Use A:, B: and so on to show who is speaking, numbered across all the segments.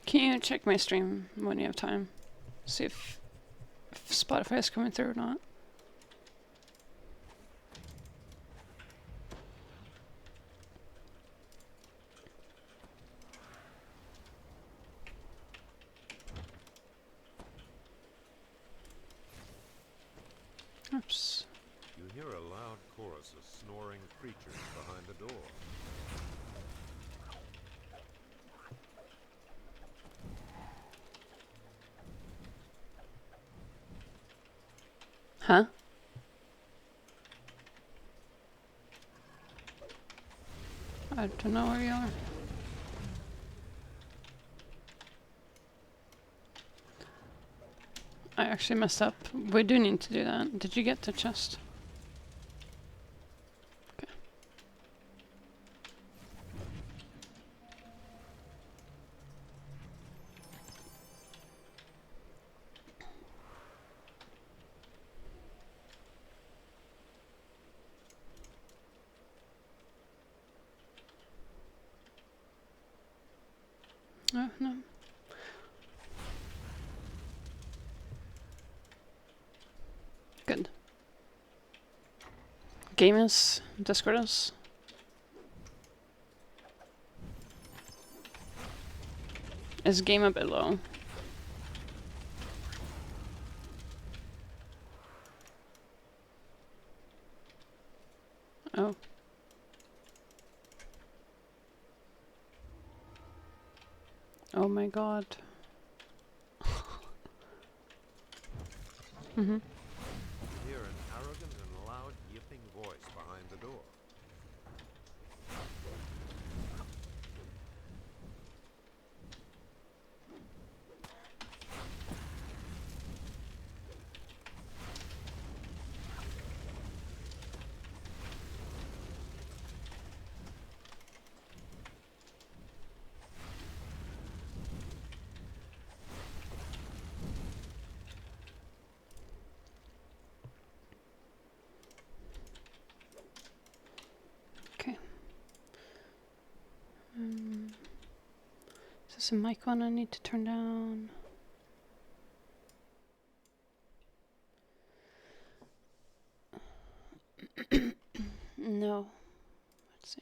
A: Can you check my stream when you have time? See if Spotify is coming through or not. Oops.
B: You hear a loud chorus of snoring creatures behind the door.
A: Huh? I don't know where you are. I actually messed up. We do need to do that. Did you get the chest? Okay. Oh, no. Good. Game is, Discord is. Is game a bit low? Oh. Oh my god. Mm-hmm.
B: You hear an arrogant and loud yipping voice behind the door.
A: Okay. Is this a mic one I need to turn down? No. Let's see.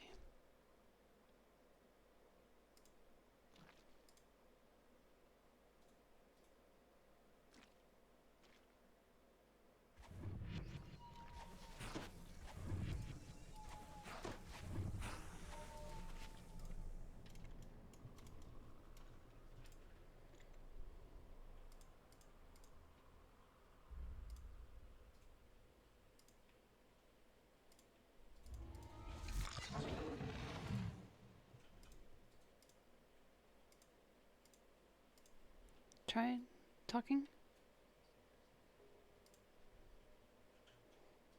A: Try talking?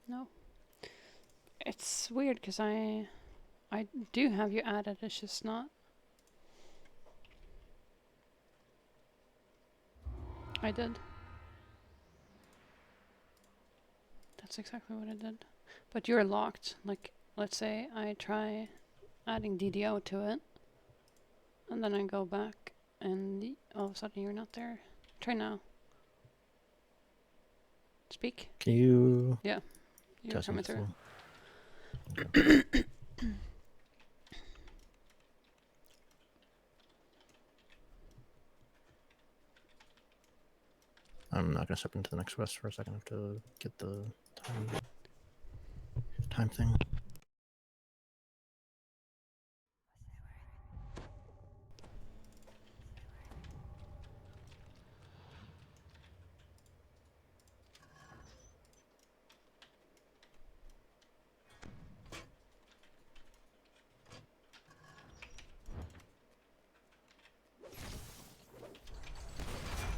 A: No. It's weird because I do have you added, it's just not. I did. That's exactly what I did. But you're locked. Like, let's say I try adding DDO to it, and then I go back, and all of a sudden you're not there. Try now. Speak.
C: Can you?
A: Yeah, you're coming through.
C: I'm not gonna step into the next quest for a second. I have to get the time thing.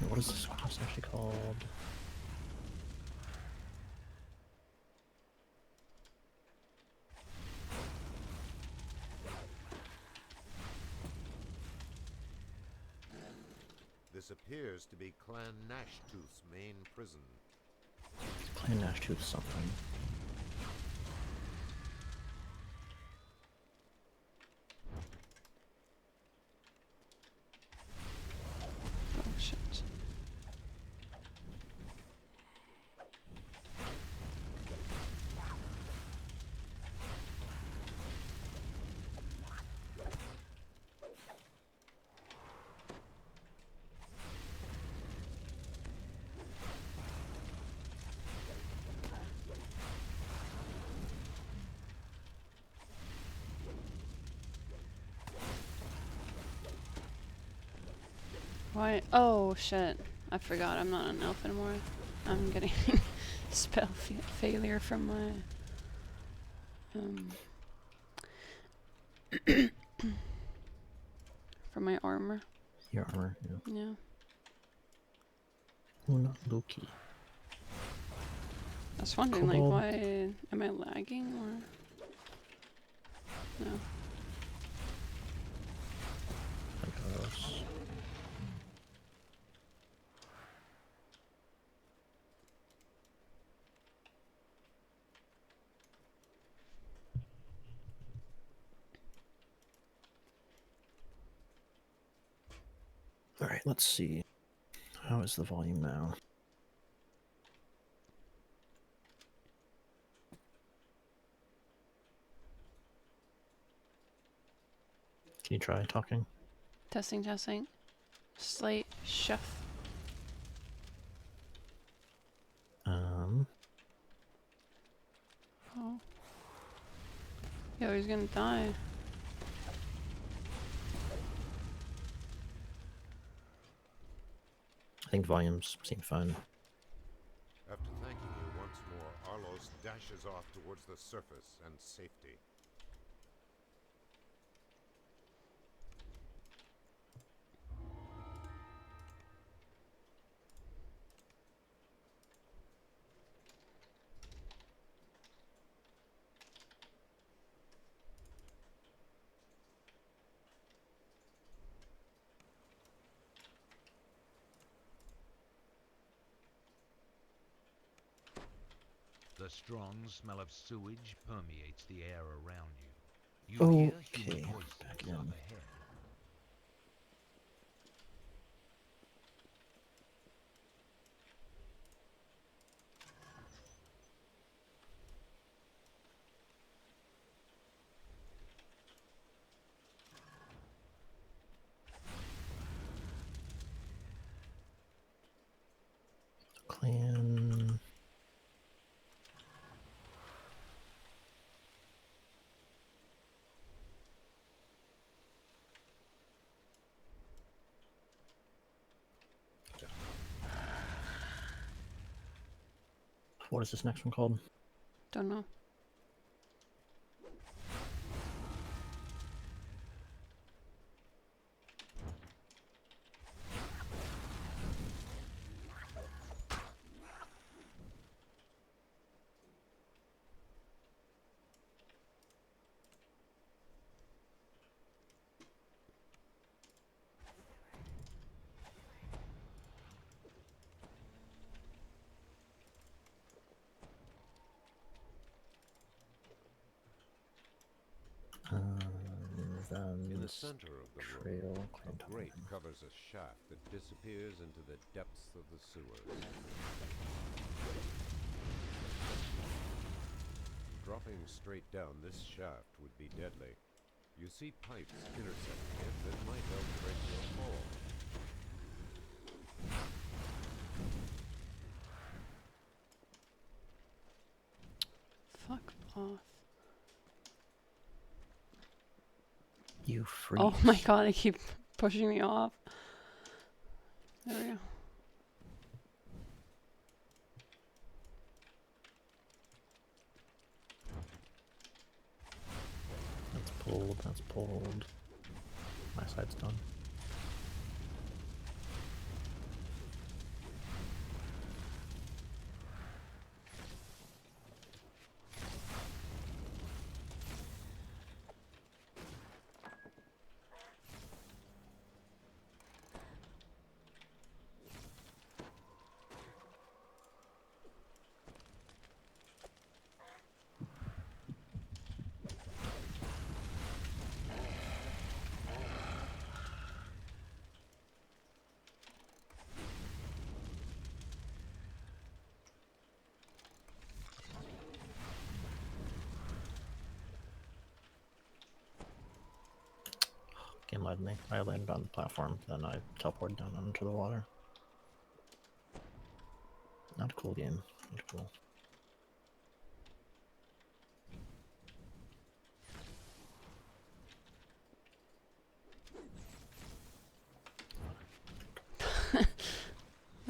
C: What is this quest actually called?
B: This appears to be Clan Nashtooth's main prison.
C: Clan Nashtooth something.
A: Why? Oh shit! I forgot. I'm not an elf anymore. I'm getting spell failure from my from my armor.
C: Your armor. Yeah.
A: Yeah.
C: Una Loki.
A: I was wondering, like,
C: Kobold.
A: why am I lagging or no?
C: I guess. All right, let's see. How is the volume now? Can you try talking?
A: Testing, testing. Slate chef. Oh. Yo, he's gonna die.
C: I think volumes seem fine.
B: After thanking you once more, Arlos dashes off towards the surface and safety.
D: The strong smell of sewage permeates the air around you. You hear
C: Okay,
D: human voices
C: back
D: up
C: in.
D: ahead.
C: Clan. What is this next one called?
A: Don't know.
B: In the
C: Then
B: center of the room,
C: trail.
B: a grate covers a shaft that disappears into the depths of the sewers. Dropping straight down this shaft would be deadly. You see pipes intersecting it that might help break your fall.
A: Fuck off.
C: You freeze.
A: Oh my god, I keep pushing me off. There we go.
C: That's pulled. That's pulled. My side's done. Game lied to me. I landed on the platform, then I teleported down into the water. Not a cool game. Not cool.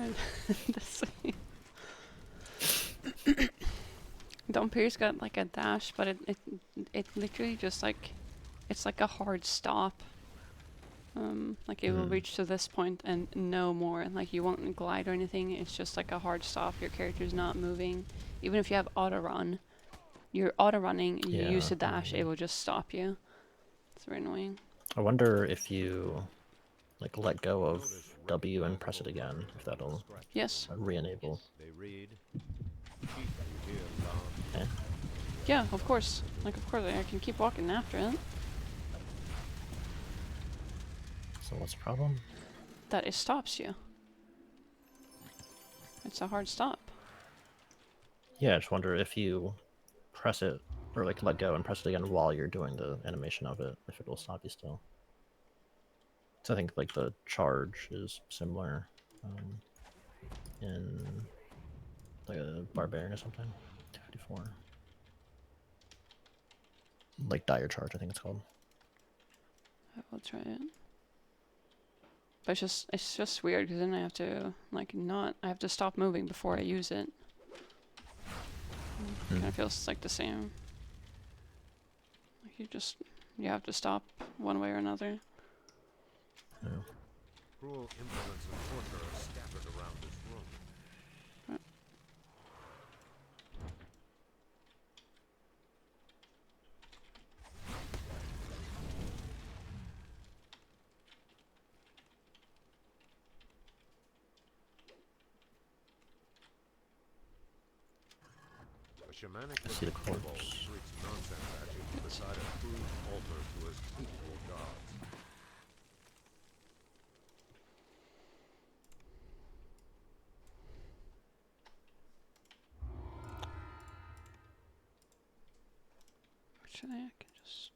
A: And this Dompeer's got like a dash, but it literally just like, it's like a hard stop. Like it will reach to this point and no more. Like you won't glide or anything. It's just like a hard stop. Your character's not moving. Even if you have auto run, you're auto running. You use
C: Yeah,
A: a dash, it will just stop you. It's very annoying.
C: I wonder if you like let go of W and press it again, if that'll
A: Yes.
C: re-enable.
B: They read, "Keep you here long."
C: Okay.
A: Yeah, of course. Like of course I can keep walking after it.
C: So what's the problem?
A: That it stops you. It's a hard stop.
C: Yeah, I just wonder if you press it or like let go and press it again while you're doing the animation of it, if it will stop you still. So I think like the charge is similar in like a barbarian or something. 254. Like dire charge, I think it's called.
A: I will try it. But it's just weird because then I have to like I have to stop moving before I use it. Kind of feels like the same. Like you have to stop one way or another.
C: Yeah.
B: Cruel implements of torture are scattered around this room. A shamanic
C: I see the
B: kobold
C: corpse.
B: shrieks nonsense at you beside a crude altar to his hateful gods.
A: Actually, I can just.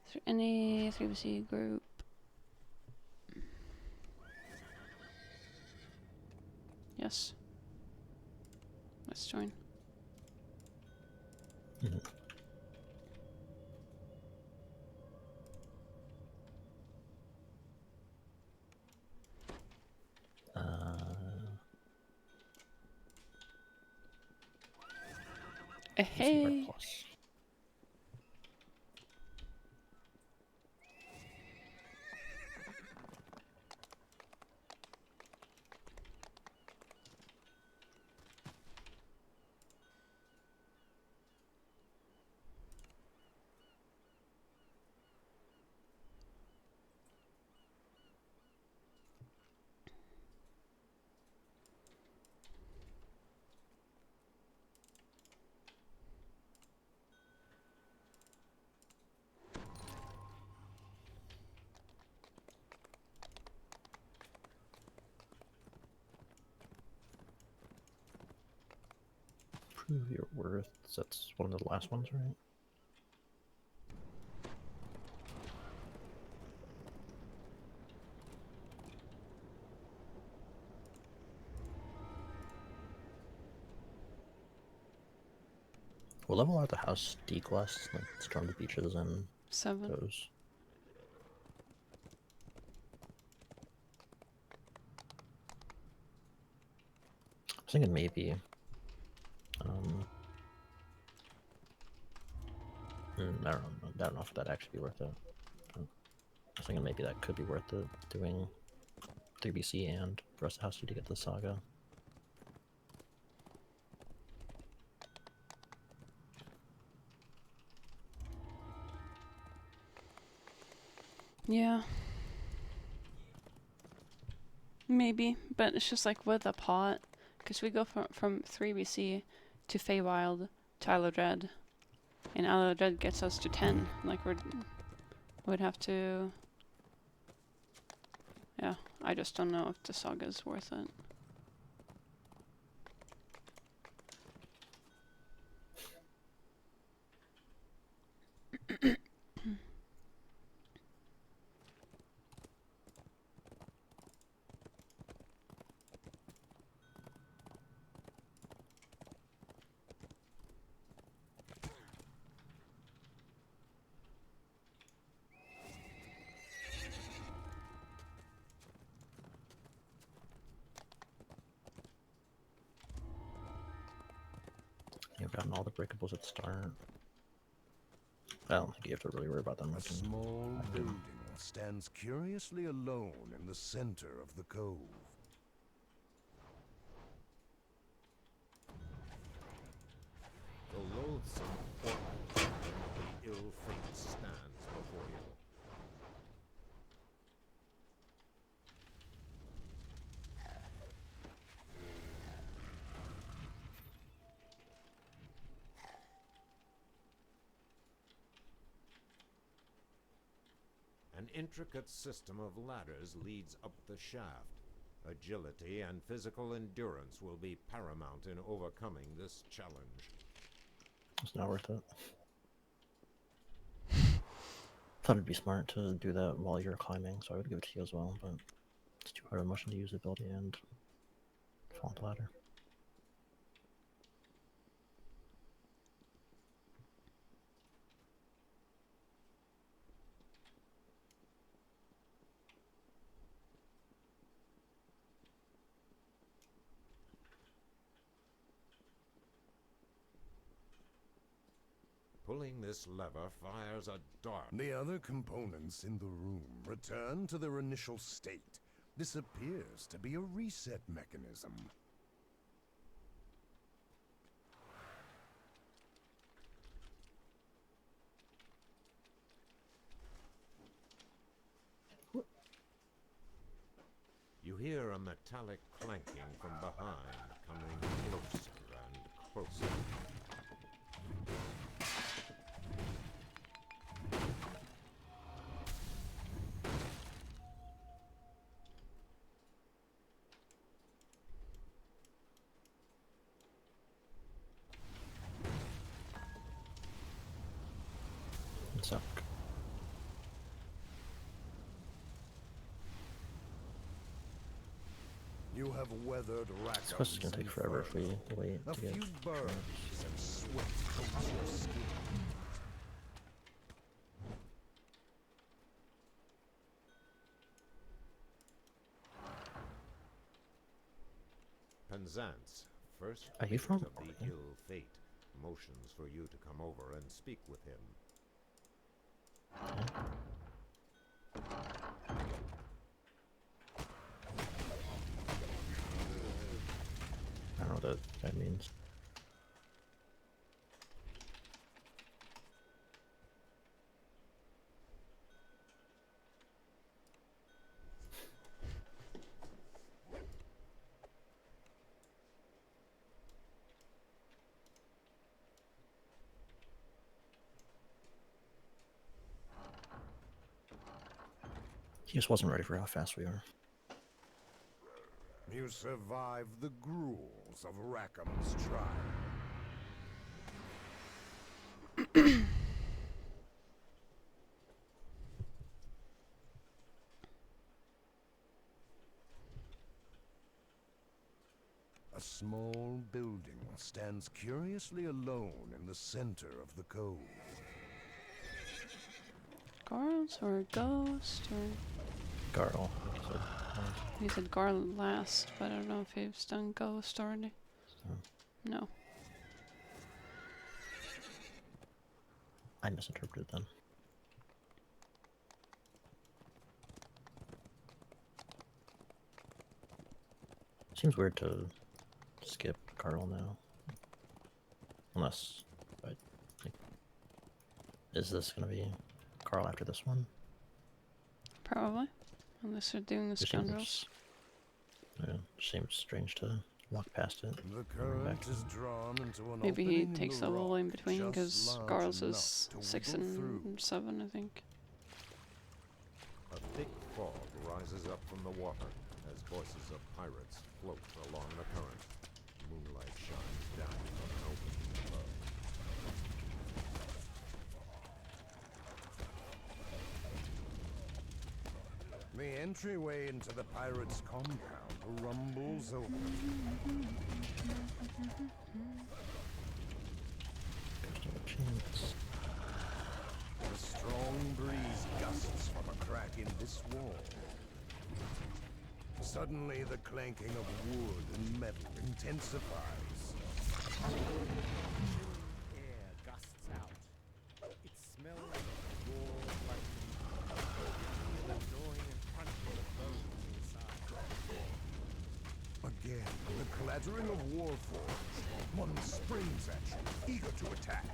A: Is there any 3BC group? Yes. Let's join.
C: Mhm. Let's see our
A: Hey.
C: plus. Prove your worth. That's one of the last ones, right? What level are the house D-quests, like Storm the Beaches and
A: 7.
C: those? I was thinking maybe I don't know if that'd actually be worth it. I was thinking maybe that could be worth it, doing 3BC and Rest of House to get the saga.
A: Yeah. Maybe, but it's just like with a pot, because we go from 3BC to Feywild to Isle of Dread, and Isle of Dread gets us to 10. Like we'd have to. Yeah, I just don't know if the saga is worth it.
C: gotten all the breakables at the start. I don't think you have to really worry about them.
E: A
C: Looking.
E: small building stands curiously alone in the center of the cove.
B: The loathsome portent of the ill fate stands before you. An intricate system of ladders leads up the shaft. Agility and physical endurance will be paramount in overcoming this challenge.
C: It's not worth it. Thought it'd be smart to do that while you're climbing, so I would give it to you as well, but it's too hard of a motion to use the ability and fall the ladder.
B: Pulling this lever fires a dart.
E: The other components in the room return to their initial state. This appears to be a reset mechanism.
B: You hear a metallic clanking from behind, coming closer and closer.
C: It's up.
E: You have weathered
C: This quest is gonna take forever if we wait
E: A
C: to get.
E: few burns and sweat coats your skin.
B: Penzance, first
C: Are you
B: mate
C: from
B: of the
C: Oregon?
B: ill fate, motions for you to come over and speak with him.
C: I don't know what that means. He just wasn't ready for how fast we are.
E: You survive the gruels of Rackham's trial. A small building stands curiously alone in the center of the cove.
A: Garls or a ghost or
C: Garl. I think he said.
A: he said Garl last, but I don't know if he's done ghost already.
C: So,
A: No.
C: I misinterpreted then. Seems weird to skip Carl now. Unless, I think, is this gonna be Carl after this one?
A: Probably. Unless they're doing the
C: Just
A: scoundrels.
C: Yeah, seems strange to walk past it.
E: The
C: back
E: current
C: to-
E: is drawn into an
A: Maybe he
E: opening in
A: takes
E: the
A: the wall in
E: rock,
A: between
E: just
A: because
E: large
A: Garls
E: enough
A: is
E: to
A: 6
E: wiggle
A: and
E: through.
A: 7, I think.
B: A thick fog rises up from the water as voices of pirates float along the current. Moonlight shines down from an opening above.
E: The entryway into the pirates' compound rumbles open.
C: There's no chance.
E: A strong breeze gusts from a crack in this wall. Suddenly, the clanking of wood and metal intensifies.
F: smell raw blood. Feel the gnawing and crunching of bones inside.
E: Again, the clattering of war forms. One springs at you, eager to attack.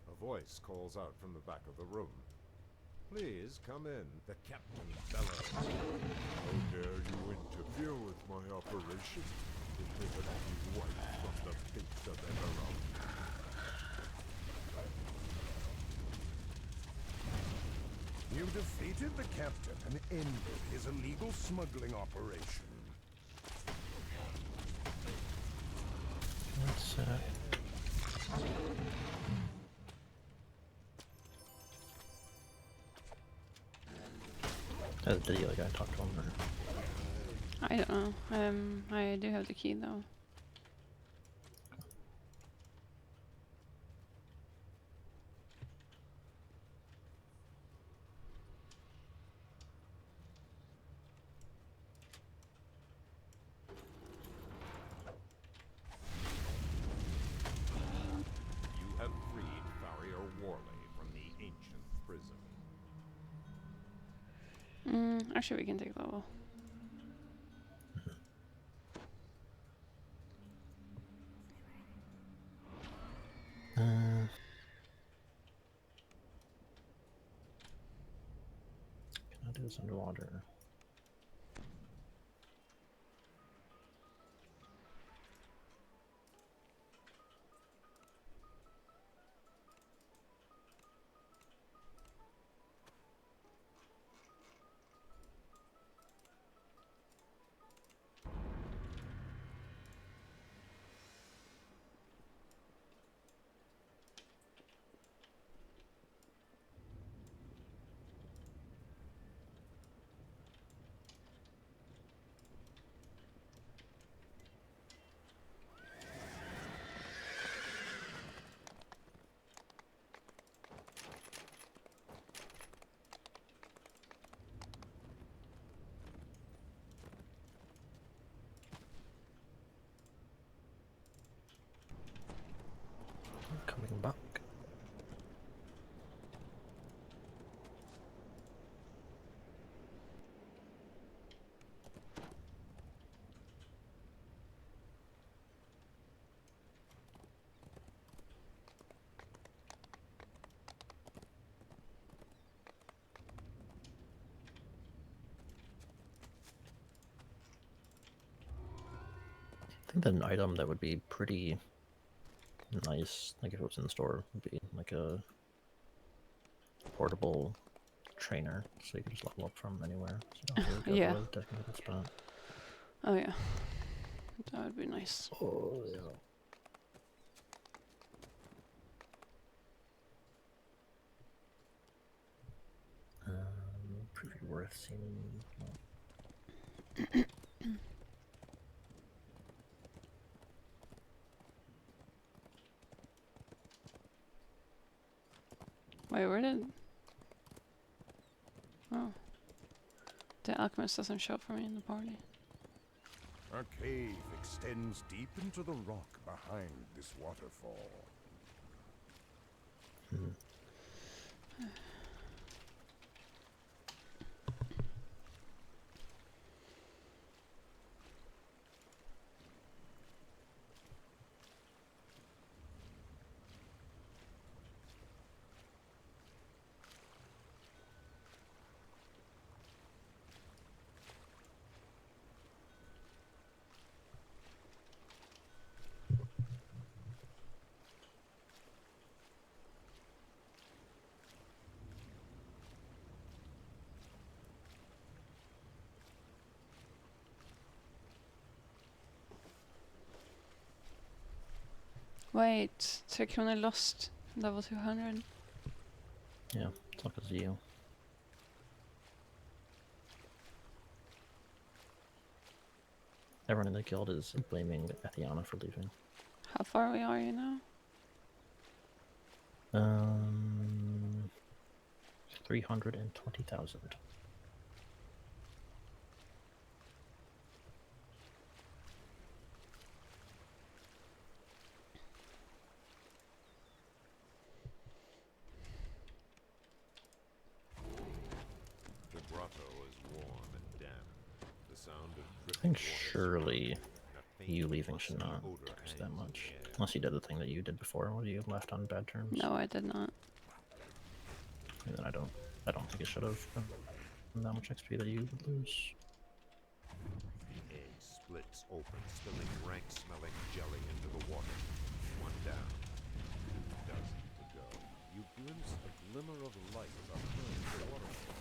B: A voice calls out from the back of the room. Please come in. The captain bellows.
G: How dare you interfere with my operation? It may be wiped from the face of Emerald.
E: You defeated the captain and ended his illegal smuggling operation.
C: Let's the video guy talked to him. Or...
A: I don't know. I do have the key though.
B: You have freed Farrier Warley from the ancient prison.
A: Actually, we can take level.
C: Can I do this underwater? Coming back. I think that an item that would be pretty nice, like if it was in the store, would be like a portable trainer, so you can just level up from anywhere. So you don't have to go
A: Yeah.
C: to a designated spot.
A: Oh yeah, that would be nice.
C: Oh yeah. Pretty worth seeing.
A: Wait, where did? Oh, the alchemist doesn't show up for me in the party.
E: A cave extends deep into the rock behind this waterfall.
A: Wait, so you only lost level 200?
C: Yeah, it's all because of you. Everyone in the guild is blaming Ethiana for leaving.
A: How far away are you now?
C: 320,000. think
B: water
C: surely
B: and a faint
C: you leaving should
B: musky
C: not
B: odor
C: increase
B: hangs
C: that
B: in the
C: much.
B: air.
C: Unless you did the thing that you did before, where you left on bad terms.
A: No, I did not.
C: And then I don't think it should have been that much XP that you would lose.
B: The egg splits open, spilling rank-smelling jelly into the water. One down. 2 dozen to go. You glimpse a glimmer of light behind the waterfall.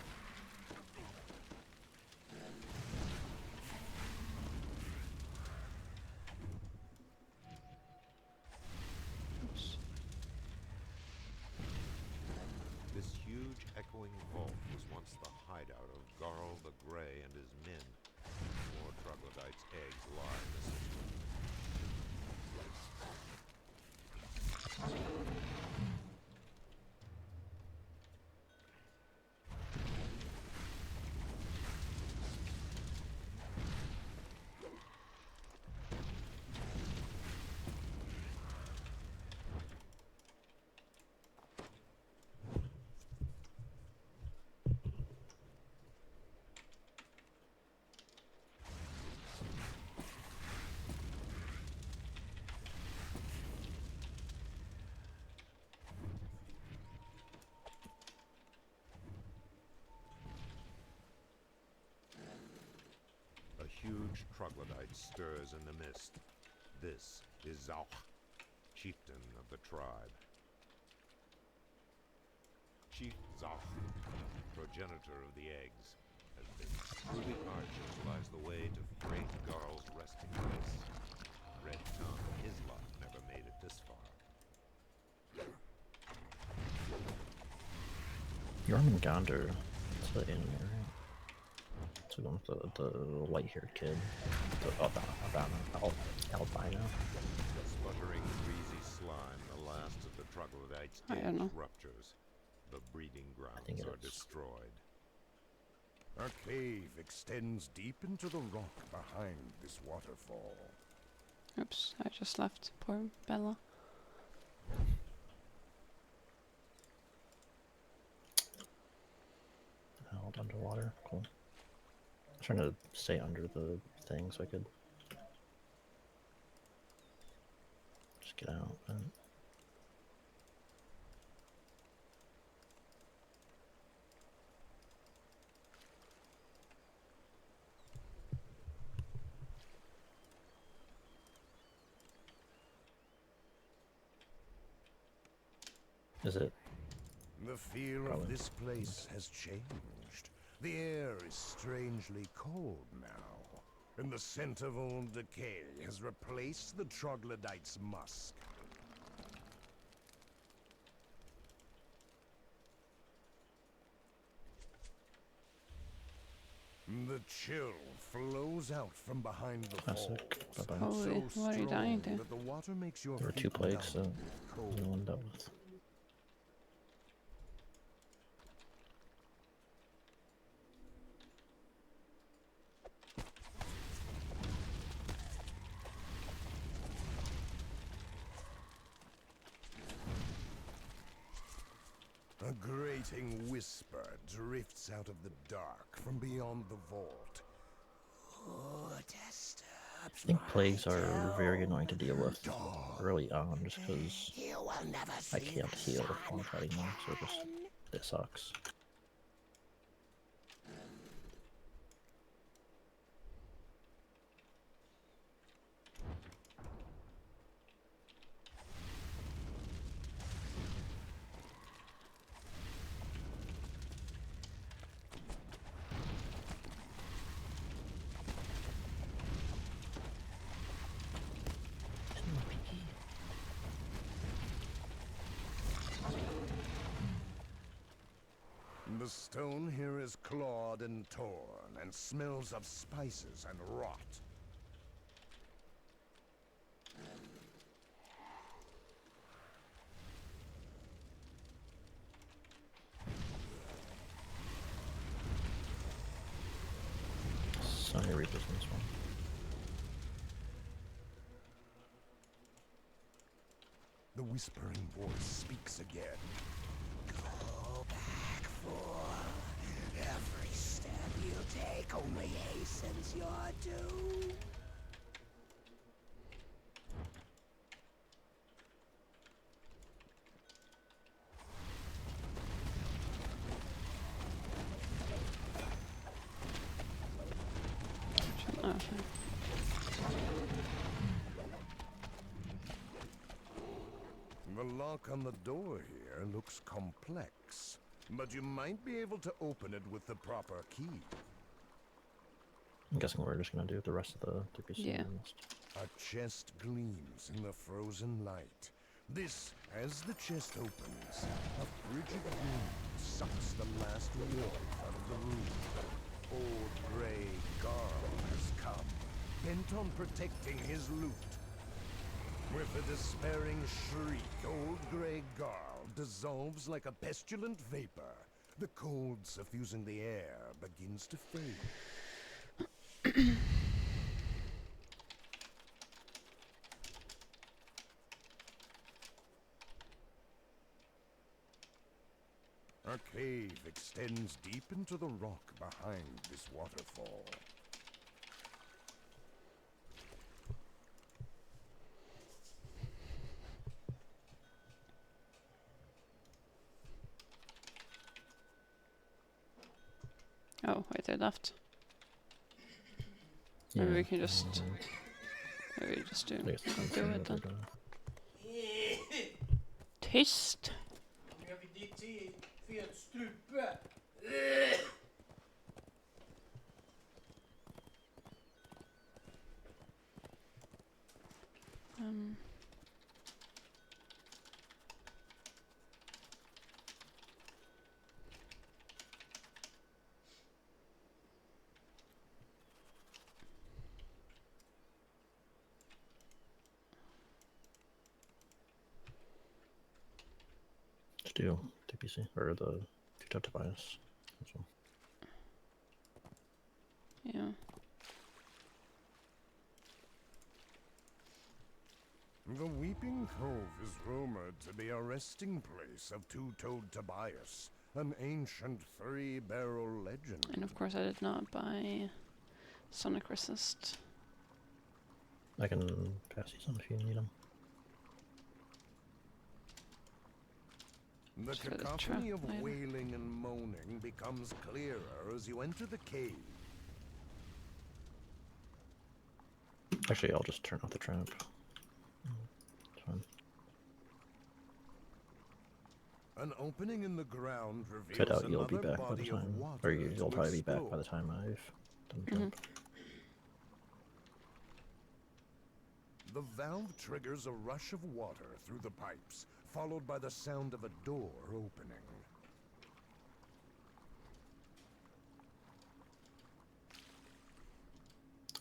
A: Oops.
B: This huge echoing vault was once the hideout of Garl the Grey and his men. More troglodytes' eggs lie in the system. A huge troglodyte stirs in the mist. This is Zauch, chieftain of the tribe. Chief Zauch, progenitor of the eggs, has been through the arches lies the way to Great Garl's resting place. Red Tongue, his lot, never made it this far.
C: Jormungandr, it's the enemy, right? It's the one with the white-haired kid. The albino.
B: Sputtering, greasy slime, the last of the troglodytes'
A: I don't
B: eggs
A: know.
B: ruptures. The breeding
C: think
B: grounds
C: it
B: are
C: is.
B: destroyed.
E: A cave extends deep into the rock behind this waterfall.
A: Oops, I just left. Poor Bella.
C: Held underwater. Cool. I'm trying to stay under the thing so I could just get out. But is it?
E: The feel
C: Probably.
E: of this place has changed. The air is strangely cold now, and the scent of old decay has replaced the troglodyte's musk. The chill flows out from behind the
C: Classic.
E: falls.
C: Bye-bye.
A: Holy,
E: So
A: what are you dying
E: strong
A: to?
E: that the water makes your
C: There were
E: feet
C: 2 plagues
E: numb
C: that
E: and cold.
C: no one dealt with.
E: A grating whisper drifts out of the dark from beyond the vault.
C: I think plagues are very annoying to deal with early on just because I can't heal while fighting them, so it sucks.
E: The stone here is clawed and torn and smells of spices and rot.
C: Sunny Reapers in this one.
E: The whispering voice speaks again. Go back for every step you mistake only hastens your doom.
A: Oh, okay.
E: The lock on the door here looks complex, but you might be able to open it with the proper key.
C: I'm guessing we're just gonna do the rest of the DPC.
A: Yeah.
C: Almost.
E: A chest gleams in the frozen light. This, as the chest opens, a frigid wind sucks the last warmth out of the room. Old Grey Garl has come, bent on protecting his loot. With a despairing shriek, Old Grey Garl dissolves like a pestilent vapor. The cold suffusing the air begins to fade. A cave extends deep into the rock behind this waterfall.
A: Oh, wait, they left. Maybe we can just... Maybe just do,
C: I guess that's
A: do
C: what
A: it
C: they're
A: then.
C: doing.
A: Taste!
F: Nu gör vi ditt i fel strupe.
A: Um,
C: Just do DPC or the two Tobias. As well.
A: yeah.
E: The Weeping Cove is rumored to be a resting place of Two-Toed Tobias, an ancient three-barrel legend.
A: And of course I did not buy Sonic Resist.
C: I can pass these on if you need them.
E: The
A: Just for the
E: cacophony
A: trap
E: of
A: later.
E: wailing and moaning becomes clearer as you enter the cave.
C: Actually, I'll just turn off the trap. It's fine.
E: An opening in the ground reveals
C: Cut out, you'll be
E: another
C: back by the
E: body of
C: time.
E: water
C: Or you'll
E: to
C: probably be back by
E: explore.
C: the time I've done the
A: Mhm.
C: jump.
E: The valve triggers a rush of water through the pipes, followed by the sound of a door opening.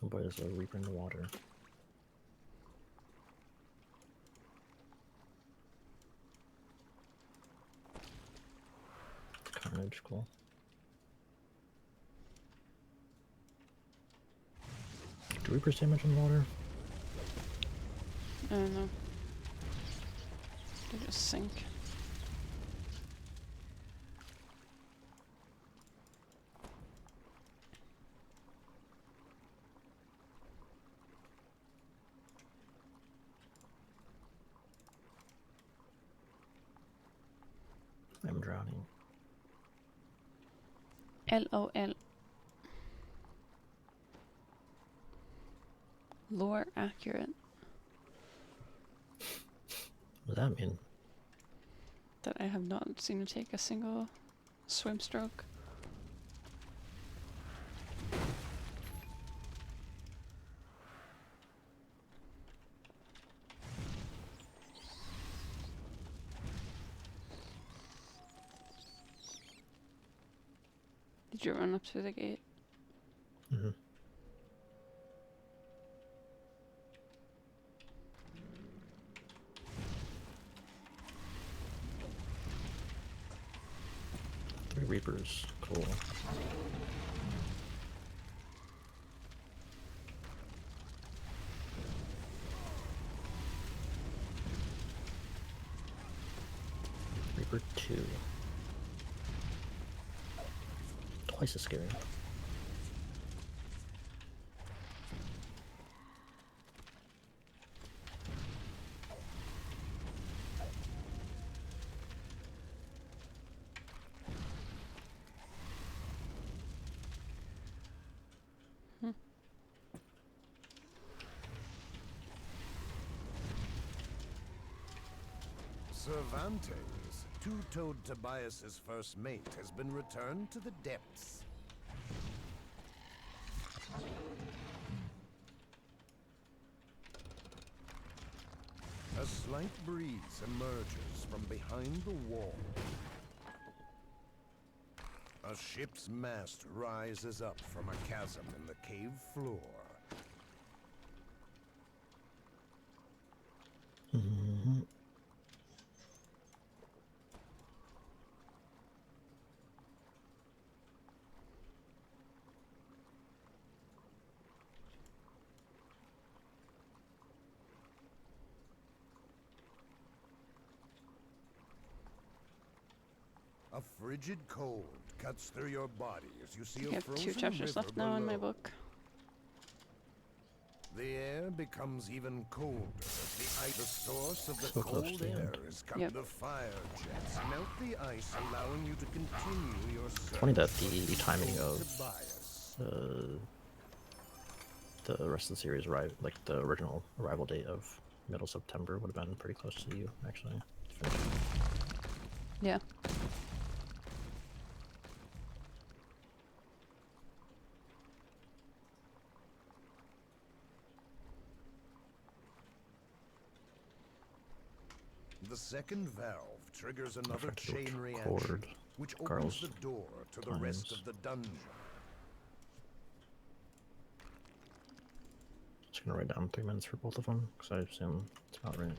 C: Oh boy, there's a Reaper in the water. Carnage, cool. Do Reapers damage in water?
A: I don't know. They just sink.
C: I'm drowning.
A: LOL. Lore accurate.
C: What does that mean?
A: That I have not seen it take a single swim stroke. Did you run up to the gate?
C: Mm-hmm. Three Reapers, cool. Reaper 2. Twice as scary.
E: Cervantes, two-toed Tobias's first mate, has been returned to the depths. A slight breeze emerges from behind the wall. A ship's mast rises up from a chasm in the cave floor.
C: Mhm.
E: A frigid cold cuts through your body as you see
A: I
E: a
A: have
E: frozen
A: 2 chapters
E: river
A: left now in my
E: below.
A: book.
E: The air becomes even colder as the source of the
C: So close
E: cold
C: to the
E: air
C: end.
E: is coming.
A: Yep.
E: The fire jets melt the ice, allowing you to continue your search.
C: Funny that
E: for
C: the timing of
E: Tobias.
C: the rest of the series, like the original arrival date of middle September, would have been pretty close to you actually. Finishing.
A: Yeah.
E: The second valve triggers another
C: Effective
E: chain reaction,
C: record
E: which opens
C: Carl's
E: the door to the rest
C: plans.
E: of the dungeon.
C: Just gonna write down 3 minutes for both of them because I assume it's about right.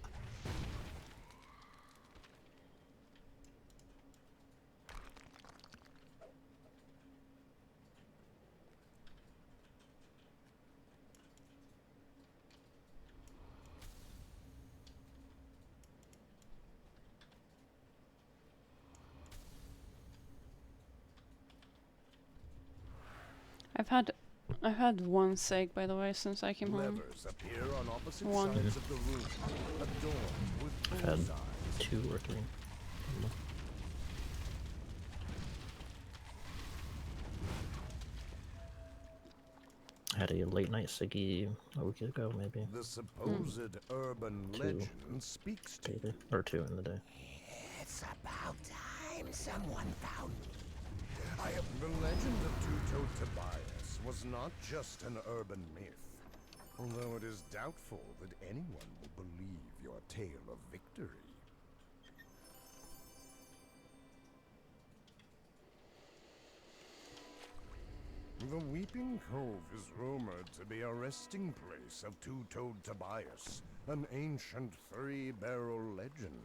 A: I've had one seg, by the way, since I came home.
E: Levers appear on opposite
A: One.
E: sides of the room, adorned with
C: I've had
E: bullseyes.
C: 2 or 3. I had a late night Siggy a week ago, maybe.
E: The supposed urban
C: 2
E: legend speaks to
C: maybe, or 2 in the day.
E: It's about time someone found me. The legend of Two-Toed Tobias was not just an urban myth, although it is doubtful that anyone will believe your tale of victory. The Weeping Cove is rumored to be a resting place of Two-Toed Tobias, an ancient three-barrel legend.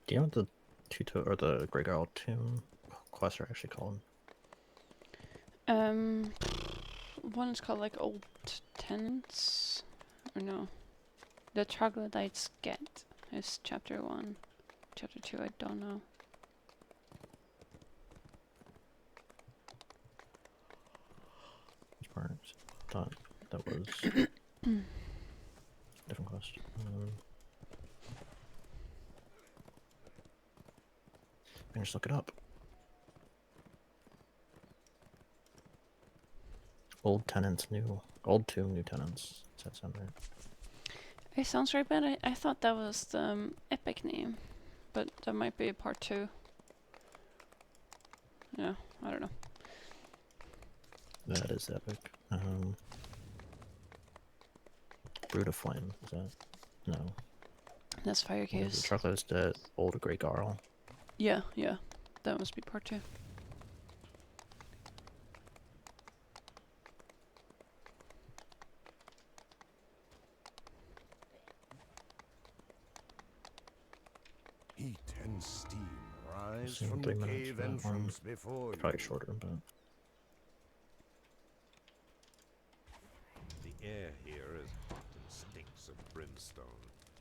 C: Do you know what the or the Grey Girl Tomb quests are actually called?
A: One is called like Old Tenants, or no, the Troglodytes Get is chapter 1. Chapter 2, I don't know.
C: Which part? Thought that was different quest. I can just look it up. Old tenants, old tomb, new tenants. Does that sound right?
A: It sounds right, but I thought that was the epic name, but that might be part 2. Yeah, I don't know.
C: That is epic. Brood of Flame, is that? No.
A: That's Fire
C: What is it?
A: Caves.
C: Chocolate is dead. Old Grey Garl.
A: Yeah, that must be part 2.
E: Heat and steam rise
C: Assume
E: from
C: 3
E: the
C: minutes
E: cave
C: for that one.
E: entrance before you.
C: Probably shorter, but
B: The air here is hot and stinks of brimstone.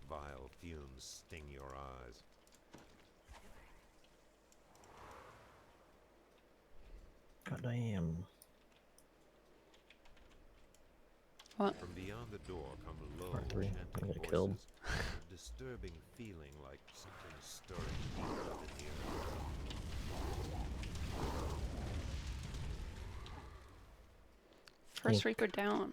B: Vile fumes sting your eyes.
C: goddamn.
A: What?
B: From beyond the door come low,
C: Part 3.
B: chanting
C: Gonna get
B: voices.
C: killed.
B: disturbing feeling like something stirring deep within the earth.
A: First Reaper down.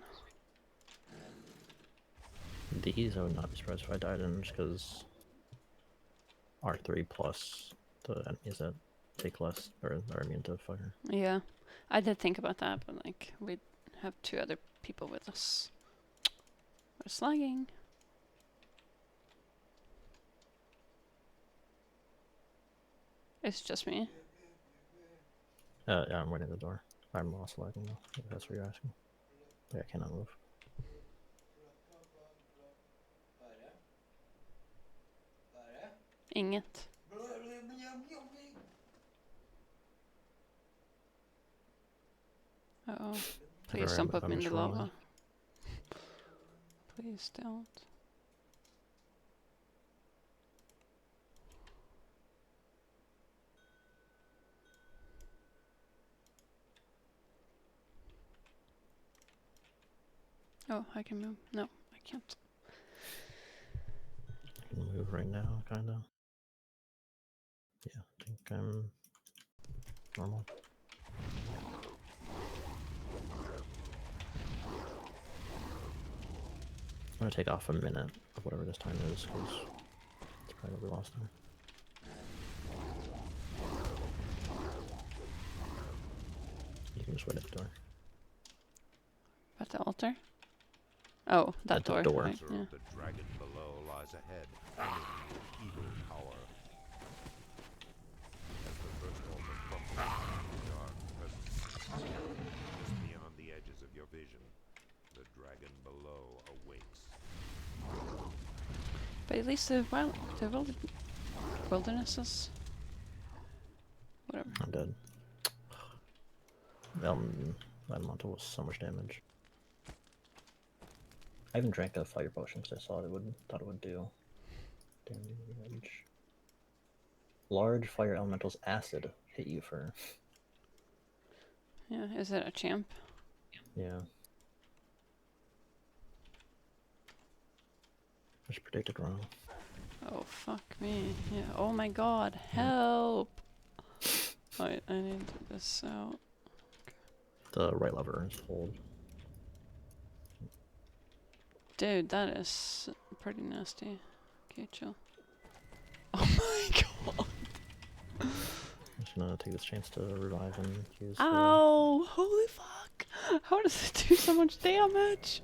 C: These I would not be surprised if I died in, just because R3 plus the enemies that take less or are immune to fire.
A: Yeah, I did think about that, but like we have 2 other people with us. We're slugging. It's just me.
C: Yeah, I'm waiting at the door. I'm lost lagging though, if that's what you're asking. Yeah, I cannot move.
A: Inget. Uh-oh. Please
C: Sorry,
A: don't put
C: I'm
A: me in the
C: just rolling.
A: lava. Please don't. Oh, I can move. No, I can't.
C: I can move right now, kinda. Yeah, I think I'm normal. I'm gonna take off a minute of whatever this time is, because it's probably gonna be lost time. You can just wait at the door.
A: At the altar? Oh, that
C: At the
A: door.
C: door.
A: Right,
B: Answer
A: yeah.
B: of the dragon below lies ahead, enemy with evil power. As the first altar crumbles, dark presence just beyond the edges of your vision. The dragon below awakes.
A: But at least the wildernesses. Whatever.
C: I'm dead. Elemental was so much damage. I even drank a fire potion because I thought it would do damage. Large fire elementals acid hit you for
A: Yeah, is it a champ?
C: yeah. Just predicted wrong.
A: Oh, fuck me. Yeah, oh my god, help! I need this out.
C: The right lever is hold.
A: Dude, that is pretty nasty. Okay, chill. Oh my god.
C: I'm just gonna take this chance to revive and use
A: Ow! Holy fuck! How does it do so much damage?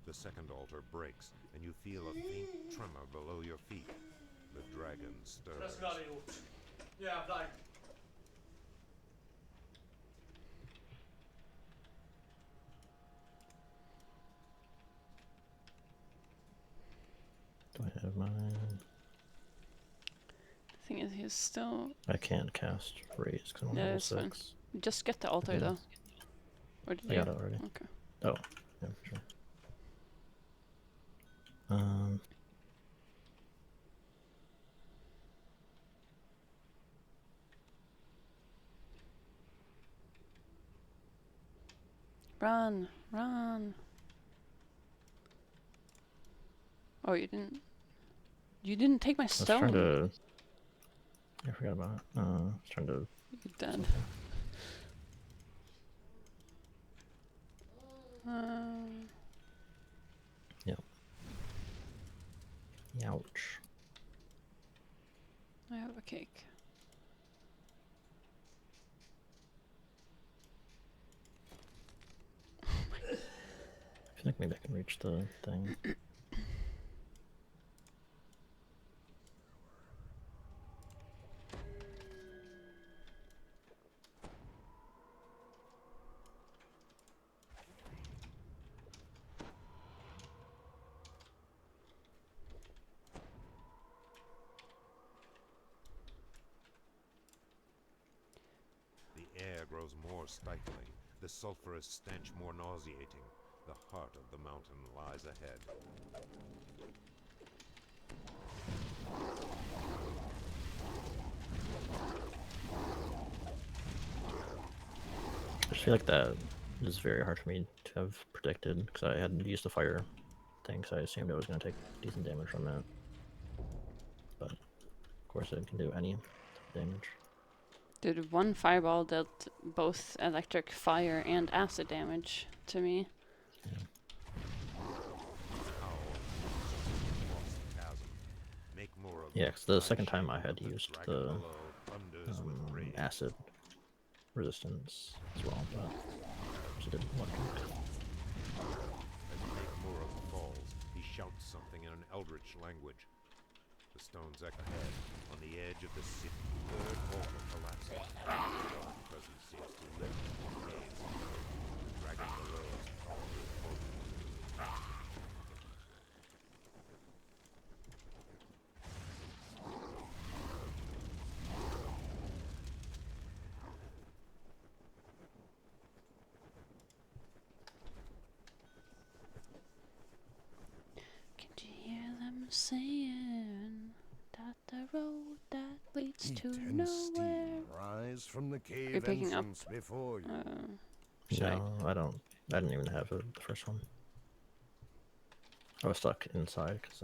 B: The second altar breaks, and you feel a faint tremor below your feet. The dragon stirs.
C: Do I have mine?
A: The thing is, he's still.
C: I can't cast raise because I'm on
A: Yeah,
C: level
A: it's fine.
C: 6.
A: Just get the altar
C: Yeah.
A: though. Or did
C: I
A: you?
C: got it already.
A: Okay.
C: Oh, yeah, for sure.
A: Run! Run! Oh, you didn't. You didn't take my
C: I was
A: stone.
C: trying to. I forgot about it. I was trying to.
A: You're dead.
C: Yep. Ouch.
A: I have a cake.
C: I feel like maybe I can reach the thing.
B: The air grows more stifling, the sulphurous stench more nauseating. The heart of the mountain lies ahead.
C: I just feel like that is very hard for me to have predicted because I hadn't used the fire thing, so I assumed I was going to take decent damage from it. But of course, it can do any damage.
A: Dude, one fireball dealt both electric, fire, and acid damage to me.
C: Yeah, because the second time I had used the acid resistance as well, but it didn't work.
B: As Make-Mora falls, he shouts something in an eldritch language. The stones echo ahead, on the edge of the city. Third altar collapses. The presence seems to lift in the caves. The dragon below is powerful.
A: Can you hear them saying that the road that leads
E: Heat
A: to
E: and
A: nowhere?
E: steam rise from the cave
A: picking up,
E: entrance before you.
A: Should I?
C: No, I don't. I didn't even have the first one. I was stuck inside because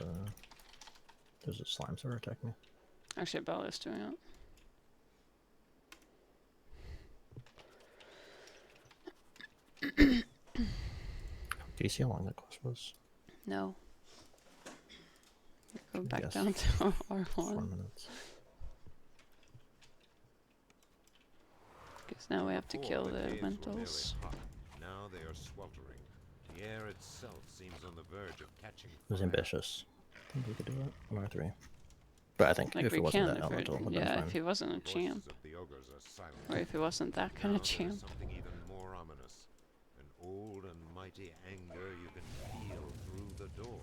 C: there's a slime that were attacking me.
A: Actually, Bella's doing it.
C: Do you see how long that quest was?
A: No. Go back
C: Yes.
A: down to R1.
C: 4 minutes.
A: Because now we have to
B: Before,
A: kill
B: the
A: the
B: caves were merely
A: elementals.
B: hot. Now they are sweltering. The air itself seems on the verge of catching
C: It was
B: fire.
C: ambitious. I think we could do it on R3. But I think
A: Like
C: if
A: we
C: it wasn't
A: can
C: that
A: if
C: elemental, it
A: it,
C: would have
A: yeah,
C: been
A: if
C: fine.
A: he wasn't a
B: The
A: champ.
B: voices of the ogres are silent.
A: Or if he wasn't that kind
B: Now
A: of
B: there is
A: champ.
B: something even more ominous. An old and mighty anger you can feel through the door.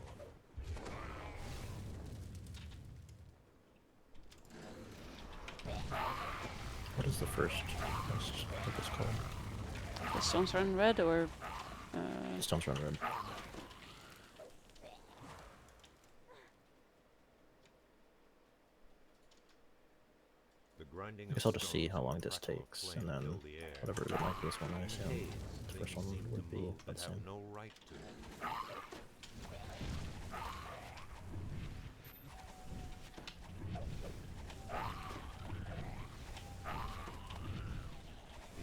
C: What is the first quest? What it's called?
A: The stones run red or
C: The stones run red.
B: The grinding
C: I guess
B: of
C: I'll just see
B: stones
C: how long
B: and
C: this
B: crackle of
C: takes,
B: flame
C: and then
B: fill the air.
C: whatever is like this one, I assume
B: Caves,
C: the first
B: things
C: one
B: seem to
C: would be
B: move
C: about
B: that
C: the
B: have
C: same.
B: no right to.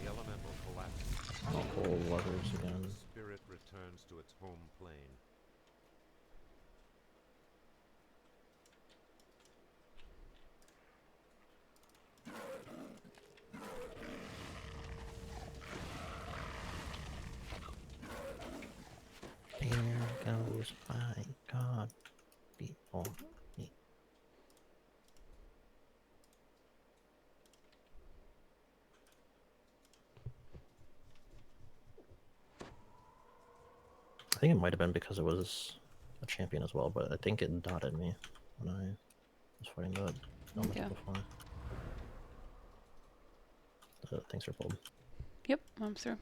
B: The elemental collapses.
C: Whole levers again.
B: The spirit returns to its home plane.
C: Here goes my god before me. I think it might have been because it was a champion as well, but I think it dotted me when I was fighting that element
A: Yeah.
C: before. Thanks for pulled.
A: Yep, I'm through.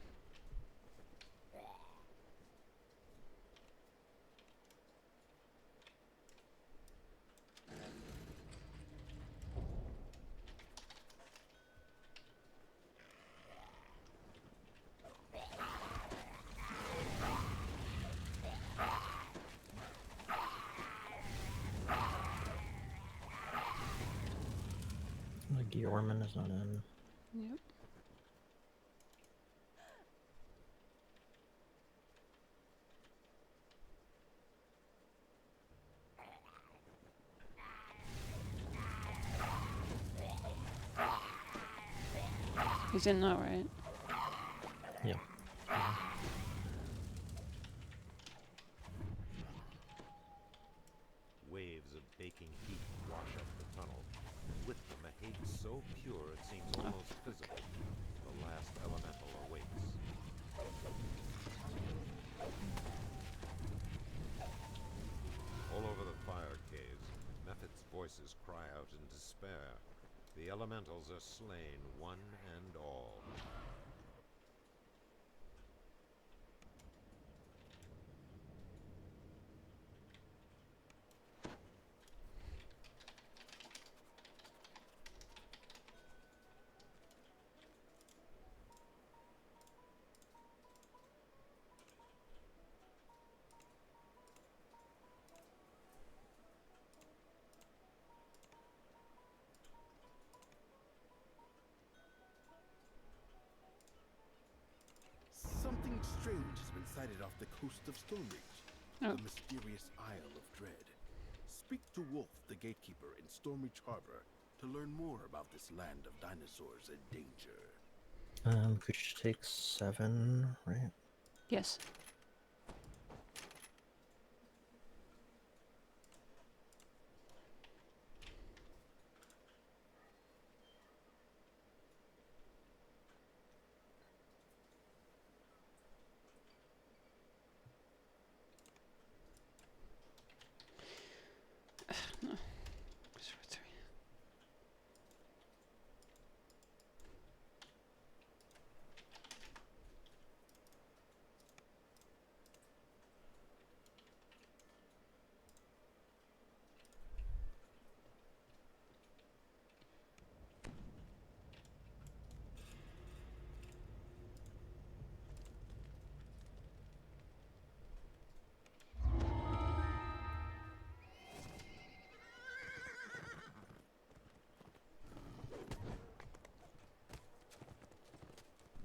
C: The Georman is not in.
A: Yep. He's in now, right?
C: Yeah.
B: Waves of baking heat wash up the tunnel. With them a hate so pure it seems almost physical. The last elemental awaits. All over the fire caves, Mephit's voices cry out in despair. The elementals are slain, one and all.
H: Something strange has been sighted off the coast of Stormreach.
A: Oh.
H: A mysterious Isle of Dread. Speak to Wolf, the gatekeeper in Stormreach Harbor, to learn more about this land of dinosaurs and danger.
C: Could you take 7, right?
A: Yes. No. Just for 3.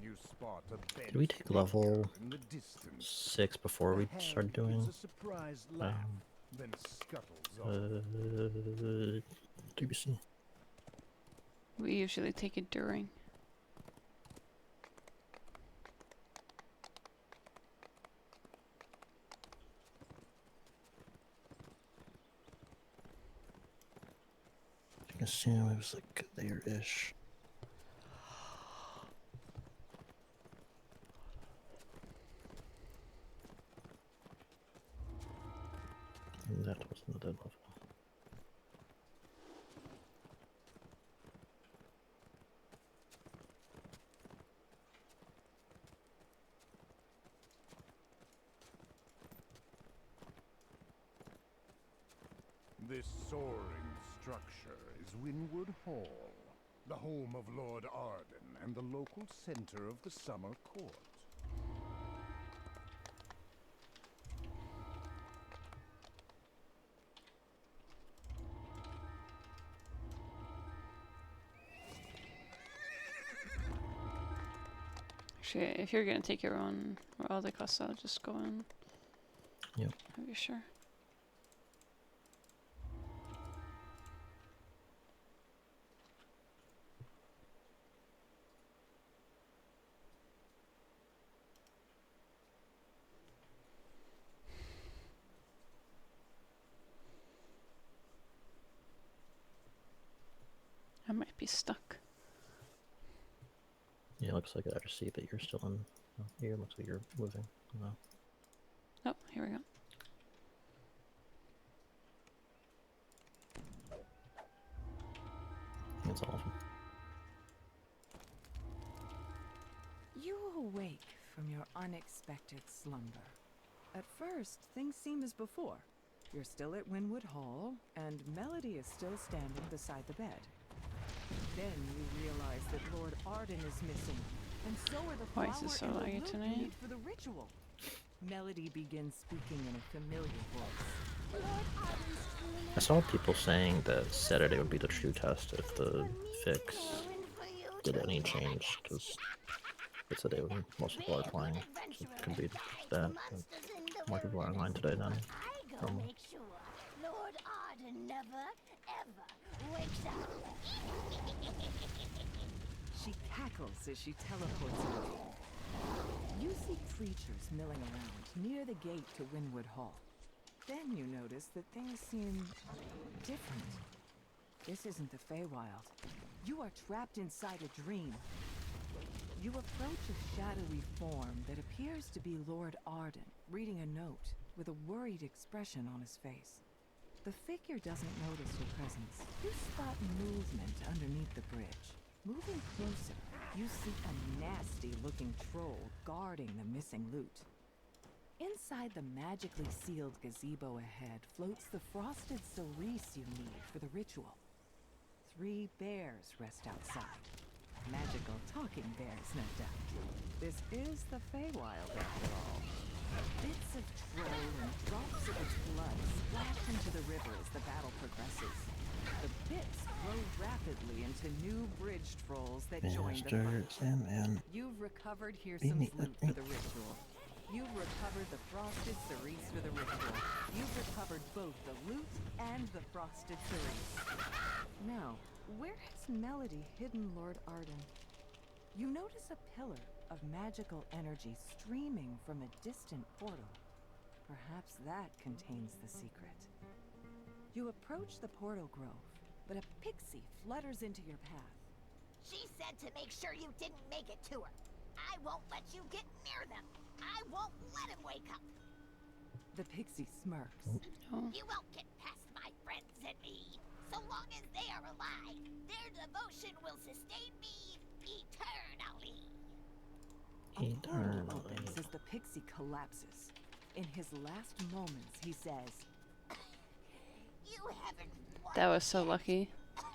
E: You spot a bent
C: Did we take
E: figure
C: level
E: in the distance.
C: 6 before
E: The
C: we
E: hag
C: started
E: gives
C: doing
E: a surprised laugh, then scuttles off.
C: DBC?
A: We usually take it during.
C: I can assume it was like there-ish. And that wasn't a dead level.
E: This soaring structure is Winwood Hall, the home of Lord Arden and the local center of the summer court.
A: Actually, if you're gonna take your own or all the costs, I'll just go in.
C: Yep.
A: Are you sure? I might be stuck.
C: Yeah, it looks like I see that you're still in. Oh, here, looks like you're moving. No.
A: Oh, here we go.
C: That's all of them.
I: You awake from your unexpected slumber. At first, things seem as before. You're still at Winwood Hall, and Melody is still standing beside the bed. Then you realize that Lord Arden is missing, and so are the
A: Why
I: flower
A: is this so
I: and the
A: laggy
I: lute you
A: tonight?
I: need for the ritual. Melody begins speaking in a familiar voice.
C: I saw people saying that Saturday would be the true test if the fix did any change, because it's the day when most people are playing. So it could be just that. But more people are online today than normal.
J: Make sure Lord Arden never, ever wakes up.
I: She cackles as she teleports away. You see creatures milling around near the gate to Winwood Hall. Then you notice that things seem different. This isn't the Feywild. You are trapped inside a dream. You approach a shadowy form that appears to be Lord Arden, reading a note with a worried expression on his face. The figure doesn't notice your presence. You spot movement underneath the bridge. Moving closer, you see a nasty-looking troll guarding the missing loot. Inside the magically sealed gazebo ahead floats the frosted cerise you need for the ritual. 3 bears rest outside. Magical talking bears, no doubt. This is the Feywild, after all. Bits of troll and drops of its blood splash into the river as the battle progresses. The bits grow rapidly into new bridge trolls that join the
C: Mr.
I: fight.
C: Sandman.
I: You've recovered
C: Beat
I: Hearsom's
C: me,
I: loot
C: beat
I: for the ritual. the frosted cerise for the ritual. You've recovered both the loot and the frosted cerise. Now, where has Melody hidden Lord Arden? You notice a pillar of magical energy streaming from a distant portal. Perhaps that contains the secret. You approach the portal grove, but a pixie flutters into your path.
J: She said to make sure you didn't make it to her. I won't let you get near them. I won't let him wake up.
I: The pixie smirks.
A: Oh.
J: You won't get past my friends and me. So long as they are alive, their devotion will sustain me eternally.
I: A portal opens as the pixie collapses. In his last moments, he says,
J: You haven't won
A: That was so lucky.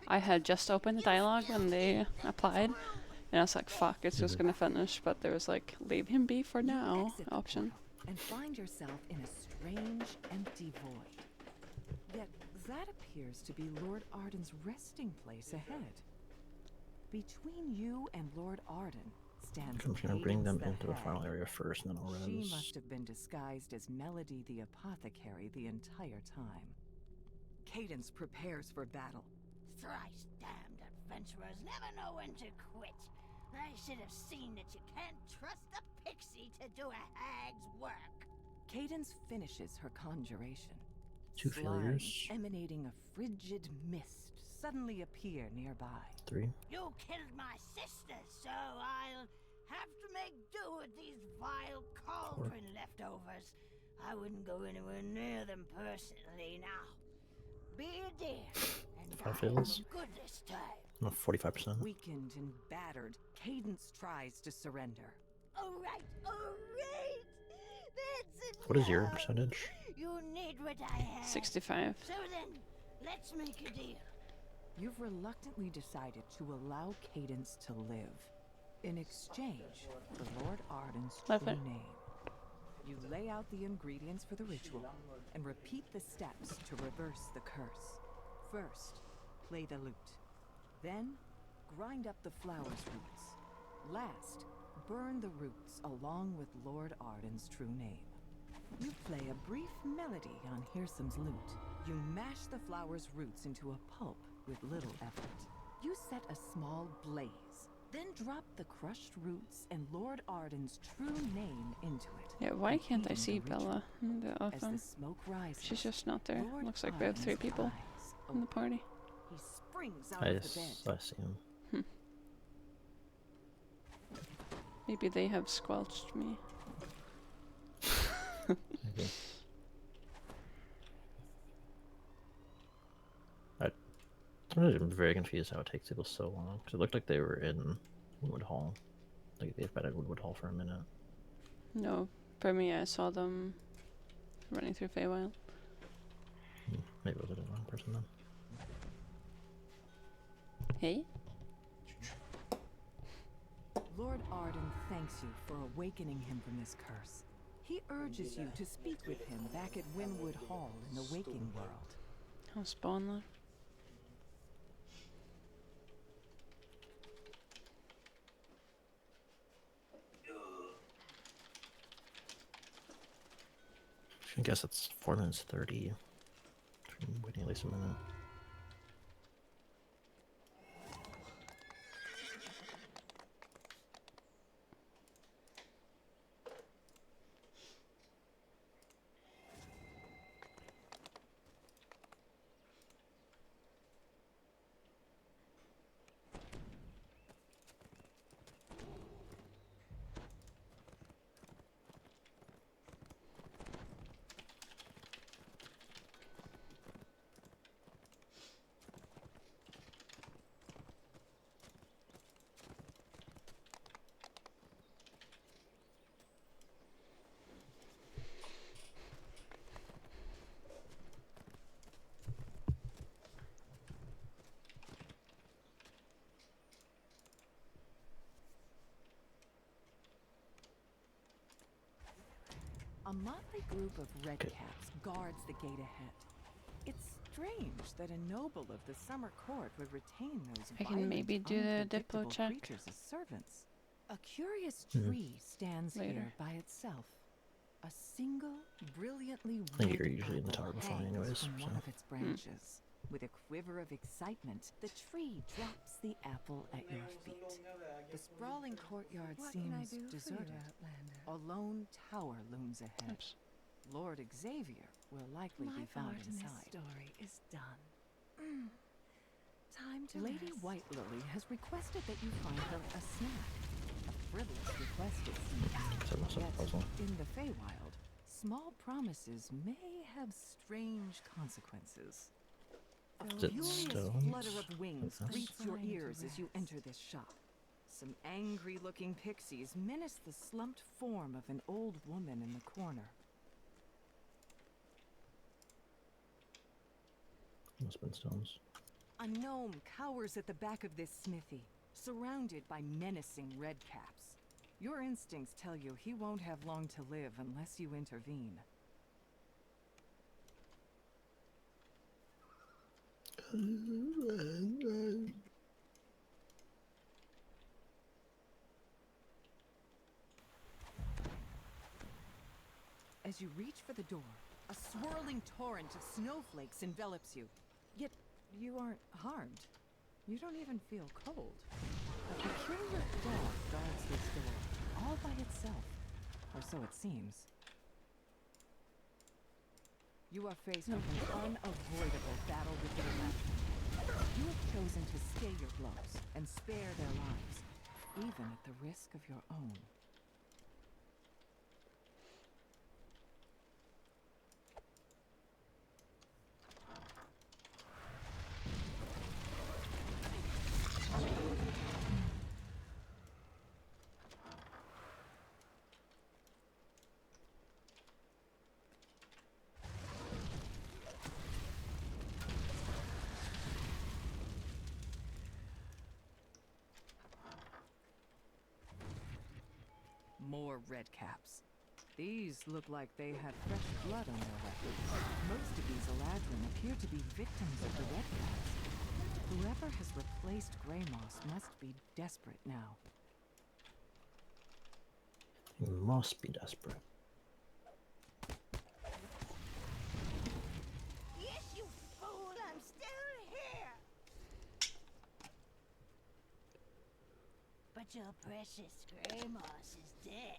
A: I had just opened the dialogue when they applied, and I was like, fuck, it's just gonna finish, but there was like, leave him be for
I: You
A: now
I: exit the
A: option.
I: portal and find yourself in a strange, empty void. Yet that appears to be Lord Arden's resting place ahead. Between you and Lord Arden stands
C: I'm gonna bring them
I: Cadence
C: into
I: the
C: the final
I: Hag.
C: area first, and then I'll
I: She
C: res.
I: must have been disguised as Melody the Apothecary the entire time. Cadence prepares for battle.
J: Thrice damned adventurers never know when to quit. I should have seen that you can't trust a pixie to do a hag's work.
I: Cadence finishes her conjuration.
C: 2
I: Slimes
C: failures.
I: emanating a frigid mist suddenly appear nearby.
C: 3.
J: You killed my sister, so I'll have to make do with these vile cauldron leftovers. I wouldn't go anywhere near them personally now. Be a dear, and
C: 5
J: die
C: fails.
J: for good this time.
C: No, 45%.
I: Weakened and battered, Cadence tries to surrender.
J: Alright. That's enough.
C: What is your percentage?
J: You need what I have.
A: 65.
J: So then, let's make a deal.
I: You've reluctantly decided to allow Cadence to live. In exchange for Lord Arden's
A: Left
I: true
A: it.
I: name. You lay out the ingredients for the ritual and repeat the steps to reverse the curse. First, play the lute. Then, grind up the flower's roots. Last, burn the roots along with Lord Arden's true name. You play a brief melody on Hearsome's lute. You mash the flower's roots into a pulp with little effort. You set a small blaze, then drop the crushed roots and Lord Arden's true name into it.
A: Yeah, why can't I
I: completing
A: see
I: the ritual.
A: Bella in the
I: As the
A: oven?
I: smoke rises,
A: She's just not there.
I: Lord
A: Looks like we have 3
I: Arden's
A: people
I: eyes
A: in the
I: open.
A: party.
I: He springs out
C: I
I: of the bed.
C: see him.
A: Maybe they have squelched me.
C: Maybe. I'm very confused how it takes people so long. Because it looked like they were in Winwood Hall. Like they've been at Winwood Hall for a minute.
A: No, for me, I saw them running through Feywild.
C: Maybe it was the wrong person then.
A: Hey?
I: Lord Arden thanks you for awakening him from this curse. He urges you to speak with him back at Winwood Hall in the waking world.
A: I'll spawn there.
C: I guess it's 4 minutes 30. I'm waiting at least a minute.
I: A motley group of redcaps guards the gate ahead. It's strange that a noble of the summer court would retain those
A: I can
I: violent,
A: maybe do the
I: unpredictable
A: Diplo check.
I: creatures as servants. A curious
C: Mhm.
I: tree stands
A: Later.
I: here by itself. A single, brilliantly
C: I think
I: red
C: you're usually in the
I: apple
C: tower before
I: hangs
C: anyways,
I: from one
C: so.
I: of its branches. With a quiver of excitement, the tree drops the apple at your feet. The sprawling courtyard seems deserted. A lone tower looms ahead.
A: Oops.
I: Lord Xavier will likely be found inside.
K: story is done. Time to
I: Lady White Lily has requested that you find her a snack. A frivolous request, it seems.
C: So that's a
I: Yet,
C: puzzle.
I: in the Feywild, small promises may have strange consequences. A
C: Is it
I: furious
C: stones?
I: flutter of wings
C: Like this?
I: greets your
K: I'm trying to
I: ears as you enter this shop. Some angry-looking pixies menace the slumped form of an old woman in the corner.
C: Must have been stones.
I: A gnome cowers at the back of this smithy, surrounded by menacing redcaps. Your instincts tell you he won't have long to live unless you intervene. As you reach for the door, a swirling torrent of snowflakes envelops you. Yet you aren't harmed. You don't even feel cold. A peculiar dog guards this door, all by itself. Or so it seems. You are faced with an unavoidable battle with the Electrum. You have chosen to stay your blows and spare their lives, even at the risk of your own. More redcaps. These look like they had fresh blood on their records. Most of these Eladrin appear to be victims of the redcaps. Whoever has replaced Greymoss must be desperate now.
C: You must be desperate.
J: Yes, you fool, I'm still here. But your precious Greymoss is dead.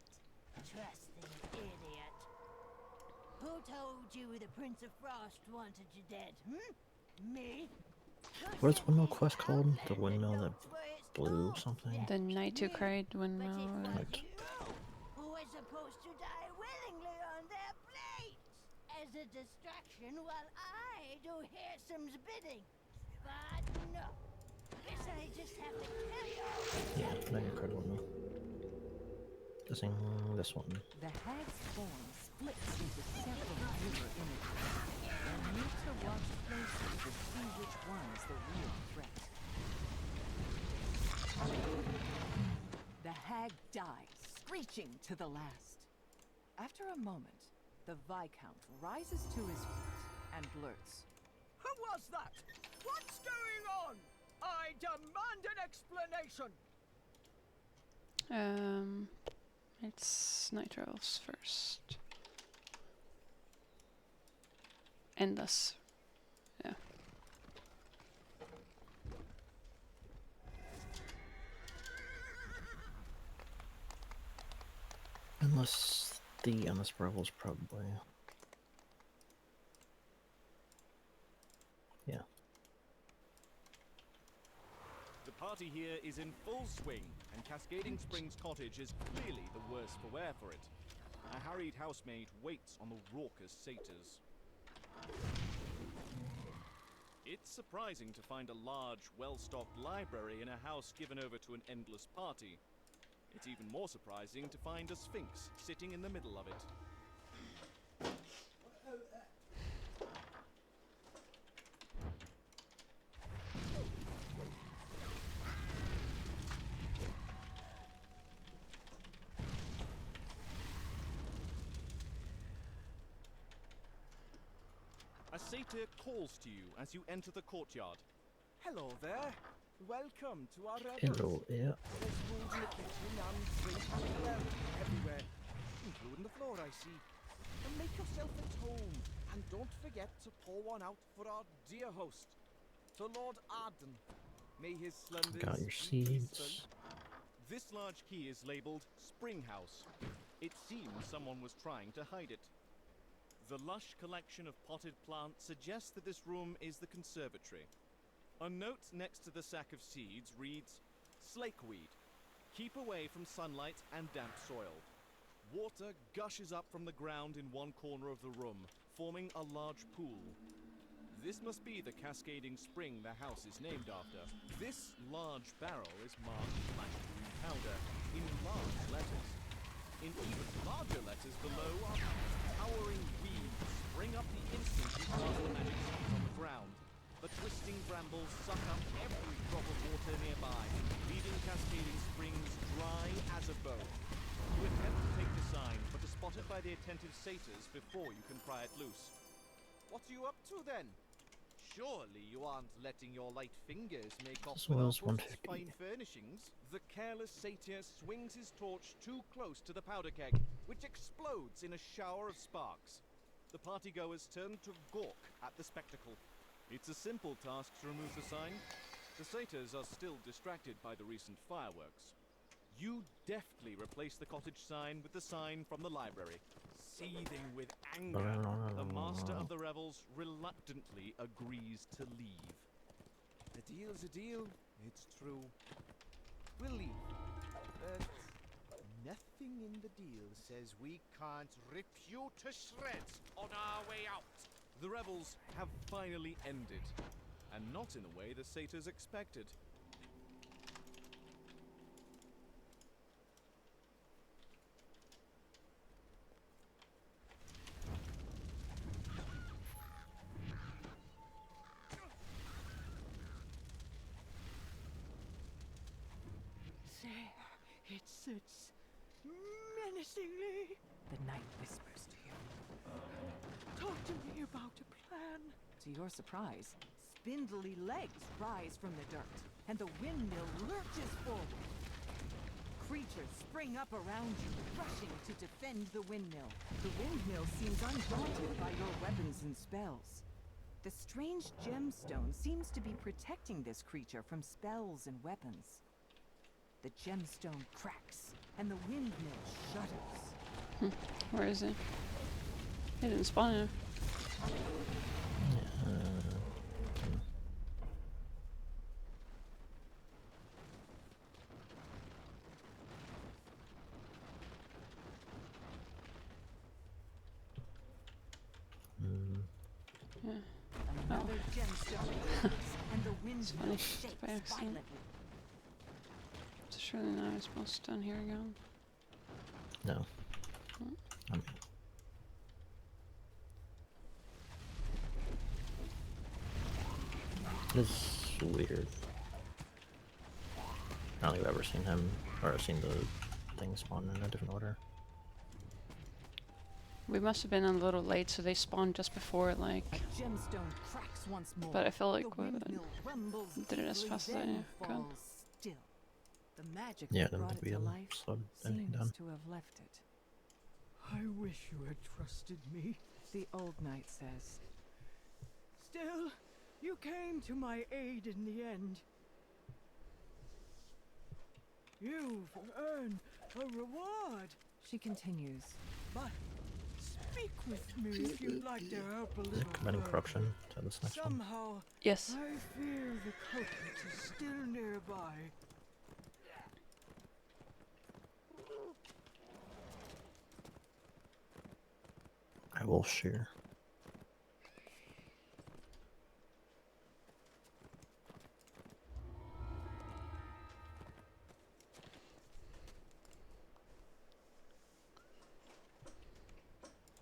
J: Trusting idiot. Who told you the Prince of Frost wanted you dead, Me?
C: What is windmill quest called? The windmill that blew something?
A: The knight who cried windmill.
C: Right.
J: Who was supposed to die willingly on their plate as a distraction while I do Harrison's bidding. But no. Guess I just have to tell you.
C: Yeah, now you're critical windmill. Guessing this one.
I: The hag's form splits into several mirror images. You'll need to watch closely to see which one's the real threat. The hag dies, screeching to the last. After a moment, the Viscount rises to his feet and blurts.
F: Who was that? What's going on? I demand an explanation!
A: It's Nitro's first. Endless. Yeah.
C: Unless the Endless Rivals probably. Yeah.
L: The party here is in full swing, and Cascading Springs Cottage is clearly the worse for wear for it. A harried housemaid waits on the raucous satyrs. It's surprising to find a large, well-stocked library in a house given over to an endless party. It's even more surprising to find a sphinx sitting in the middle of it. A satyr calls to you as you enter the courtyard.
F: Hello there. Welcome to our
C: Hello, yeah.
F: There's food in the kitchen and drink and everywhere, including the floor, I I see. And make yourself at home, and don't forget to pour one out for our dear host, to Lord Arden. May his slumbers
C: Got your
F: be peaceful.
C: seeds.
L: This large key is labeled Spring House. It seems someone was trying to hide it. The lush collection of potted plants suggests that this room is the conservatory. A note next to the sack of seeds reads, Slakeweed. Keep away from sunlight and damp soil. Water gushes up from the ground in one corner of the room, forming a large pool. This must be the cascading spring the house is named after. This large barrel is marked flash green powder in large letters. In even larger letters below are towering weeds spring up the instant you cast the magic seeds on the ground. The twisting brambles suck up every drop of water nearby, leaving cascading springs dry as a bone. You attempt to take the sign, but are spotted by the attentive satyrs before you can pry it loose.
F: What are you up to then? Surely you aren't letting your light fingers make off
C: This
F: with
C: was
F: our host's
C: 150.
F: fine furnishings? The careless satyr swings his torch too close to the powder keg, which explodes in a shower of sparks.
L: The partygoers turn to gawk at the spectacle. It's a simple task to remove the sign. The satyrs are still distracted by the recent fireworks. You deftly replace the cottage sign with the sign from the library. Seething with anger, the master of the revels reluctantly agrees to leave.
F: A deal's a deal, it's true. We'll leave. But nothing in the deal says we can't rip you to shreds on our way out.
L: The revels have finally ended, and not in the way the satyrs expected.
I: There it sits, menacingly. The knight whispers to you. Talk to me about a plan. To your surprise, spindly legs rise from the dirt, and the windmill lurches forward. Creatures spring up around you, rushing to defend the windmill. The windmill seems undaunted by your weapons and spells. The strange gemstone seems to be protecting this creature from spells and weapons. The gemstone cracks, and the windmill shudders.
A: Where is it? It didn't spawn here. Yeah.
I: Another gemstone cracks, and the windmill
A: funny.
I: shakes
A: By accident.
I: violently.
A: So surely now I'm supposed to stand here again.
C: No. I mean, it's weird. I don't think I've ever seen him, or seen the thing spawn in a different order.
A: We must have been a little late, so they spawned just before, like.
I: A gemstone cracks once more.
A: But I feel like
I: the
A: we
I: windmill rumbles
A: did it as
I: deeply,
A: fast as I
I: then
A: could.
I: falls still. The magic
C: Yeah,
I: that
C: then
I: brought it
C: we
I: to life
C: slowed anything
I: seems
C: down.
I: to have left it. I wish you had trusted me, the old knight says. Still, you came to my aid in the end. You've earned a reward, she continues. But speak with me if you'd like to help a little
C: Committing
I: further.
C: corruption to this next one.
I: Somehow,
A: Yes.
I: I fear the culprit is still nearby.
C: I will share.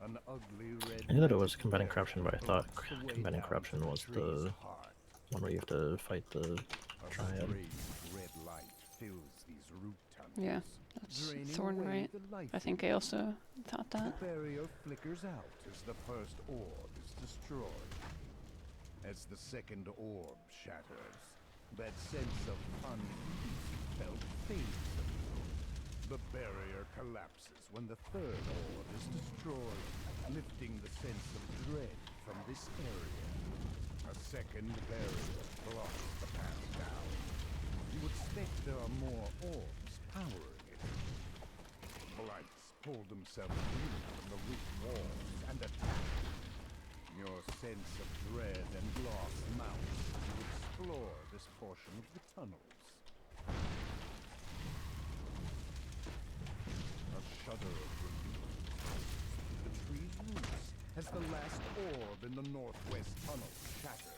E: An ugly red
C: I knew that it
E: magic
C: was combating
E: bear
C: corruption, but I thought
E: bursts the way
C: combating
E: down
C: corruption
E: to
C: was
E: tree's
C: the
E: heart.
C: one where you have to fight the
E: A
C: triad.
E: strange red light fills these root tunnels.
A: Yeah, that's
E: draining
A: Thorn,
E: away
A: right?
E: the life
A: I think I
E: in
A: also thought
E: the
A: that.
E: barrier flickers out as the first orb is destroyed. As the second orb shatters, that sense of unease felt fades. The barrier collapses when the third orb is destroyed, lifting the sense of dread from this area. A second barrier blocks the path down. You expect there are more orbs powering it. Blights pull themselves in from the roof walls and attack. Your sense of dread and loss mounts as you explore this portion of the tunnels. A shudder of relief. The tree's roots as the last orb in the northwest tunnel shatters.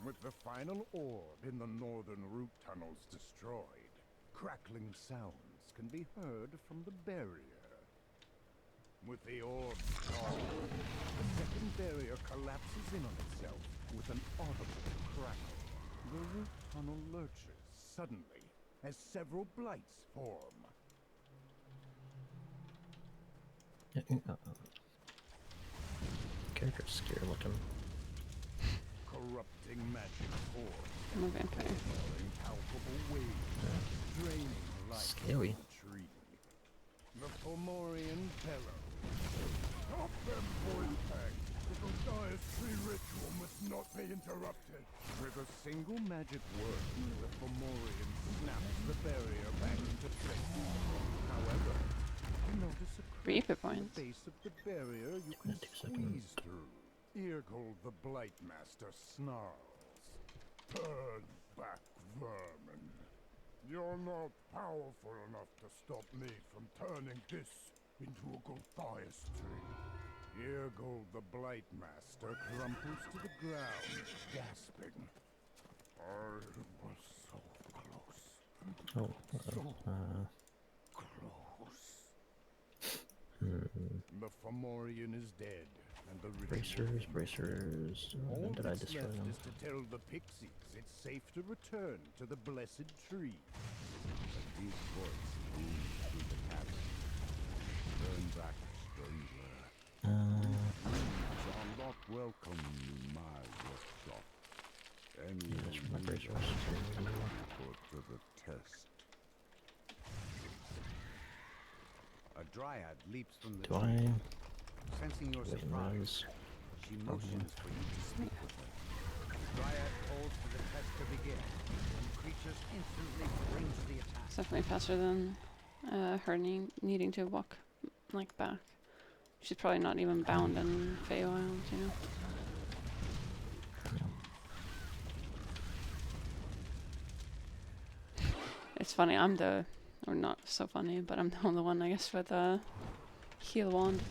E: With the final orb in the northern root tunnels destroyed, crackling sounds can be heard from the barrier. With the orb gone, the second barrier collapses in on itself with an audible crackle. The root tunnel lurches suddenly as several blights form.
C: Character's scary looking.
E: Corrupting magic force.
A: I'm a vampire.
E: In palpable waves, draining life
C: Scary.
E: from the tree. The Fomorian bellow. Stop them, Voidpack! The Godia's tree ritual must not be interrupted. With a single magic word, the Fomorian snaps the barrier back into place. However, you notice a crack
A: Reaper
E: in
A: points.
E: the base of the barrier you can squeeze through. Eargold the Blightmaster snarls. Turn back, vermin. You're not powerful enough to stop me from turning this into a Gothias tree. Eargold the Blightmaster crumples to the ground, gasping. I was so close. The Fomorian is dead, and the ritual
C: Bracers.
E: all
C: Did I
E: that's
C: destroy
E: left
C: them?
E: is to tell the pixies it's safe to return to the blessed tree. A deep voice booms through the cavern. Turn back, stranger. Humans are not welcome in my workshop.
C: Yes, my
E: Anyone
C: bracers.
E: put to the test.
F: A dryad leaps from the
C: Do
F: tree.
C: I?
F: Sensing your
C: Wait,
F: surprise,
C: noise.
F: she motions for you to speak with her. The dryad calls for the test to begin, and creatures instantly spring to the attack.
A: It's definitely faster than her needing to walk like back. She's probably not even bound in Feywild, you know. It's funny, or not so funny, but I'm the only one, I guess, with a heal wand.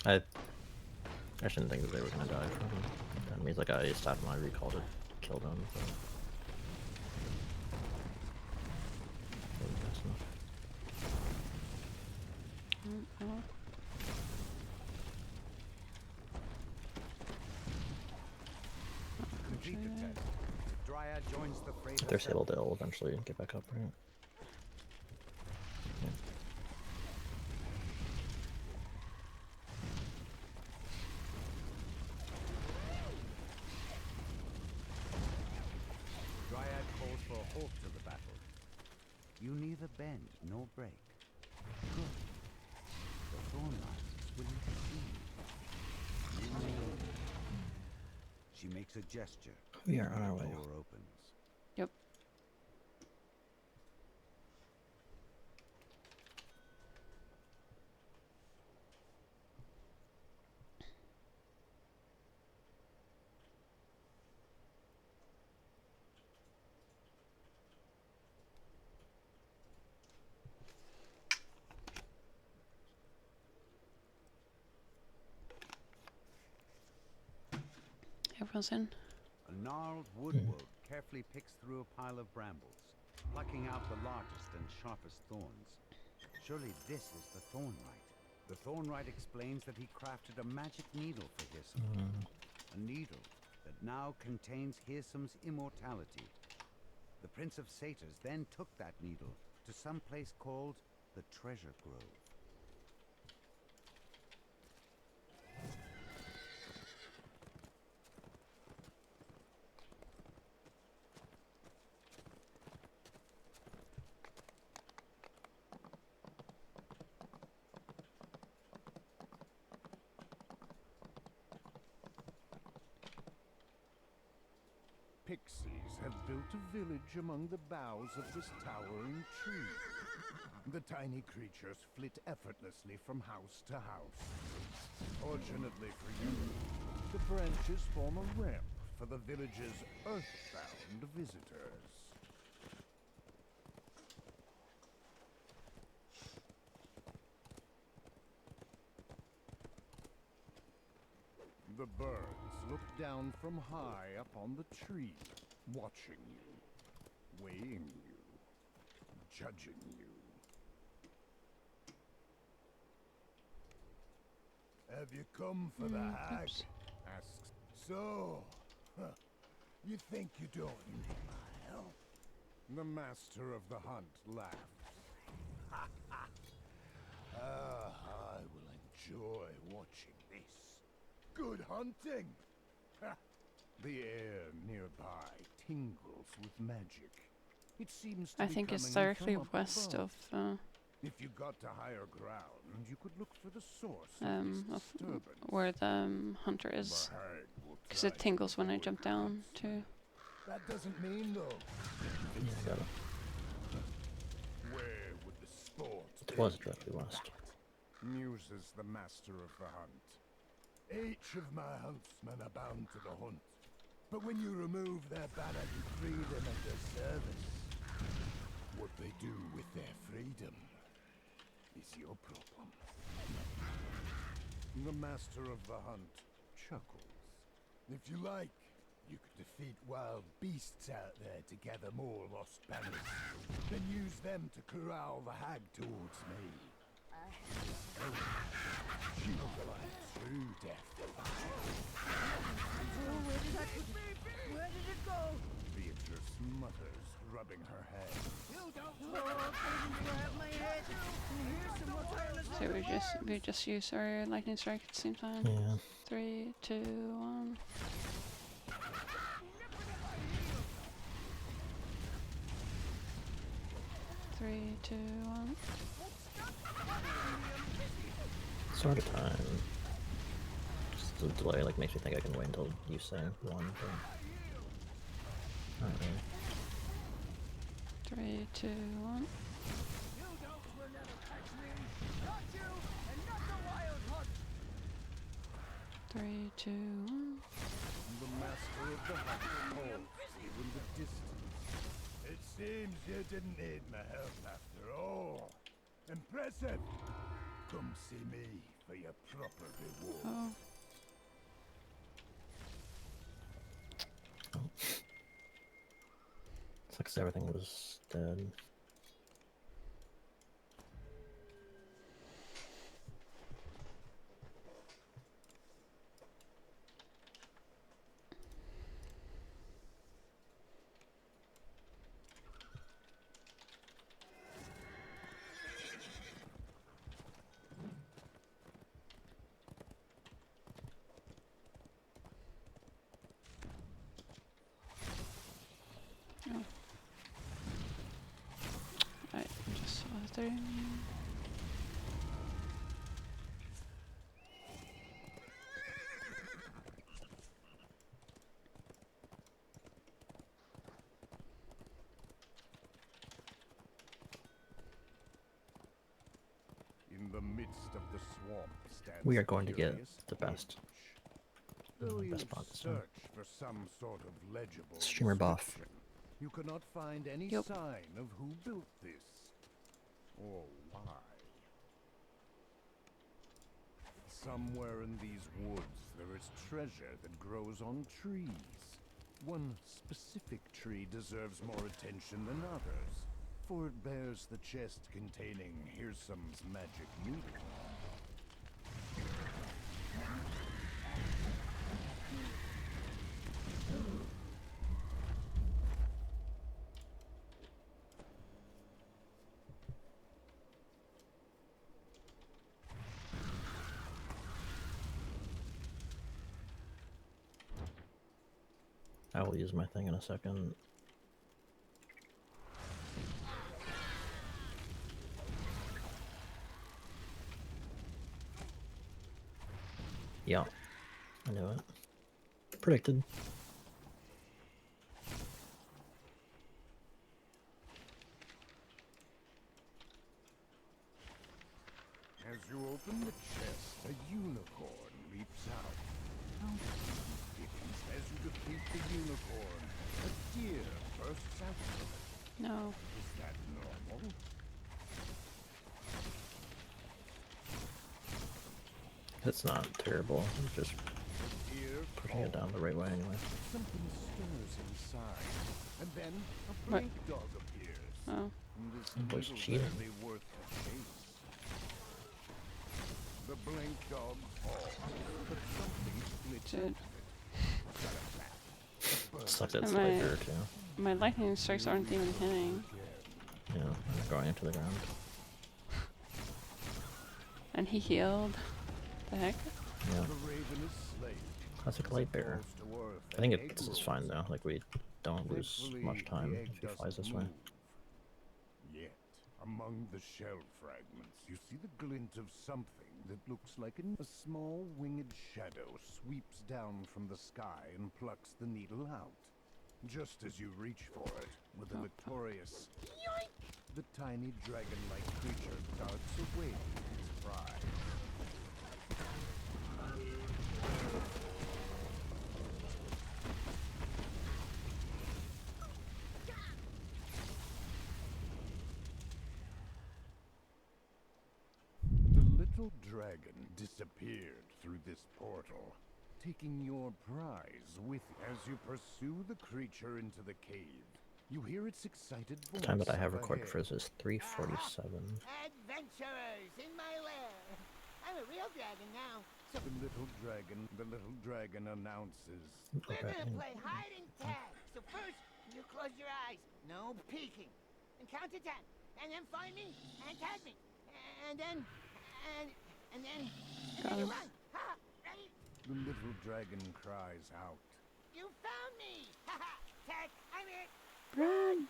C: I shouldn't think that they were gonna die from him. That means like I stopped my recall to kill them. But... That's enough.
A: Oh.
F: Complete the test. The dryad joins the fray.
C: If they're stable, they'll eventually get back up, right?
F: Dryad calls for a halt to the battle. You neither bend nor break. Good. The Thornlight is willing to see you. You may open. She makes a gesture.
C: We are on our
F: The
C: way.
F: door opens.
A: Yep. Everyone's in.
F: A gnarled woodwog carefully picks through a pile of brambles, plucking out the largest and sharpest thorns. Surely this is the Thornlight. The Thornlight explains that he crafted a magic needle for Hirsum. A needle that now contains Hirsum's immortality. The Prince of Satyrs then took that needle to some place called the Treasure Grove.
E: pixies have built a village among the boughs of this towering tree. The tiny creatures flit effortlessly from house to house. Fortunately for you, the branches form a ramp for the village's earthbound visitors. The birds look down from high up on the tree, watching you, weighing you, judging you. Have you come for the hag?
A: Oops.
E: Asks. So, you think you don't need my help? The master of the hunt laughs. I will enjoy watching this. Good hunting! The air nearby tingles with magic. It seems to
A: I
E: be
A: think it's
E: coming
A: directly
E: from up
A: west
E: above.
A: of
E: If you got to higher ground, you could look for the source of this disturbance.
A: where the hunter is.
E: The hag will
A: Because
E: try
A: it tingles
E: to
A: when I
E: avoid
A: jump down
E: us.
A: too.
E: That doesn't mean, though.
C: Yeah, I got it.
E: Where would the sport
C: It
E: be?
C: was directly west.
E: Muses the master of the hunt. Each of my huntsmen are bound to the hunt. But when you remove their banner to freedom and their service, what they do with their freedom is your problem. The master of the hunt chuckles. If you like, you could defeat wild beasts out there to gather more lost banners, then use them to corral the hag towards me. She will glide through death.
J: Where did it go?
E: Beatrice mutters, rubbing her head.
J: You don't grab my head. Here's some more
A: So we just use our lightning strike at the same time.
C: Yeah.
A: 3, 2, 1. Three, two, one.
C: Sort of time. Just the delay like makes me think I can wait until you say one, but not really.
A: 3, 2, 1. Three, two, one.
E: The master of the hunt holds you in the distance. It seems you didn't need my help after all. Impressive! Come see me for your proper reward.
A: Oh.
C: Looks like everything was dead.
A: Oh. I just saw it there.
E: In the midst of the swamp stands
C: We are
E: a
C: going to get
E: curious
C: the best.
E: Though you
C: Best spot this time.
E: search for some sort of legible
C: Streamer buff.
E: description, you cannot find any
A: Yup.
E: sign of who built this or why. Somewhere in these woods there is treasure that grows on trees. One specific tree deserves more attention than others, for it bears the chest containing Hirsam's magic needle.
C: I will use my thing in a second. Yeah, I knew it. Predicted.
E: As you open the chest, a unicorn leaps out. As you defeat the unicorn, a deer bursts out from it.
A: No.
E: Is that normal?
C: It's not terrible. I'm just
E: Deer
C: pushing it down the right way anyway.
E: Something stirs inside, and then a blink dog appears.
A: Oh.
E: This
C: Voice
E: little
C: cheating.
E: barely worth the chase. The blink dog falls, but something splits
A: Dude.
C: Sucks at
A: Am
C: Sliker
A: I-
C: too.
A: My lightning strikes aren't even hitting.
C: Yeah, they're going into the ground.
A: And he healed. The heck?
C: Yeah.
E: The raven is slain.
C: Classic light bearer.
E: Falls to earth,
C: I think
E: an egg
C: it's
E: rolls.
C: fine though. Like we don't lose
E: Thankfully,
C: much time
E: the egg
C: if he flies
E: doesn't
C: this way.
E: move. Yet, among the shell fragments, you see the glint of something that looks like a small winged shadow sweeps down from the sky and plucks the needle out. Just as you reach for it, with a victorious yoink, the tiny dragon-like creature darts away with its pride. The little dragon disappeared through this portal, taking your prize with as you pursue the creature into the cave. You hear its excited voice.
C: The time that I have
E: up
C: recorded
E: ahead.
C: for this is 3:47.
J: Adventurers in my lair. I'm a real dragon now. So
E: The little dragon announces.
J: we're
C: Okay.
J: gonna play hide and tag. So first, you close your eyes. No peeking. And count to 10. And then find me and tag me. And then and then
A: Got
J: you
A: him.
J: run. Ha! Ready?
E: The little dragon cries out.
J: You found me! Ha ha! Tag, I'm here!
A: Run!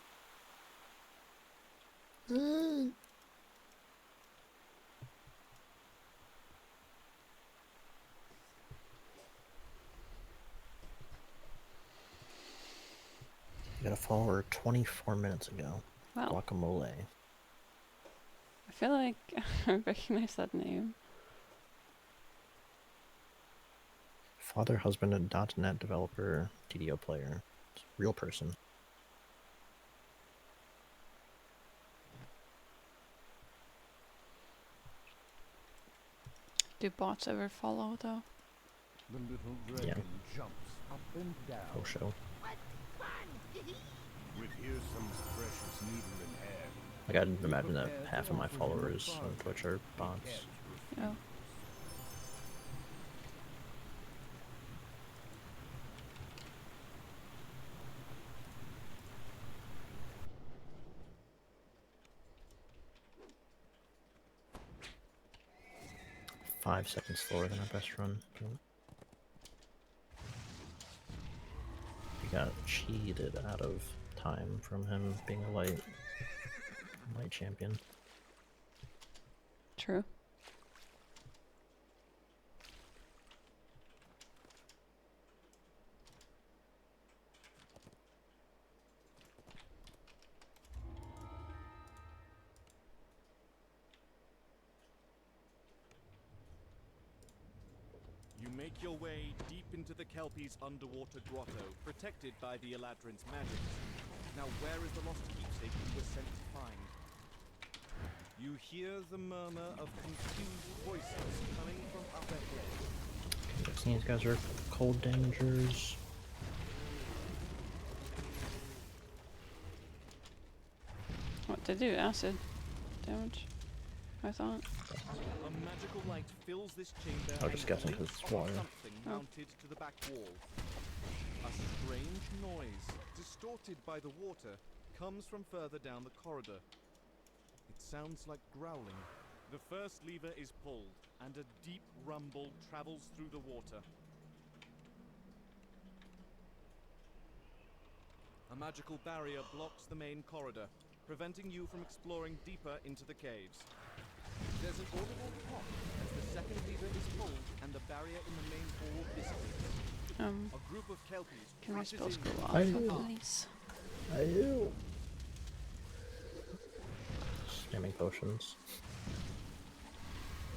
C: You got a follower 24 minutes ago.
A: Wow.
C: Guacamole.
A: I feel like I recognize that name.
C: Father, husband, and .NET developer, DDO player. It's a real person.
A: Do bots ever follow though?
E: The little dragon jumps up and down.
C: Oh, show.
J: What fun!
E: With Hirsum's precious needle in hand.
C: Like, I'd imagine that half of my followers on Twitch are bots.
A: Oh.
C: Five seconds slower than our best run. We got cheated out of time from him being a light champion.
A: True.
L: You make your way deep into the Kelpie's underwater grotto, protected by the Eladrin's magic. Now where is the lost keepsake you were sent to find? You hear the murmur of confused voices coming from up ahead.
C: Guessing these guys are cold damagers.
A: What they do? Acid damage? I thought.
L: A magical light fills this chamber.
C: I was just
L: and
C: guessing 'cause
L: glints
C: it's
L: off
C: water.
L: Something
A: Oh.
L: mounted to the back wall. A strange noise, distorted by the water, comes from further down the corridor. It sounds like growling. The first lever is pulled, and a deep rumble travels through the water. A magical barrier blocks the main corridor, preventing you from exploring deeper into the caves. There's an audible pop as the second lever is pulled and the barrier in the main hall dissipates. A group of Kelpies
A: Can my
L: rushes
A: spells
L: in
A: go
L: with
A: off?
C: I
L: guns
C: do.
L: up.
A: Please.
C: Spamming potions.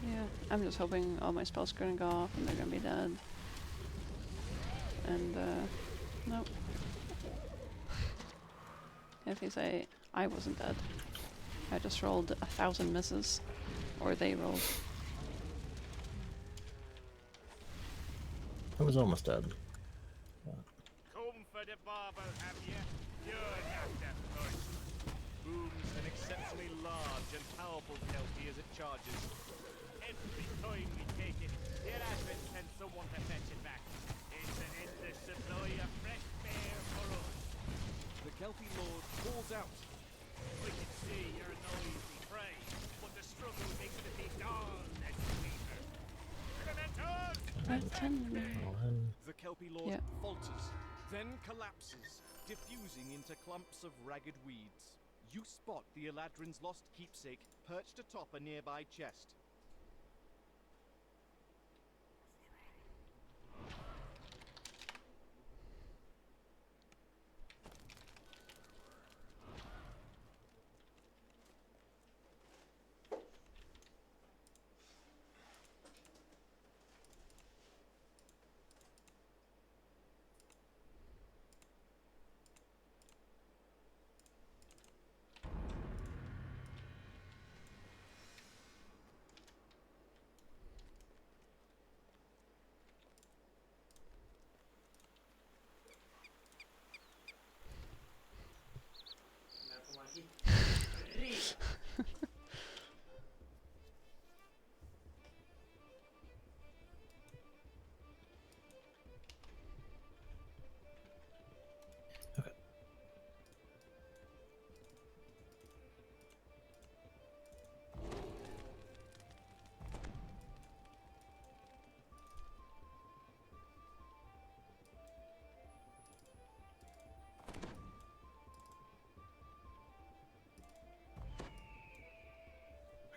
A: Yeah, I'm just hoping all my spells are gonna go off and they're gonna be dead. And, nope. If you say I wasn't dead, I just rolled 1,000 misses. Or they rolled.
C: I was almost dead.
F: Come for the barbel, have you? You're not the first.
L: Booms an exceptionally large and powerful kelpie as it charges.
F: Every time we take it, the Eladrin sends someone to fetch it back. It's an endless supply of fresh fare for us.
L: The kelpie lord calls out.
F: We can see your noisy prey, but the struggle makes the big all less sweeter.
L: The kelpie lord falters, then collapses, diffusing into clumps of ragged weeds. You spot the Eladrin's lost keepsake perched atop a nearby chest.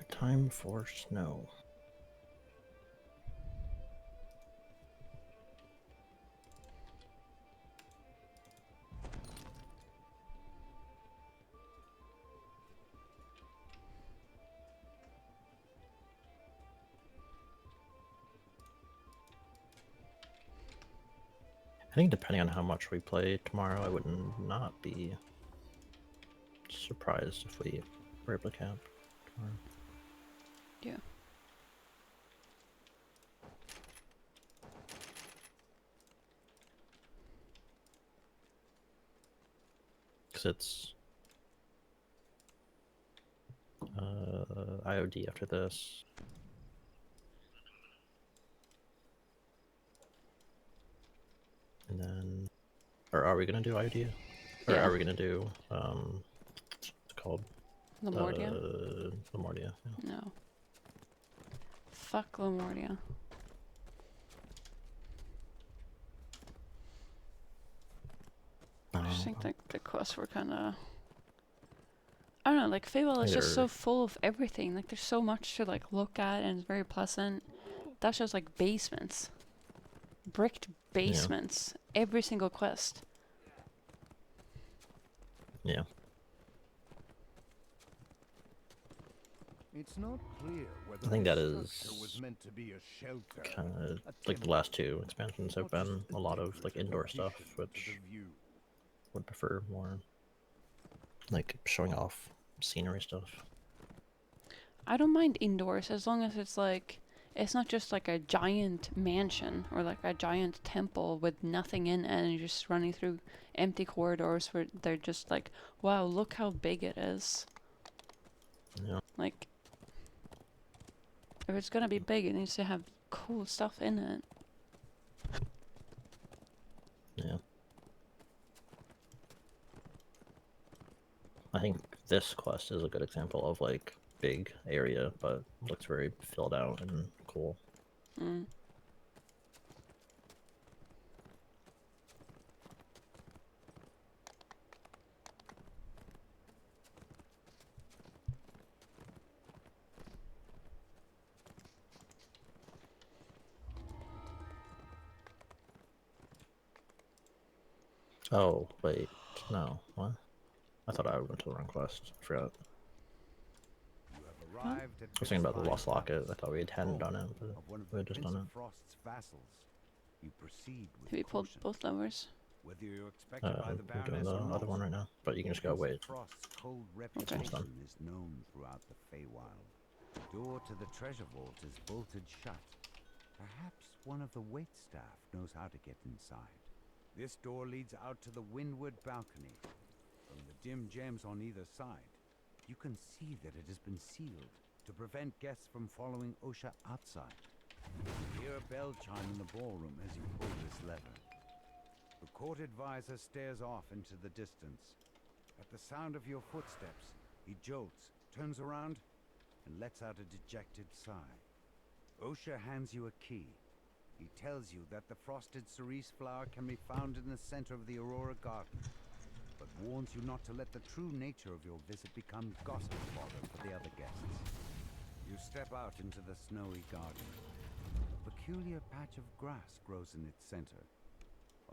C: Time for snow. I think depending on how much we play tomorrow, I would not be surprised if we were able to camp tomorrow.
A: Yeah.
C: Because it's IOD after this. And then, or are we gonna do IOD? Or are we gonna do what's it called?
A: Lamordia?
C: Lamordia. Yeah.
A: No. Fuck Lamordia. I just think that the quests were kind of... I don't know, like Feywild is just so full of everything. Like there's so much to like look at and it's very pleasant. That's just like basements. Bricked basements. Yeah. Every single quest.
C: Yeah.
E: It's not clear whether
C: I think that
E: this
C: is
E: structure was meant to be a shelter,
C: kind of like the last two expansions have been a lot of like indoor stuff, which would prefer more like showing off scenery stuff.
A: I don't mind indoors as long as it's like, it's not just like a giant mansion or like a giant temple with nothing in it and you're just running through empty corridors where they're just like, wow, look how big it is.
C: Yeah.
A: Like, if it's gonna be big, it needs to have cool stuff in it.
C: Yeah. I think this quest is a good example of like big area, but looks very filled out and cool.
A: Mm.
C: Oh, wait. No. What? I thought I went to the wrong quest. I forgot.
E: You have
F: arrived at
C: I was thinking about the
F: Vistline
C: Lost Locket. I thought we hadn't
F: home
C: done it, but
F: of one of
C: we
F: the
C: had just
F: Prince
C: done
F: of
C: it.
F: Frost's vassals. You proceed with
A: Have you pulled
F: caution.
A: both levers?
F: Whether you're expected by the
C: We're doing
F: Baroness
C: the
F: or not,
C: other one right now, but you can just go
F: Prince
C: wait.
F: Frost's cold
C: done.
F: reputation is known throughout the Feywild. The door to the treasure vault is bolted shut. Perhaps one of the waitstaff knows how to get inside. This door leads out to the windward balcony. From the dim gems on either side, you can see that it has been sealed to prevent guests from following Osha outside. You hear a bell chime in the ballroom as you pull this lever. The court advisor stares off into the distance. At the sound of your footsteps, he jolts, turns around, and lets out a dejected sigh. Osha hands you a key. He tells you that the frosted cerise flower can be found in the center of the Aurora Garden, but warns you not to let the true nature of your visit become gossip fodder for the other guests. You step out into the snowy garden. A peculiar patch of grass grows in its center,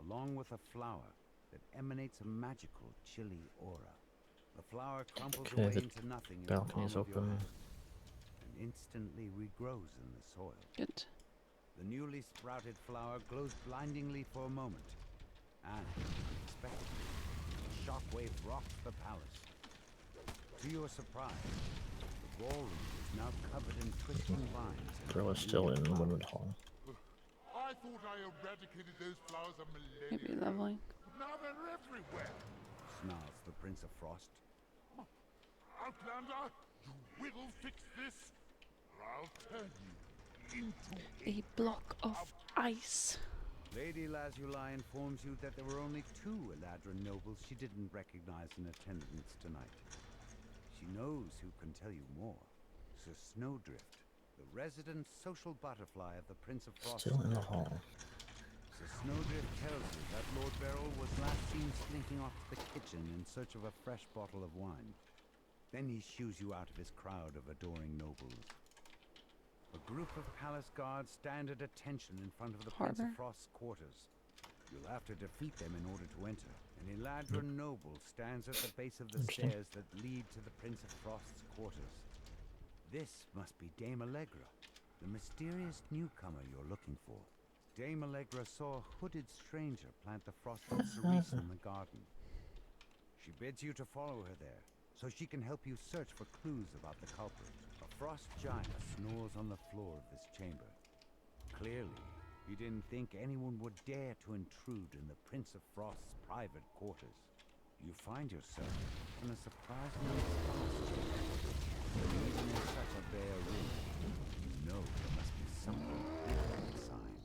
F: along with a flower that emanates a magical, chilly aura. The flower crumples
C: Okay,
F: away
C: the
F: into nothing in the palm
C: balcony's
F: of your
C: open.
F: hand, and instantly regrows in the soil.
A: Good.
F: The newly sprouted flower glows blindingly for a moment, and, unexpectedly, a shockwave rocks the palace. To your surprise, the ballroom is now covered in twisting vines. and
C: Girl is still in
F: flowers.
C: Windward Hall.
G: I thought I eradicated those flowers a millennia
A: Maybe
G: ago.
A: leveling.
G: Now they're everywhere.
F: Snarls the Prince of Frost.
G: Outlander, you will fix this, or I'll turn you into
A: A block of ice.
F: Lady Lazuli informs you that there were only 2 Eladrin nobles she didn't recognize in attendance tonight. She knows who can tell you more. Sir Snowdrift, the resident social butterfly of the Prince of Frost.
C: Still in the hall.
F: Sir Snowdrift tells you that Lord Beryl was last seen slinking off to the kitchen in search of a fresh bottle of wine. Then he shoos you out of his crowd of adoring nobles. A group of palace guards stand at attention in front of the Prince
A: Harbor?
F: of Frost's quarters. You'll have to defeat them in order to enter. An Eladrin noble stands at the base of the
C: Interesting.
F: stairs that lead to the Prince of Frost's quarters. This must be Dame Allegra, the mysterious newcomer you're looking for. Dame Allegra saw a hooded stranger plant the frosted cerise in the garden. She bids you to follow her there, so she can help you search for clues about the culprit. A frost giant snores on the floor of this chamber. Clearly, he didn't think anyone would dare to intrude in the Prince of Frost's private quarters. You find yourself in a surprisingly sparse chamber. But even in such a bare room, you know there must be something hidden inside.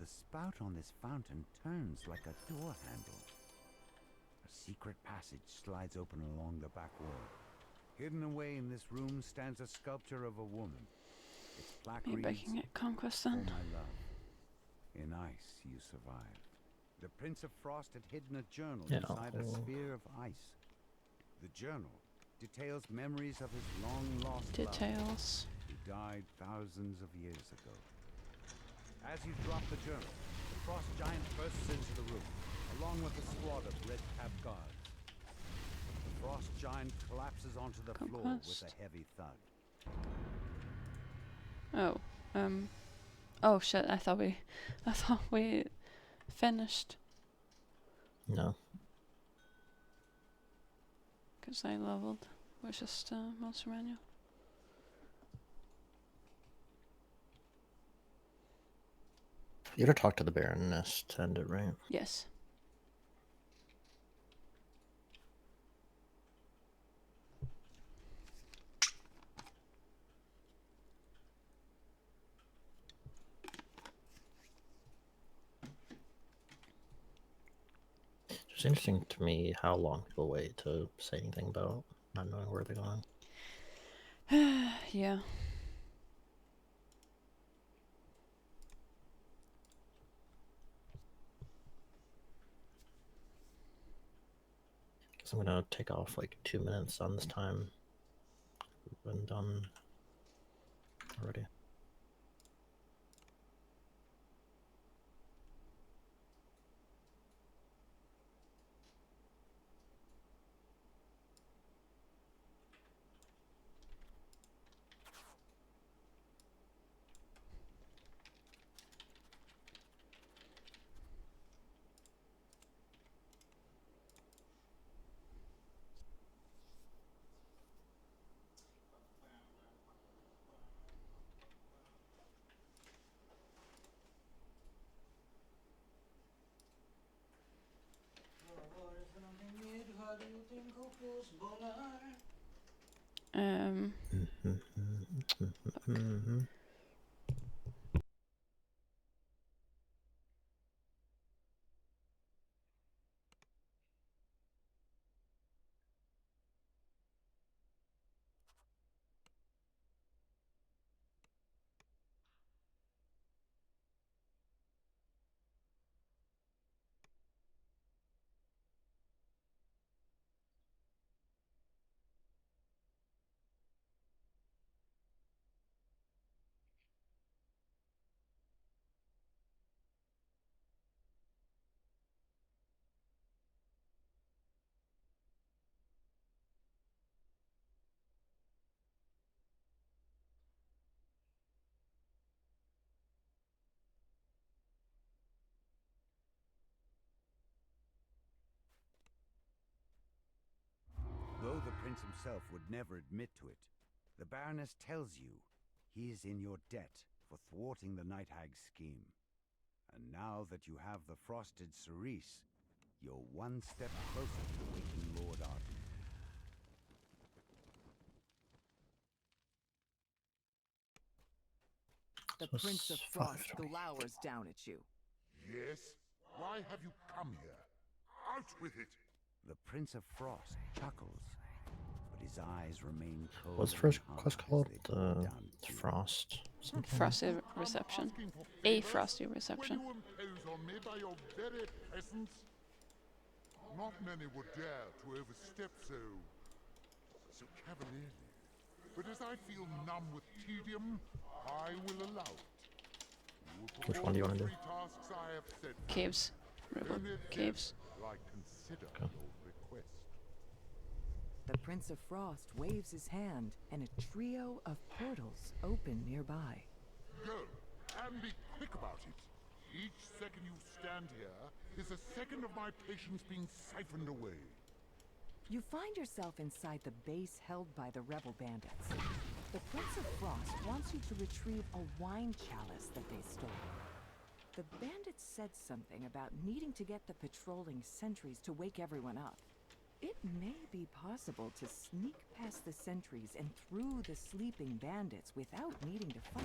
F: The spout on this fountain turns like a door handle. A secret passage slides open along the back wall. Hidden away in this room stands a sculpture of a woman. Its plaque
A: Maybe I
F: reads,
A: can get conquest
F: "For
A: then.
F: my love, in ice you survived." The Prince of Frost had hidden a journal
C: Yeah,
F: inside a
C: I'll-
F: sphere of ice. The journal details memories of his long-lost love,
A: Details.
F: who died thousands of years ago. As you drop the journal, the frost giant bursts into the room, along with a squad of red-capped guards. The frost giant collapses onto the floor with
A: Conquest.
F: a heavy thud.
A: Oh, oh shit! I thought we finished
C: No.
A: because I leveled. Was just monster manual.
C: You gotta talk to the Baroness to end it, right?
A: Yes.
C: It's interesting to me how long people wait to say anything about not knowing where they're going.
A: Yeah.
C: Guess I'm gonna take off like 2 minutes on this time. We've been done already.
K: Though the prince himself would never admit to it, the Baroness tells you he is in your debt for thwarting the Night Hag's scheme. And now that you have the frosted cerise, you're one step closer to waking Lord Arden.
I: The Prince of Frost glowers down at you.
E: Yes? Why have you come here? Out with it!
K: The Prince of Frost chuckles, but his eyes remain cold.
C: What's the first quest called? Frost. Something?
A: Frosty Reception. A Frosty Reception.
E: Will you impose on me by your very presence? Not many would dare to overstep so cavalierly. But as I feel numb with tedium, I will allow it.
C: Which one do you want to do?
E: Tasks I have set.
A: Caves. River caves.
E: I consider your request.
I: The Prince of Frost waves his hand, and a trio of portals open nearby.
E: Go, and be quick about it. Each second you stand here is a second of my patience being siphoned away.
I: You find yourself inside the base held by the rebel bandits. The Prince of Frost wants you to retrieve a wine chalice that they stole. The bandits said something about needing to get the patrolling sentries to wake everyone up. It may be possible to sneak past the sentries and through the sleeping bandits without needing to fight.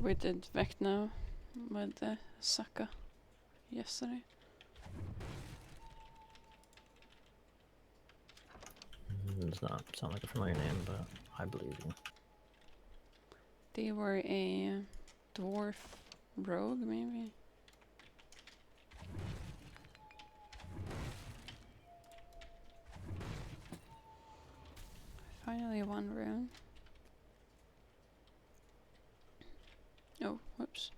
A: We did Vecna with Saka yesterday.
C: Does not sound like a familiar name, but I believe you.
A: They were a dwarf rogue, maybe? Finally one rune. Oh, whoops.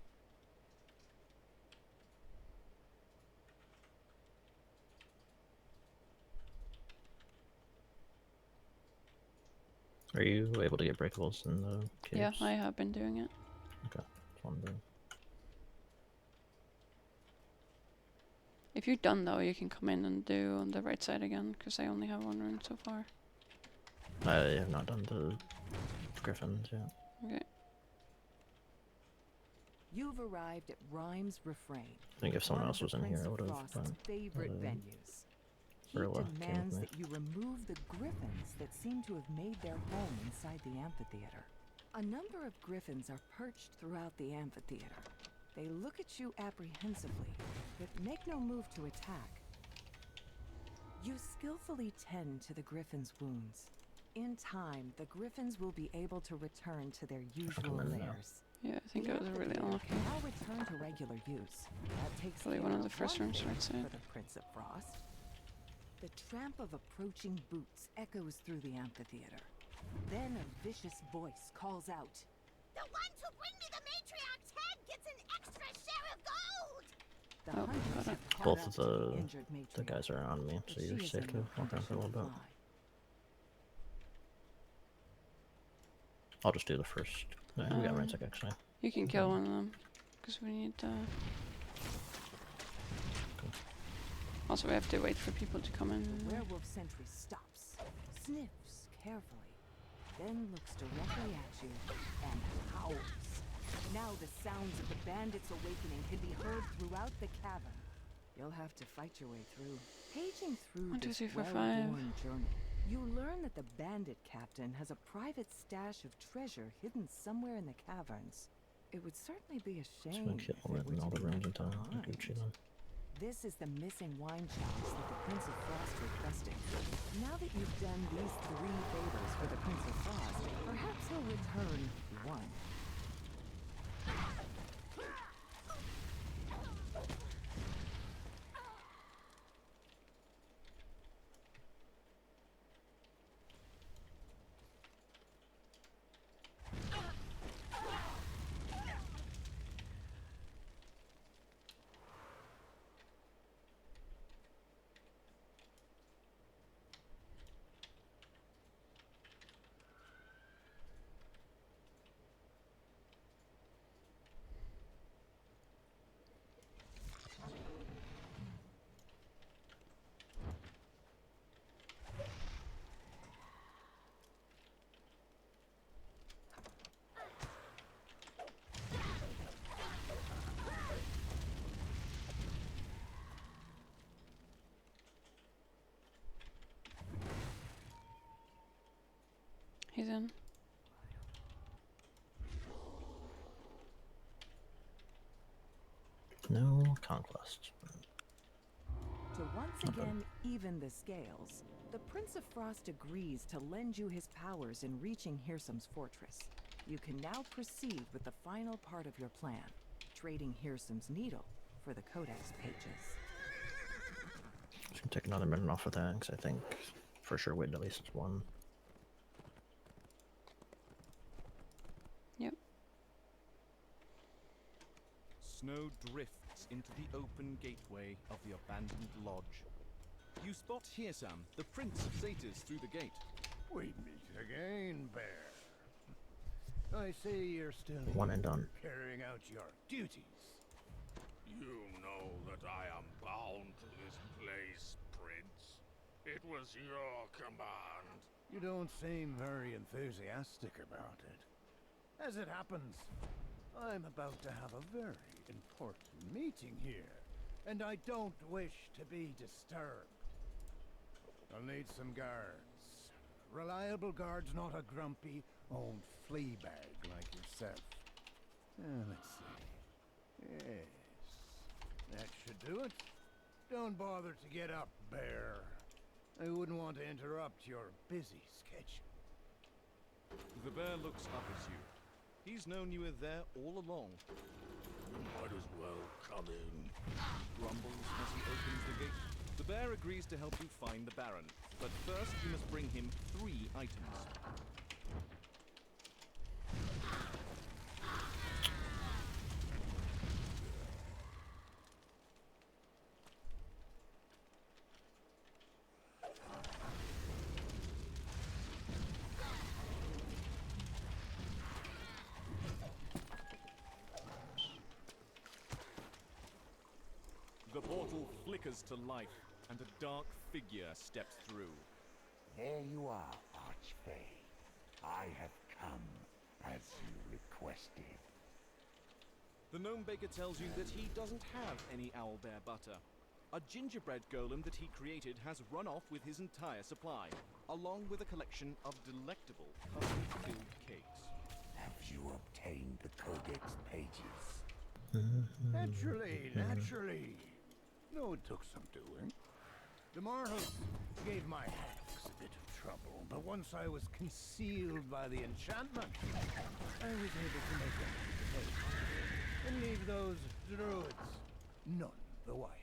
C: Are you able to get breakables in the caves?
A: Yeah, I have been doing it.
C: Okay, just wondering.
A: If you're done though, you can come in and do on the right side again, because I only have one rune so far.
C: I have not done the griffins yet.
A: Okay.
I: You've arrived at Rhyme's Refrain.
C: I think if someone else was in here, I would have
I: Frost's favorite venues. He
C: Rilla
I: demands
C: came with
I: that you remove the griffins that seem to have made their home inside the amphitheater. A number of griffins are perched throughout the amphitheater. They look at you apprehensively, but make no move to attack. You skillfully tend to the griffins' wounds. In time, the griffins will be able to return to their usual lairs.
A: Yeah, I think I was really unlucky.
I: Now return to regular use. That takes
A: Probably
I: care
A: one of the first
I: one
A: runes
I: thing
A: right side.
I: for the Prince of Frost. The tramp of approaching boots echoes through the amphitheater. Then a vicious voice calls out.
J: The ones who bring me the matriarch's head gets an extra share of gold!
I: The
A: Oh,
I: hunters
A: got it.
I: have caught
C: Both
I: up
C: of
I: to the
C: the
I: injured matriarch,
C: guys are on me,
I: but
C: so
I: she
C: you're
I: is
C: safe
I: in
C: to
I: no
C: walk around for a little
I: condition to
C: bit.
I: fly.
C: I'll just do the first. No, we got range check actually.
A: You can kill one of them, because we need. Also, we have to wait for people to come in.
I: The werewolf sentry stops, sniffs carefully, then looks directly at you and howls. Now the sounds of the bandits' awakening can be heard throughout the cavern. You'll have to fight your way through. Paging through
A: 1, 2,
I: this
A: 3, 4, 5.
I: well-worn journal, you learn that the bandit captain has a private stash of treasure hidden somewhere in the caverns. It would certainly be a
C: So
I: shame
C: kill
I: if it
C: it
I: were
C: in all
I: to
C: the
I: be
C: rooms
I: left
C: until
I: behind.
C: Gucci then.
I: This is the missing wine chalice that the Prince of Frost requested. Now that you've done these 3 favors for the Prince of Frost, perhaps he'll return one.
A: He's in.
C: No conquest.
I: To once again even the scales, the Prince of Frost agrees to lend you his powers in reaching Hirsum's fortress. You can now proceed with the final part of your plan, trading Hirsum's needle for the Codex pages.
C: Just gonna take another minute off of that, because I think for sure waiting at least one.
A: Yep.
L: Snow drifts into the open gateway of the abandoned lodge. You spot Hirsam, the Prince of Satyrs, through the gate.
E: We meet again, Bear. I see you're still
C: One and done.
E: carrying out your duties.
G: You know that I am bound to this place, Prince. It was your command.
E: You don't seem very enthusiastic about it. As it happens, I'm about to have a very important meeting here, and I don't wish to be disturbed. I'll need some guards. Reliable guards, not a grumpy old flea bag like yourself. Let's see. Yes, that should do it. Don't bother to get up, Bear. I wouldn't want to interrupt your busy schedule.
L: The bear looks up at you. He's known you were there all along.
G: You might as well come in.
L: Grumbles as he opens the gate. The bear agrees to help you find the Baron, but first you must bring him 3 items. The portal flickers to life, and a dark figure steps through.
K: There you are, Archfey. I have come as you requested.
L: The gnome baker tells you that he doesn't have any owlbear butter. A gingerbread golem that he created has run off with his entire supply, along with a collection of delectable custard-filled cakes.
K: Have you obtained the Codex pages?
E: Naturally. No, it took some doing. The mortals gave my hacks a bit of trouble, but once I was concealed by the enchantment, I was able to make them pay. And leave those druids none the wiser.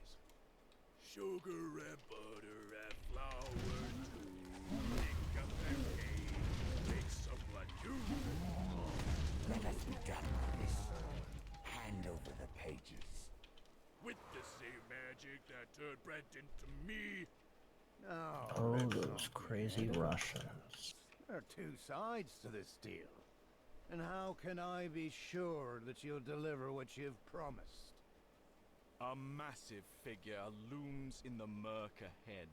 G: Sugar and butter and flour too. Make up that cake. Make someone new.
K: Let us be done with this. Hand over the pages.
G: With the turn bread into me.
E: No,
C: Oh,
E: let's
C: those
E: not
C: crazy
E: be
C: Russians.
E: There are two sides to this deal. And how can I be sure that you'll deliver what you've promised?
L: A massive figure looms in the murk ahead.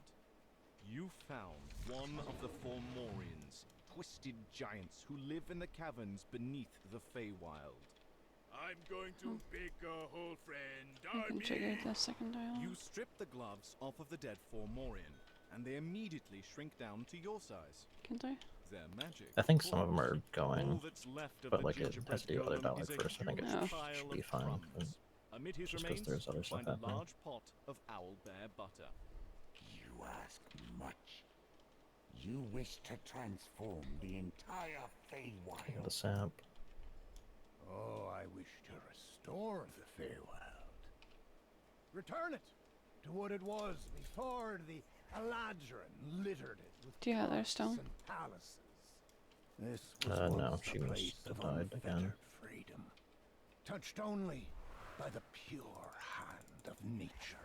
L: You found one of the Fomorians, twisted giants who live in the caverns beneath the Feywild.
G: I'm going to pick a whole friend.
A: I can trigger the second dialogue.
L: You strip the gloves off of the dead Fomorian, and they immediately shrink down to your size.
A: Can't I?
L: Their magic.
C: I think some of them are
L: All
C: going,
L: that's left of
C: but
L: the
C: like it
L: gingerbread
C: has to do other
L: golem
C: dialogue
L: is a
C: first. I think it
L: huge
C: should
L: pile
C: be
L: of
C: fine.
L: crumbs. Amid his
C: Just 'cause
L: remains,
C: there's other
L: you
C: stuff
L: find a
C: happening.
L: large pot of owlbear butter.
M: You ask much. You wish to transform the entire Feywild.
C: The sap.
E: Oh, I wish to restore the Feywild. Return it to what it was before the Eladrin littered it with
A: Do you have their
E: forests
A: stone?
E: and palaces. This was
C: No,
E: once
C: she
E: a
C: must
E: place
C: have
E: of
C: died again.
E: unfettered freedom, touched only by the pure hand of nature.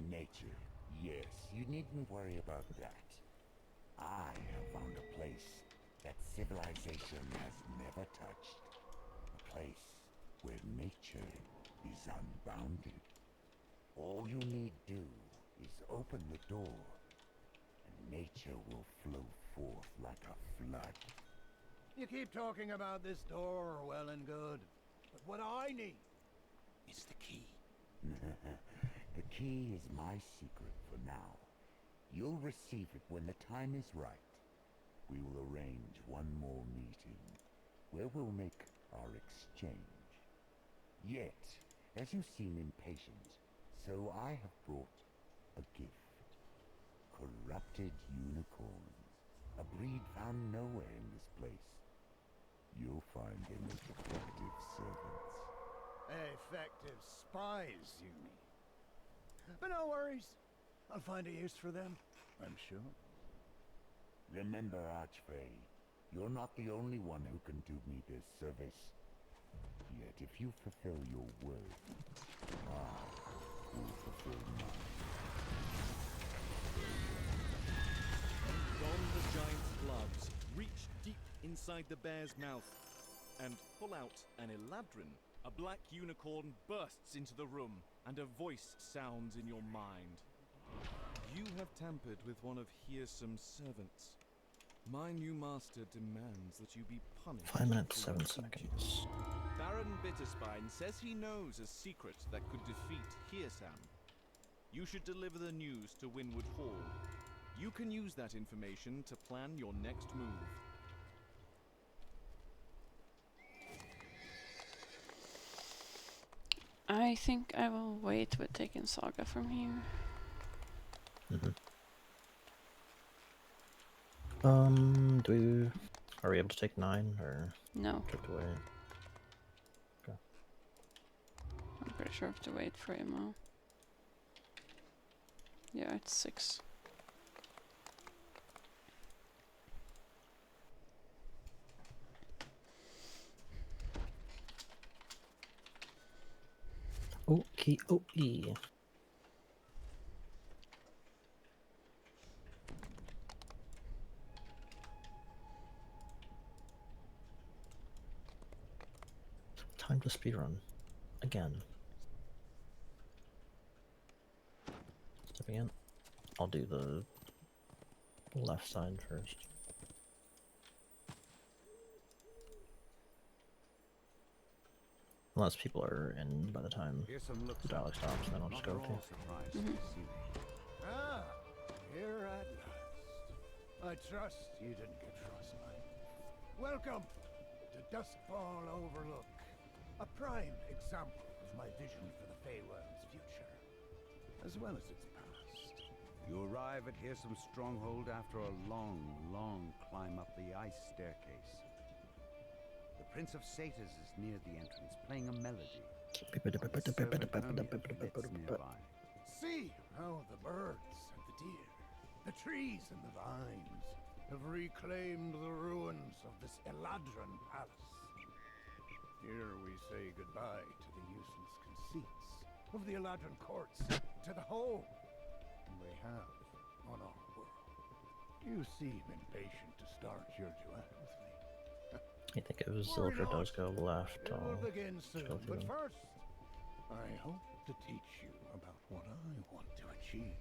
M: Nature, yes, you needn't worry about that. I have found a place that civilization has never touched. A place where nature is unbounded. All you need do is open the door, and nature will flow forth like a flood.
E: You keep talking about this door, well and good, but what I need is the key.
M: The key is my secret for now. You'll receive it when the time is right. We will arrange one more meeting, where we'll make our exchange. Yet, as you seem impatient, so I have brought a gift. Corrupted unicorns, a breed found nowhere in this place. You'll find them as effective servants.
E: Effective spies, you mean? But no worries. I'll find a use for them, I'm sure.
M: Remember, Archfey, you're not the only one who can do me this service. Yet if you fulfill your word, I will fulfill mine.
L: Don the giant's gloves, reach deep inside the bear's mouth, and pull out an Eladrin. A black unicorn bursts into the room, and a voice sounds in your mind. You have tampered with one of Hearsom's servants. My new master demands that you be punished.
C: 5 minutes,
L: for
C: 7
L: your
C: seconds.
L: Baron Bitterspine says he knows a secret that could defeat Hearsam. You should deliver the news to Winwood Hall. You can use that information to plan your next move.
A: I think I will wait with taking Saga from here.
C: Are we able to take 9 or
A: No.
C: drift away? Okay.
A: I'm pretty sure I have to wait for Imo. Yeah, it's 6.
C: Okay, okay. Time to speedrun. Again. Stepping in. I'll do the left side first. Unless people are in by the time the dialogue stops, then I'll just go to.
E: Ah, here at last. I trust you didn't get frostbite. Welcome to Duskfall Overlook, a prime example of my vision for the Feywild's future, as well as its past.
K: You arrive at Hearsom's stronghold after a long, long climb up the ice staircase. The Prince of Satyrs is near the entrance, playing a melody.
E: See how the birds and the deer, the trees and the vines have reclaimed the ruins of this Eladrin palace. Here we say goodbye to the useless conceits of the Eladrin courts to the whole. And they have on our world. You seem impatient to start your duet with me.
C: I think if
E: Worry
C: Zildra
E: not.
C: does go left,
E: It will
C: I'll
E: begin soon,
C: go through
E: but
C: them.
E: first, I hope to teach you about what I want to achieve.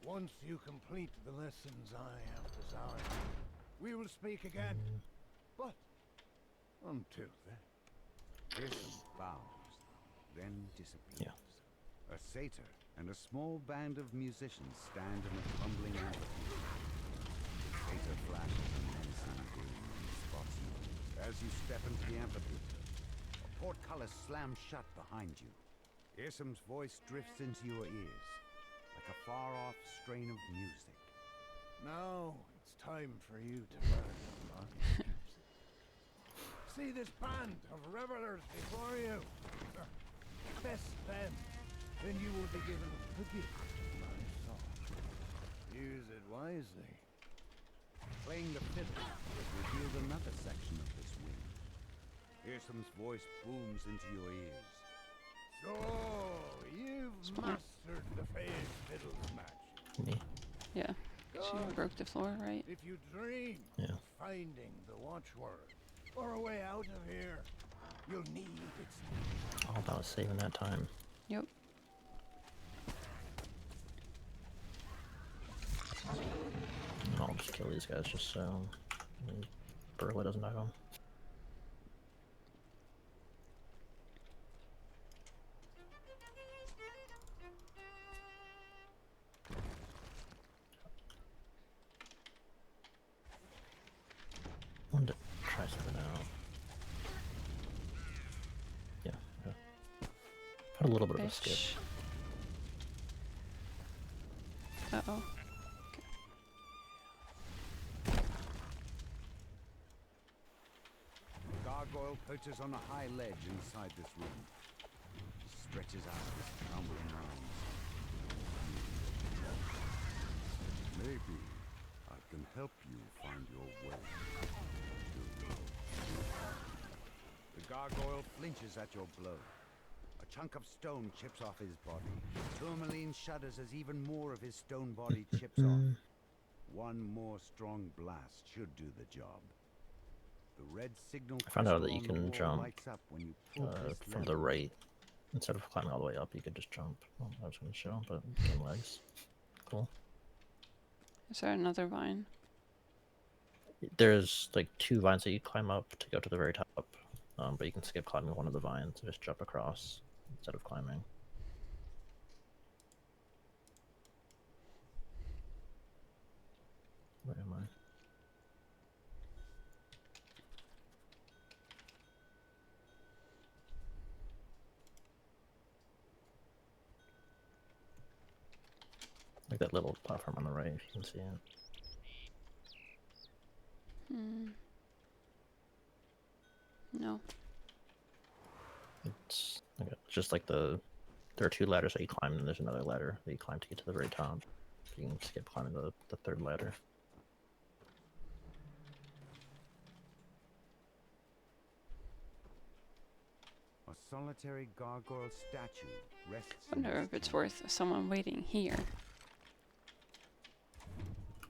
E: Once you complete the lessons I have designed, we will speak again. But until then,
K: Pearson bows, then disappears. A satyr and a small band of musicians stand in a crumbling amphitheater. The satyr flashes a menacing gleam and spots you. As you step into the amphitheater, a portcullis slams shut behind you. Irsum's voice drifts into your ears, like a far-off strain of music.
E: now it's time for you to learn my music. See this band of revelers before you. Best them, then you will be given the gift of my song. Use it wisely.
K: Playing the fiddle has revealed another section of this wind. Irsum's voice booms into your ears.
E: So, you've mastered the Phase Fiddle's magic.
C: Me.
A: Yeah. She broke the floor, right?
E: If you dream of finding the watchword, or a way out of here, you'll need its
C: All about saving that time.
A: Yep.
C: I'll just kill these guys just so Burla doesn't die on. Wanted to try something out. Yeah. Had a little bit of a skip.
A: Uh-oh.
K: The gargoyle perches on a high ledge inside this room. He stretches out his trembling arms.
G: Maybe I can help you find your way.
K: The gargoyle flinches at your blow. A chunk of stone chips off his body. Tourmaline shudders as even more of his stone body chips off. One more strong blast should do the job. The red signal
C: I found out that you
K: crystal on the
C: can
K: wall
C: jump
K: lights up when you pull this
C: from the
K: lever.
C: right. Instead of climbing all the way up, you could just jump. Well, I was going to show, but gain legs. Cool.
A: Is there another vine?
C: There's like 2 vines that you climb up to go to the very top, but you can skip climbing one of the vines and just jump across instead of climbing. Where am I? Like that little platform on the right, if you can see it.
A: No.
C: It's just like there are 2 ladders that you climb, and there's another ladder that you climb to get to the very top. You can skip climbing the 3rd ladder.
K: A solitary gargoyle statue rests
A: I wonder if it's worth someone waiting here.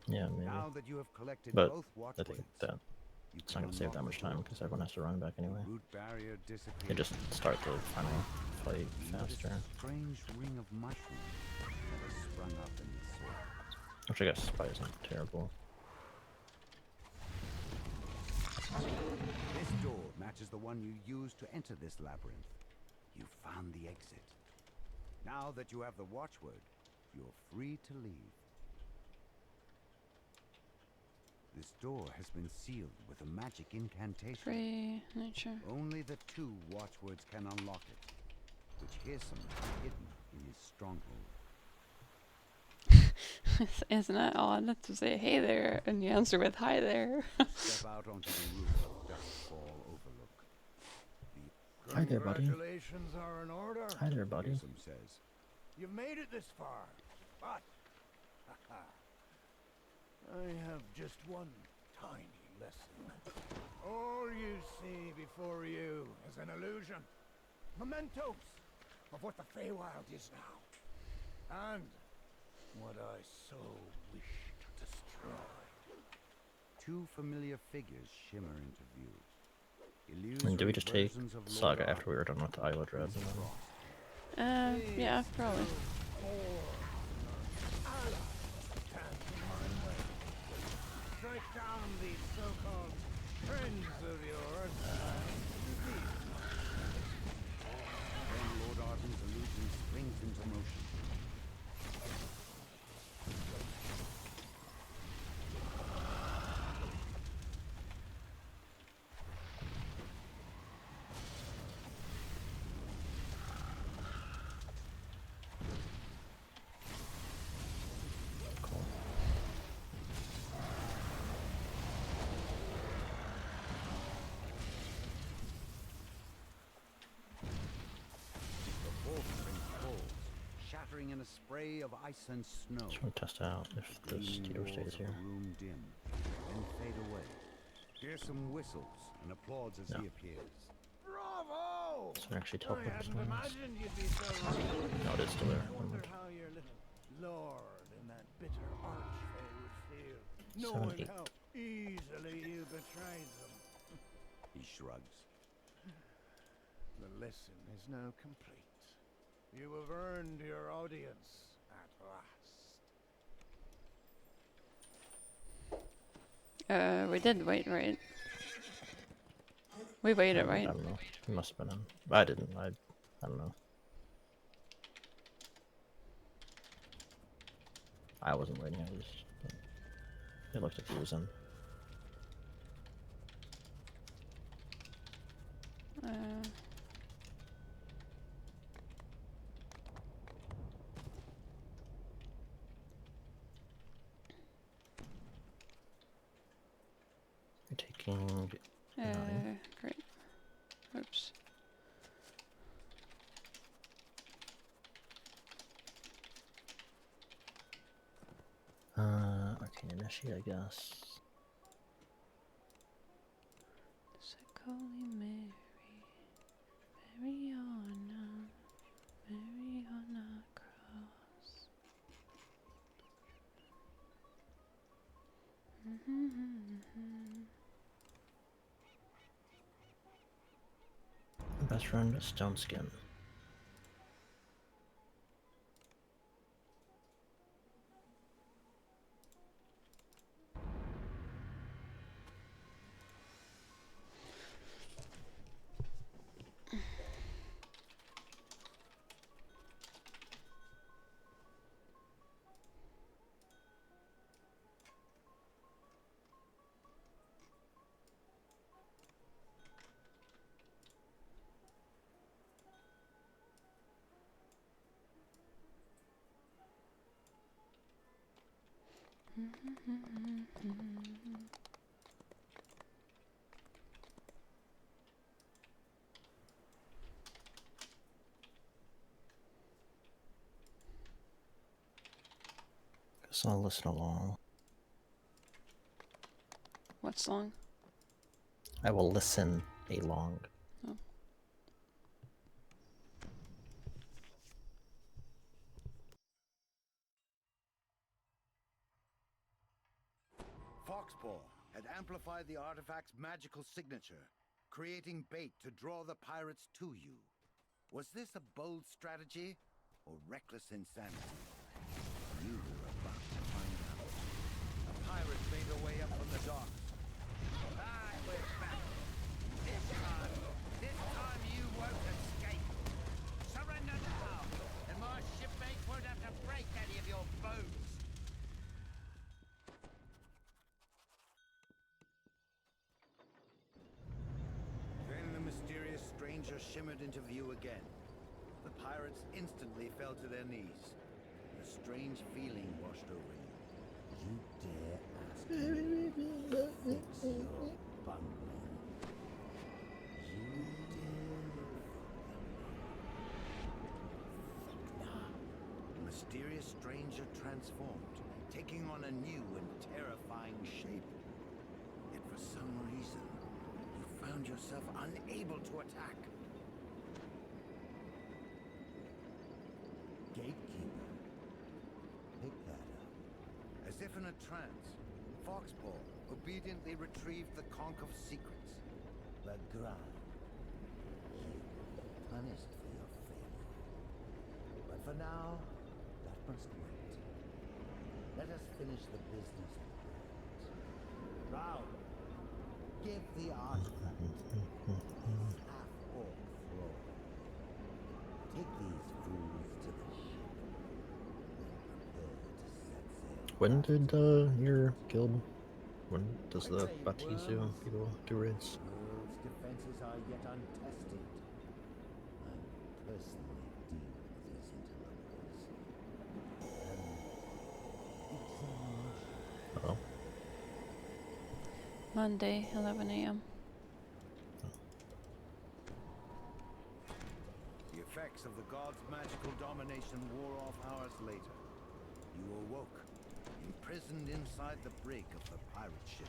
C: Yeah, maybe.
K: Now that you have collected
C: But
K: both
C: I think
K: watchwords,
C: that it's not going to save that much time because everyone has to run back anyway.
K: root barrier
C: They
K: disappears.
C: just start the final fight
K: You notice
C: faster.
K: a strange ring of mushrooms that has sprung up in the soil.
C: Which I guess probably isn't terrible.
K: This door matches the one you used to enter this labyrinth. You found the exit. Now that you have the watchword, you're free to leave. This door has been sealed with a magic incantation.
A: Free nature.
K: Only the 2 watchwords can unlock it, which Hirsum has hidden in his stronghold.
A: Isn't that odd to say hey there and you answer with hi there?
K: Step out onto the roof of Duskfall Overlook.
C: Hi there, buddy.
E: Congratulations are in order.
C: Hi there, buddy.
K: Hirsum says.
E: You've made it this far, but I have just one tiny lesson. All you see before you is an illusion. Mementos. of what the Feywild is now. And what I so wish to destroy.
K: Two familiar figures shimmer into view.
C: And do we just take
K: versions of Lord
C: Saga
K: Arthur.
C: after we were done with the Isle of Dread? And then...
A: Yeah, probably.
E: Strike down these so-called friends of yours.
K: Then Lord Arden's illusion springs into motion. Shattering in a spray of ice and snow.
C: Just want to test out if this Tito stays here.
K: Room dim, then fade away. Hear some whistles and applause as he appears.
E: Bravo!
C: So we actually
E: I
C: teleport
E: hadn't
C: this
E: imagined you'd be so right.
C: No, it is still there.
E: I wonder how your little lord in that bitter archfey would feel, knowing
C: 78.
E: how easily you betrayed them.
K: He shrugs.
E: The lesson is now complete. You have earned your audience at last.
A: We did wait, right? We waited, right?
C: I don't know. He must have been in. I didn't. I don't know. I wasn't waiting at least. It looked like he was in. You're taking 9.
A: Great. Oops.
C: Arcane Initiate, I guess.
A: Sick Holy Mary, Mariana, Mariana Cross.
C: Best friend, Stone Skin. Guess I'll listen along.
A: What song?
C: I will listen along.
A: Oh.
K: Foxpaw had amplified the artifact's magical signature, creating bait to draw the pirates to you. Was this a bold strategy or reckless insanity? You were about to find out. The pirates made their way up from the docks. I was back. This time you won't escape. Surrender now, and my shipmates won't have to break any of your bones. Then the mysterious stranger shimmered into view again. The pirates instantly fell to their knees. A strange feeling washed over you. You dare ask me to fix your bungling. You dare. The mysterious stranger transformed, taking on a new and terrifying shape. Yet for some reason, you found yourself unable to attack. Gatekeeper. Pick that up. As if in a trance, Foxpaw obediently retrieved the conch of secrets. Legrand, you punished for your failure. But for now, that must wait. Let us finish the business at hand. Drow, give the artifact his half-orc thrall. Take these fools to the ship, then prepare to set sail.
C: When did your guild? When does the Baptizu people do raids?
K: World's defenses are yet untested. I personally deal with these interlopers. Examination.
C: Oh.
A: Monday, 11 a.m.
K: The effects of the god's magical domination wore off hours later. You awoke, imprisoned inside the brig of the pirate ship.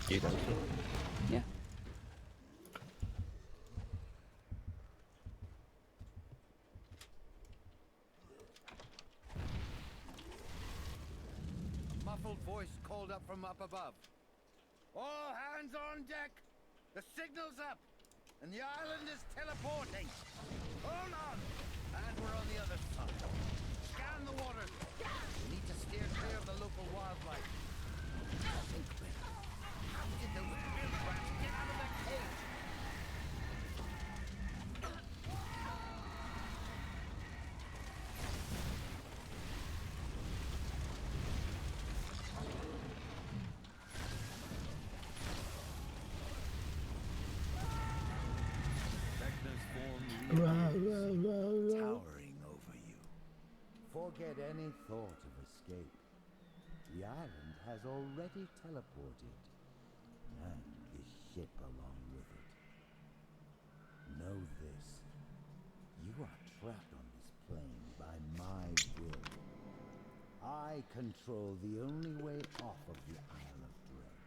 C: You guys do?
A: Yeah.
K: A muffled voice called up from up above. All hands on deck! The signal's up! And the island is teleporting! Hold on! And we're on the other side. Scan the waters. We need to steer clear of the local wildlife. Think better. How did those bill rats get out of that cage? Vecna's form towering over you. Forget any thought of escape. The island has already teleported, and the ship along with it. Know this. You are trapped on this plane by my will. I control the only way off of the Isle of Dread.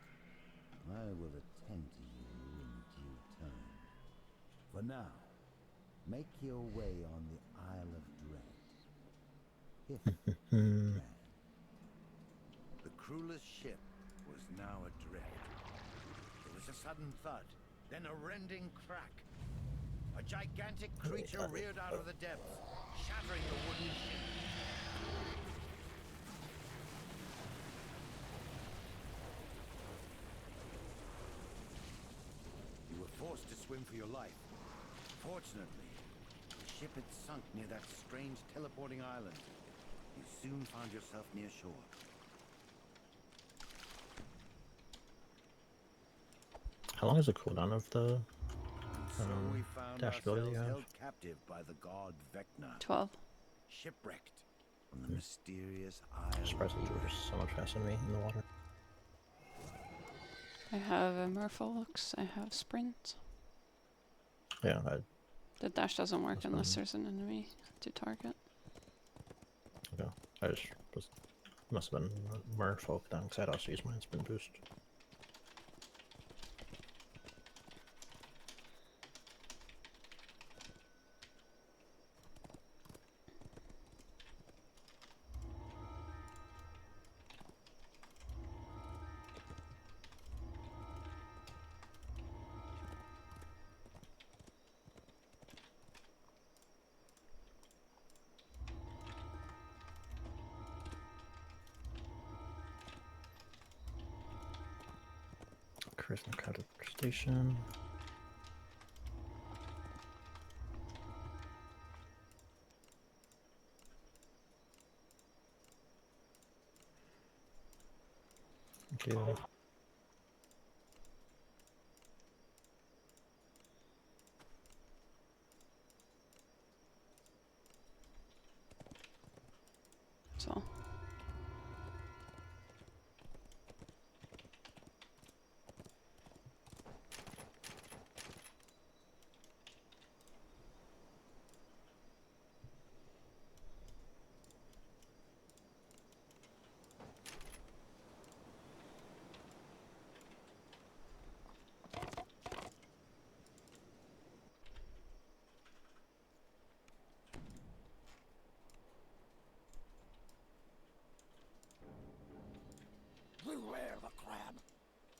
K: I will attend to you in due time. For now, make your way on the Isle of Dread. If man. The crewless ship was now adrift. There was a sudden thud, then a rending crack. A gigantic creature reared out of the depths, shattering the wooden ship. You were forced to swim for your life. Fortunately, the ship had sunk near that strange teleporting island. You soon found yourself near shore.
C: How long is the cooldown of the
K: So we found
C: dash ability
K: ourselves
C: you have?
K: held captive by the god Vecna.
A: 12.
K: Shipwrecked on the mysterious isle.
C: I'm surprised that you were so much faster than me in the water.
A: I have a Merfolk, I have Sprint.
C: Yeah,
A: The dash doesn't work
C: That's
A: unless
C: fine.
A: there's an enemy to target.
C: okay. I just was must have been Merfolk then, because I'd also use my spin boost. Charisma card station. Thank you.
A: So.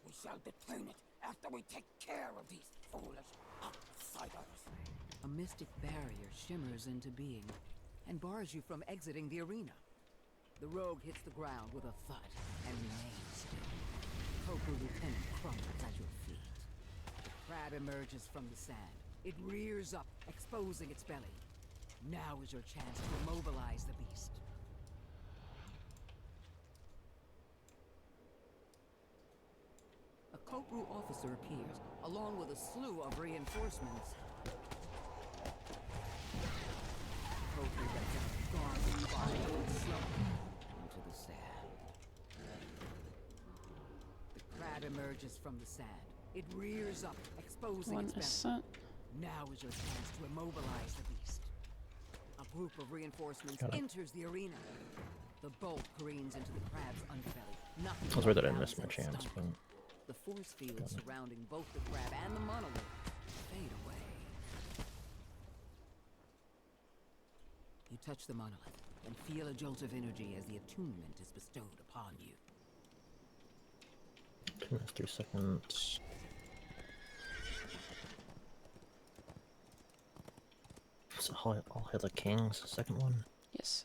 I: We shall detain it after we take care of these foolish outsiders. A mystic barrier shimmers into being and bars you from exiting the arena. The rogue hits the ground with a thud and remains still. Cobra Lieutenant crumbles at your feet. The crab emerges from the sand. It rears up, exposing its belly. Now is your chance to immobilize the beast. A Kopru officer appears, along with a slew of reinforcements. Kopru lets out a gauzy body and slump into the sand. The crab emerges from the sand. It rears up, exposing
A: One
I: its belly.
A: ascent.
I: Now is your chance to immobilize the beast. A group of reinforcements enters the arena. The bolt careens into the crab's underbelly.
C: I was worried that I missed my chance, but
I: The force fields surrounding both the crab and the monolith fade away. You touch the monolith and feel a jolt of energy as the attunement is bestowed upon you.
C: 2 minutes, 3 seconds. So I'll hit the King's second one.
A: Yes.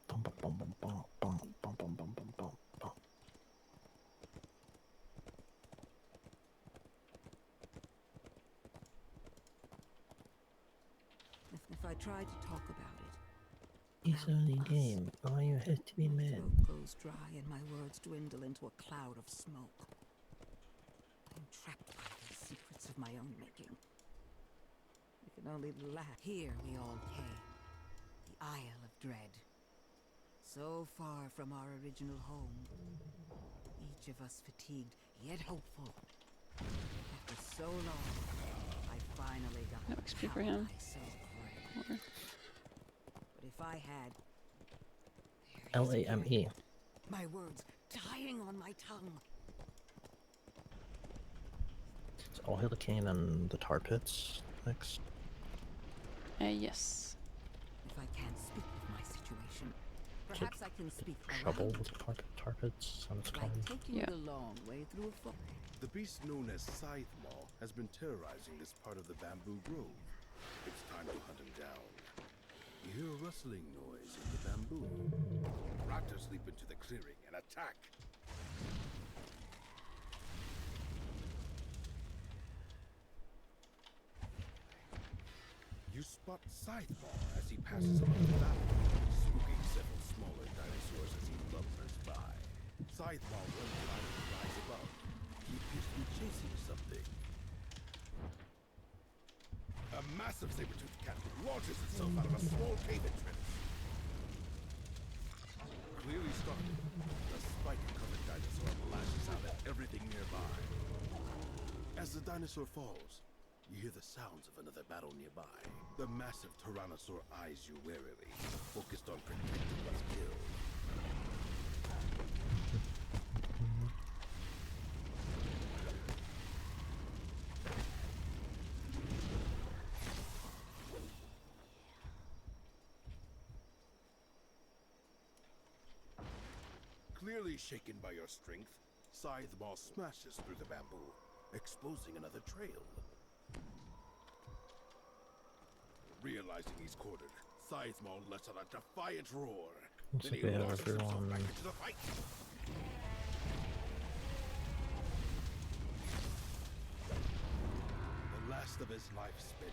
C: Bum, bum, bum, bum, bum, bum, bum, bum, bum, bum, bum, bum.
I: If I tried to talk about it,
C: It's only a game. All you have to be
I: my
C: mad.
I: throat goes dry and my words dwindle into a cloud of smoke. I'm trapped by the secrets of my own making. I can only laugh. Here we all came. The Isle of Dread. So far from our original home. Each of us fatigued, yet hopeful. After so long, I finally got
A: No XP for him.
I: I so crave.
A: Or-
I: But if I had...
C: LAME.
I: My words dying on my tongue.
C: So I'll hit the King and then the tar pits next.
A: yes.
I: If I can't speak of my situation, perhaps I can speak
C: Trouble
I: around
C: with tar pits, sounds
I: it.
C: fun.
I: Like taking
A: Yeah.
I: the long way through a forest.
H: The beast known as Scythe Maw has been terrorizing this part of the bamboo grove. It's time to hunt him down. You hear a rustling noise in the bamboo. Raptors leap into the clearing and attack. You spot Scythe Maw as he passes above the valley, spooking several smaller dinosaurs as he lumbers by. Scythe Maw runs by and flies above. He appears to be chasing something. A massive saber-toothed cat launches itself out of a small cave entrance. Clearly startled, the spike-covered dinosaur lashes out at everything nearby. As the dinosaur falls, you hear the sounds of another battle nearby. The massive Tyrannosaur eyes you warily, focused on protecting what's killed. Clearly shaken by your strength, Scythe Maw smashes through the bamboo, exposing another trail. Realizing he's cornered, Scythe Maw lets out a defiant roar.
C: Looks
H: Then
C: like
H: he
C: we have
H: launches himself
C: everyone.
H: back into the fight. The last of his life spent,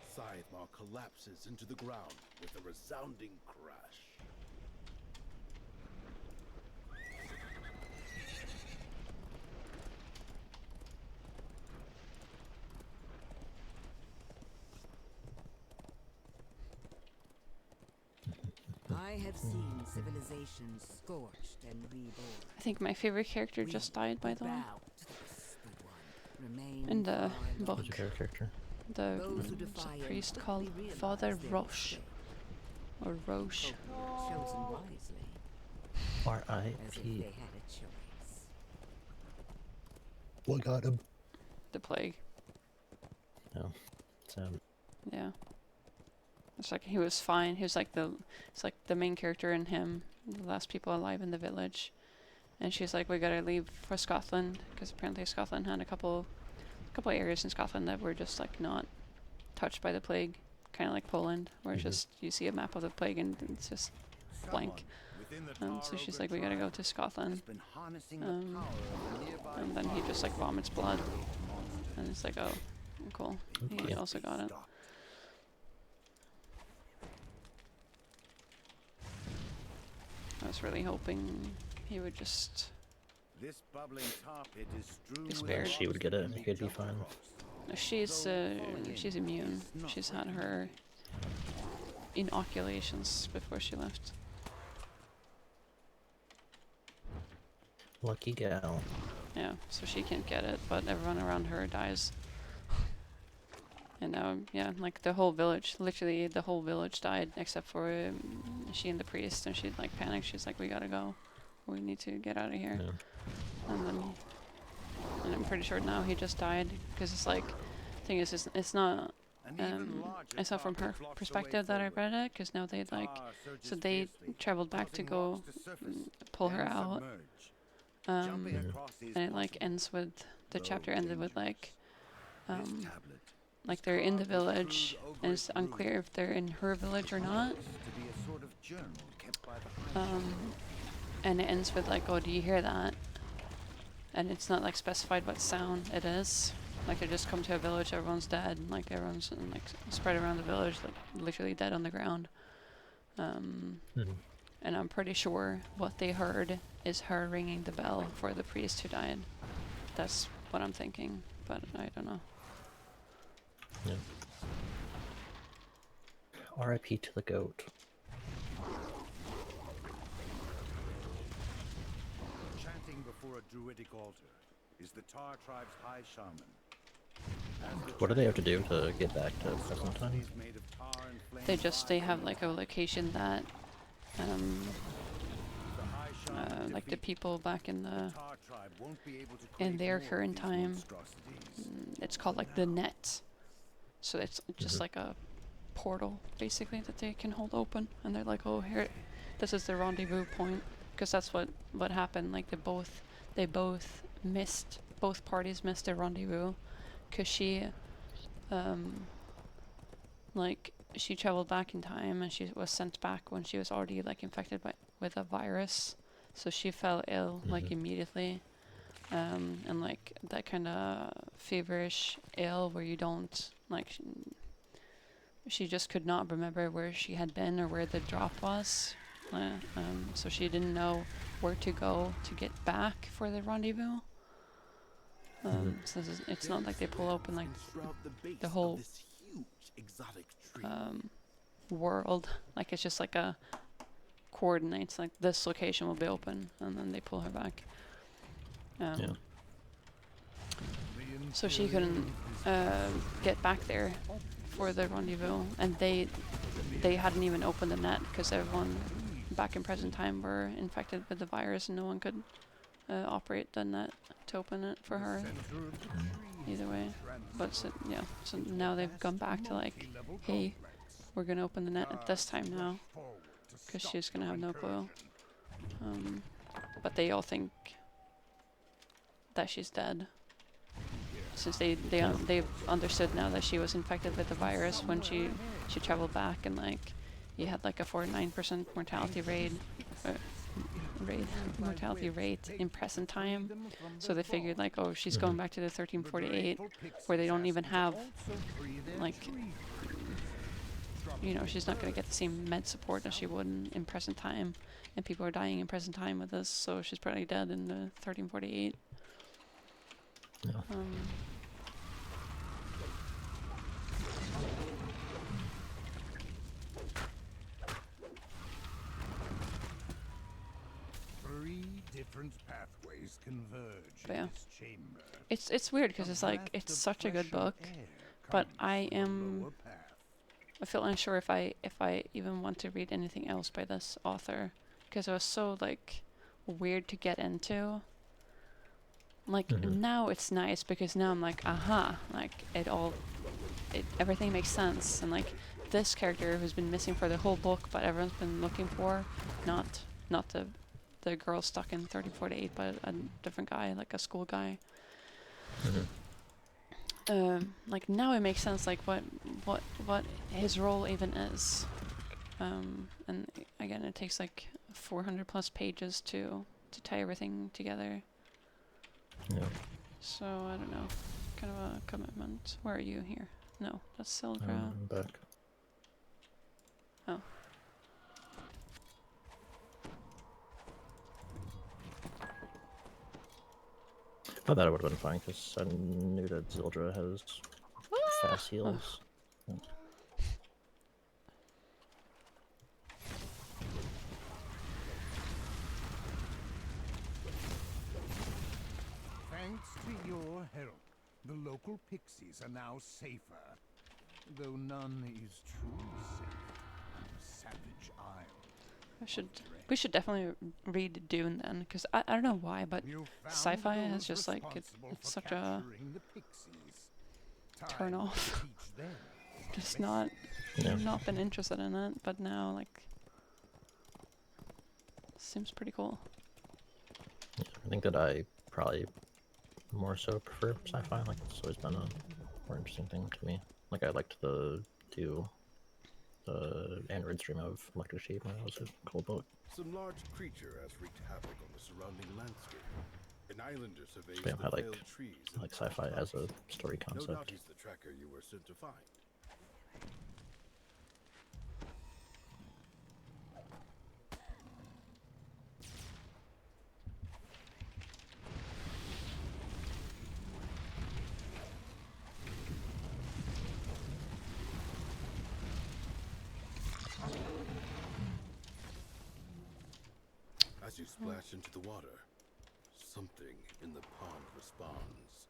H: Scythe Maw collapses into the ground with a resounding crash.
I: I have seen civilizations scorched and reborn.
A: I think my favorite character just died, by the way.
I: Bow to the Whispered One. Remain
A: In the
I: far
A: book.
C: Who's your favorite character?
A: The
I: Those who defy it
A: priest
I: quickly
A: called
I: realize
A: Father
I: their
A: Roche.
I: mistake.
A: Or Roche.
I: Chosen wisely, as if
C: R.I.P.
I: they had a choice.
C: What got him?
A: The plague.
C: No. Sad.
A: Yeah. It's like he was fine. He was like it's like the main character and him, the last people alive in the village. And she's like, we gotta leave for Scotland, because apparently Scotland had a couple areas in Scotland that were just like not touched by the plague, kind of like Poland, where it's just you see a map of the plague and it's just blank. So she's like, we gotta go to Scotland. And then he just like vomits blood, and it's like, oh, cool. He also got it. I was really hoping he would just
K: This bubbling tar pit is strewn
A: be
K: with
A: spared.
C: She would get it. He could be fine.
A: She's immune. She's had her inoculations before she left.
C: Lucky gal.
A: Yeah, so she can't get it, but everyone around her dies. And now, yeah, like the whole village, literally the whole village died except for she and the priest, and she like panicked. She's like, we gotta go. We need to get out of here.
C: Yeah.
A: And I'm pretty sure now he just died, because it's like, thing is, it's not, it's not from her perspective that I read it, because now they like, so they traveled back to go pull her out. And it like ends with, the chapter ended with like they're in the village, and it's unclear if they're in her village or not. And it ends with like, oh, do you hear that? And it's not like specified what sound it is. Like they just come to a village, everyone's dead, like everyone's like spread around the village, like literally dead on the ground. And I'm pretty sure what they heard is her ringing the bell for the priest who died. That's what I'm thinking, but I don't know.
C: Yeah. R.I.P. to the goat.
K: Chanting before a druidic altar is the Tar tribe's high shaman.
C: What do they have to do to get back to present time?
A: They have like a location that like the people back in their current time, it's called like the net. So it's just like a portal basically that they can hold open, and they're like, oh, here, this is the rendezvous point, because that's what happened. Like both parties missed their rendezvous, because she she traveled back in time, and she was sent back when she was already like infected with a virus, so she fell ill like immediately, and like that kind of feverish ill where you don't like she just could not remember where she had been or where the drop was, so she didn't know where to go to get back for the rendezvous. So it's not like they pull open like the whole world, like it's just like a coordinates, like this location will be open, and then they pull her back. So she couldn't get back there for the rendezvous, and they hadn't even opened the net because everyone back in present time were infected with the virus, and no one could operate the net to open it for her. Either way, but so now they've gone back to like, hey, we're gonna open the net at this time now, because she's gonna have no clue. But they all think that she's dead, since they've understood now that she was infected with the virus when she traveled back, and like you had like a 49% mortality rate in present time. So they figured like, oh, she's going back to the 1348, where they don't even have like, you know, she's not going to get the same med support as she would in present time, and people are dying in present time with this, so she's probably dead in the 1348.
C: Yeah.
E: different pathways converge
A: But
E: in
A: yeah.
E: this chamber.
A: It's weird because
E: A
A: it's like,
E: breath
A: it's
E: of
A: such a good
E: fresher
A: book,
E: air
A: but
E: comes
A: I
E: from a
A: am,
E: lower path.
A: I feel unsure if I even want to read anything else by this author, because it was so like weird to get into. Like now it's nice because now I'm like, aha, like everything makes sense, and like this character who's been missing for the whole book but everyone's been looking for, not the girl stuck in 3048, but a different guy, like a school guy. Like now it makes sense, like what his role even is. And again, it takes like 400 plus pages to tie everything together.
C: Yeah.
A: So I don't know, kind of a commitment. Where are you here? No, that's Sildra.
C: I'm back.
A: Oh.
C: I thought it would have been fine because I knew that Zildra has fast heals. Yeah.
E: Thanks to your help, the local pixies are now safer. Though none is truly safe on Savage Isle.
A: We should definitely read Dune then, because I don't know why, but sci-fi has just like it's such a turn off. Just not not been interested in it, but now like seems pretty cool.
C: Yeah, I think that I probably more so prefer sci-fi. Like it's always been a more interesting thing to me. Like I liked the Android stream of Electric Sheep when it was a cool book.
H: Some large creature has wreaked havoc on the surrounding landscape. An islander surveys
C: So, yeah,
H: the
C: I
H: failed trees.
C: I like sci-fi as a story
H: No doubt
C: concept.
H: he's the tracker you were sent to find. As you splash into the water, something in the pond responds.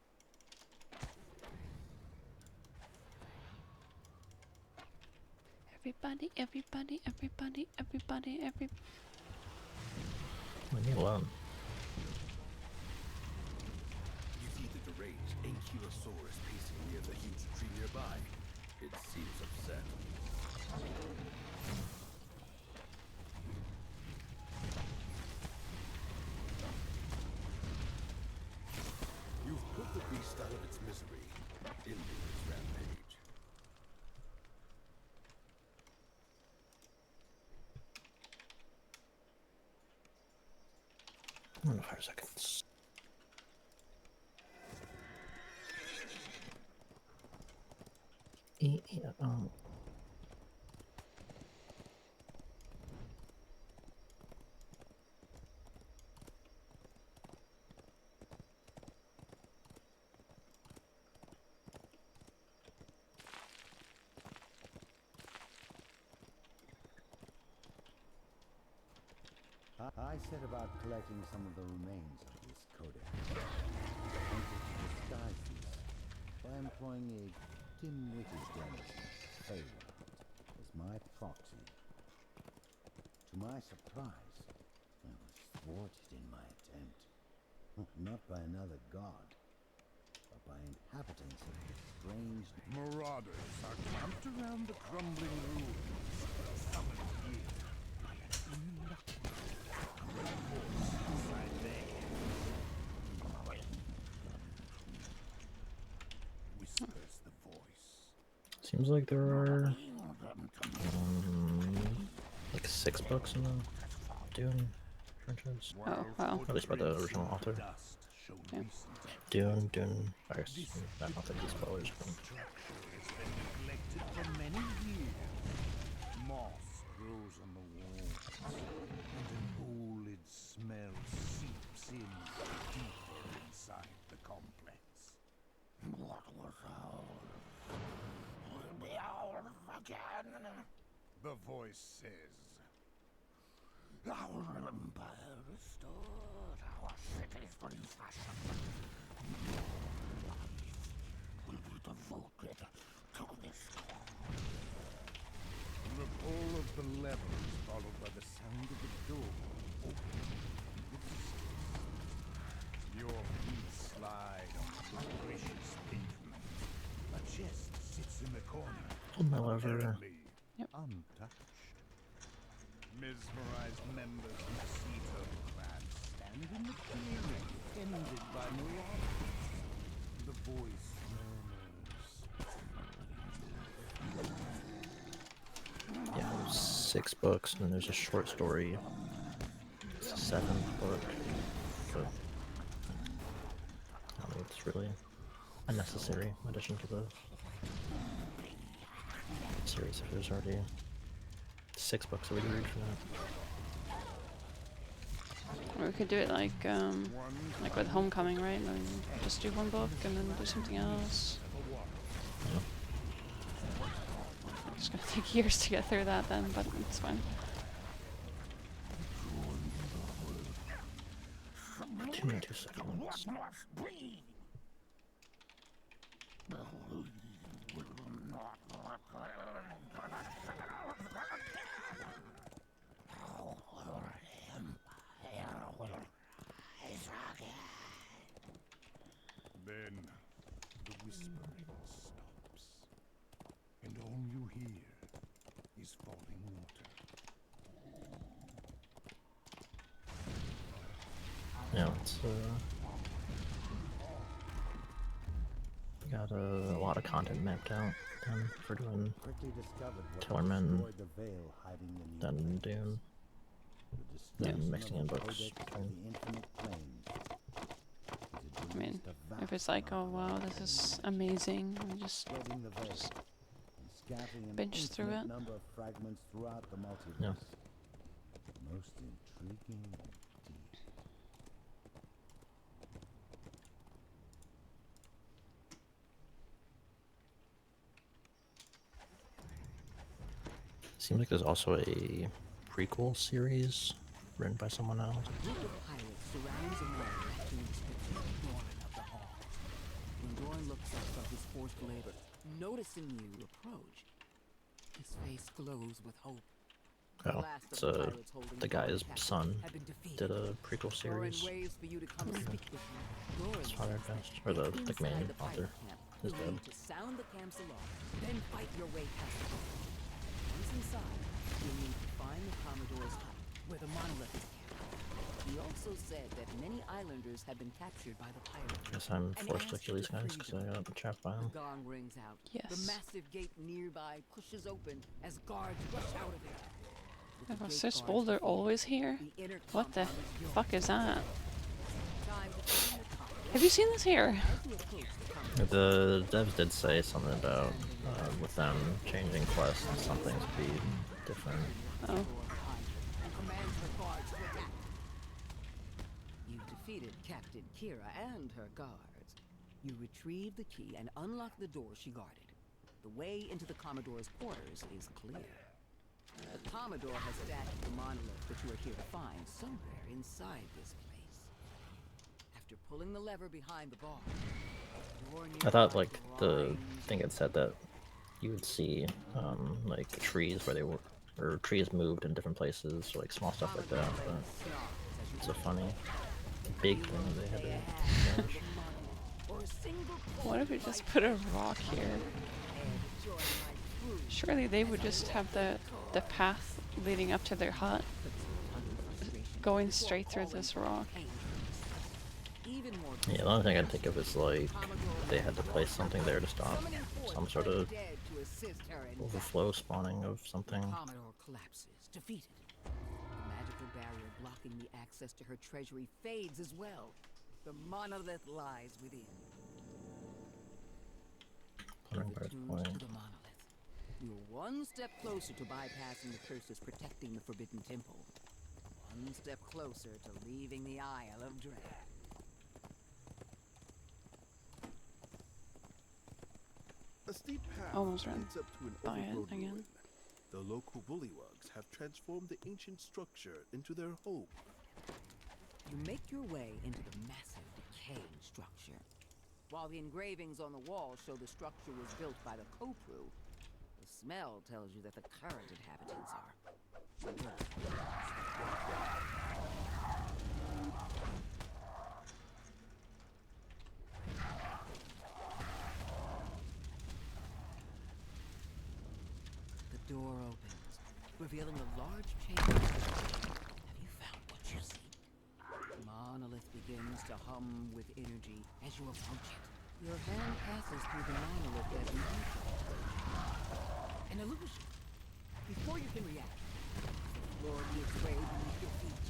A: Everybody.
C: Leave me alone.
H: You see the deranged Ankylosaurus pacing near the huge tree nearby. It seems upset. You've put the beast out of its misery, ending its rampage.
C: In 5 seconds. Oh.
K: I set about collecting some of the remains of this codex. I wanted to disguise this by employing a dim-witted denizen, Feywild, as my proxy. To my surprise, I was thwarted in my attempt. Not by another god, but by inhabitants of this strange...
E: Marauders are camped around the crumbling ruins, summoned here. Whispers the voice.
C: Seems like there are like 6 books in the Dune franchise.
A: Oh, wow.
C: At least by the original author.
A: Yeah.
C: Dune, I guess I don't think these spoilers.
E: It's been neglected for many years. Moss grows on the walls, and an oolid smell seeps in deeper inside the complex. What was ours will be ours again. The voice says,
M: Our empire restored, our cities refashioned. Your life will be devoted to this cause.
E: The pull of the lever is followed by the sound of the door opening with distance. Your feet slide on the precious pavement. A chest sits in the corner,
C: Pull my lever.
E: apparently
A: Yep.
E: untouched. Mesmerized members of the sea turtle clan stand in the clearing, tended by marauders. The voice murmurs.
C: Yeah, there's 6 books, and there's a short story. It's the 7th book. But I don't know, it's really a necessary addition to the series if there's already 6 books that we can read from that.
A: Or we could do it like with Homecoming, right? And just do 1 book and then do something else.
C: Yeah.
A: It's gonna take years to get through that then, but it's fine.
C: 2 minutes, 2 seconds.
E: Then the whispering stops, and all you hear is falling water.
C: Yeah, it's got a lot of content mapped out for doing
K: Quickly discovered what
C: Tillerman,
K: destroyed the veil hiding beneath
C: then
K: the
C: Dune,
K: The
C: then
K: destruction
C: mixing
K: of
C: in
K: the
C: books
K: Codex of
C: between.
K: the Infinite Planes is
A: I mean,
K: a
A: if
K: vast
A: it's like, oh wow,
K: archive
A: this is amazing, we just
K: spreading the veil
A: just
K: and scattering an
A: binge through
K: infinite
A: it.
K: number of fragments throughout the multiverse.
C: Yeah.
K: Most intriguing indeed.
C: Seems like there's also a prequel series written by someone else.
I: A group of pirates surrounds a man to inspect Doran of the Hall. When Doran looks up from his forced labor, noticing you approach, his face glows with hope.
C: Oh, it's the guy's son did a prequel series.
I: Doran waves for you to come speak with him.
C: His
I: Doran
C: father
I: says
C: passed, or the
I: inside
C: main
I: the pirate
C: author
I: camp,
C: is
I: you'll
C: dead.
I: need to sound the camp's alarm, then fight your way past it. Once inside, you'll need to find the Commodore's hut, where the monolith is camped. He also said that many islanders have been captured by the pirates.
C: Guess I'm
I: and
C: forced to
I: asked
C: kill
I: you
C: these guys
I: free
C: because
I: them.
C: I got trapped by them.
I: The gong rings out.
A: Yes.
I: The massive gate nearby pushes open as guards rush out of it. With
A: Oh,
I: the gate
A: Sis
I: guards
A: Boulder
I: defeated,
A: always here?
I: the inner
A: What the
I: compound is yours.
A: fuck is that?
I: Time to find the Commodore.
A: Have you seen this here?
I: As you approach the
C: The
I: Commodore,
C: devs did say something about with them changing quests, some things would be different.
A: Oh.
I: and commands her guards to attack. You defeated Captain Kira and her guards. You retrieve the key and unlock the door she guarded. The way into the Commodore's quarters is clear. The Commodore has stashed the monolith that you are here to find somewhere inside this place. After pulling the lever behind the bar, your
C: I thought
I: nearby
C: like the
I: grinds
C: thing had said that you would see like trees where they were, or trees moved in different places, or like small stuff like that. But it's a funny big thing that they had to change.
A: What if we just put a rock here? Surely they would just have the path leading up to their hut going straight through this rock.
C: Yeah, the only thing I can think of is like they had to place something there to stop some sort of overflow spawning of something.
I: Commodore collapses, defeated. The magical barrier blocking the access to her treasury fades as well. The monolith lies within.
C: Wondering where it's
I: Tuned
C: pointing.
I: to the monolith. You're one step closer to bypassing the curses protecting the Forbidden Temple. One step closer to leaving the Isle of Dread.
H: A steep path
A: Almost ran
H: leads up to an
A: by it
H: overgrown
A: again.
H: ruin. The local bullywugs have transformed the ancient structure into their home.
I: You make your way into the massive, decaying structure. While the engravings on the wall show the structure was built by the Kopru, the smell tells you that the current inhabitants are The door opens, revealing a large chamber. Have you found what you seek? The monolith begins to hum with energy as you approach it. Your hand passes through the monolith as you enter. An illusion. Before you can react, the floor gives way beneath your feet.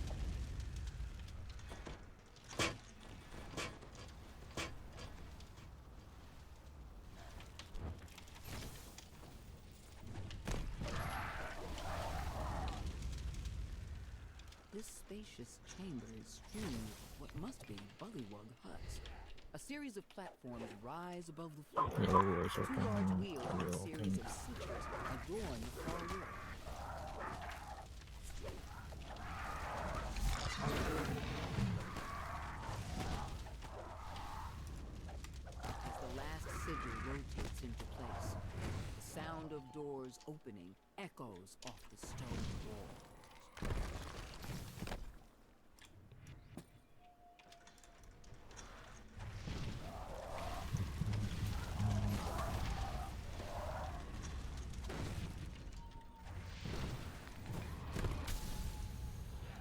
I: This spacious chamber is strewn with what must be bullywug huts. A series of platforms rise above the floor.
C: Doors
I: Two
C: open,
I: large wheels
C: door
I: with a series
C: open.
I: of seekers adorn the far wall. As the last sigil rotates into place, the sound of doors opening echoes off the stone walls.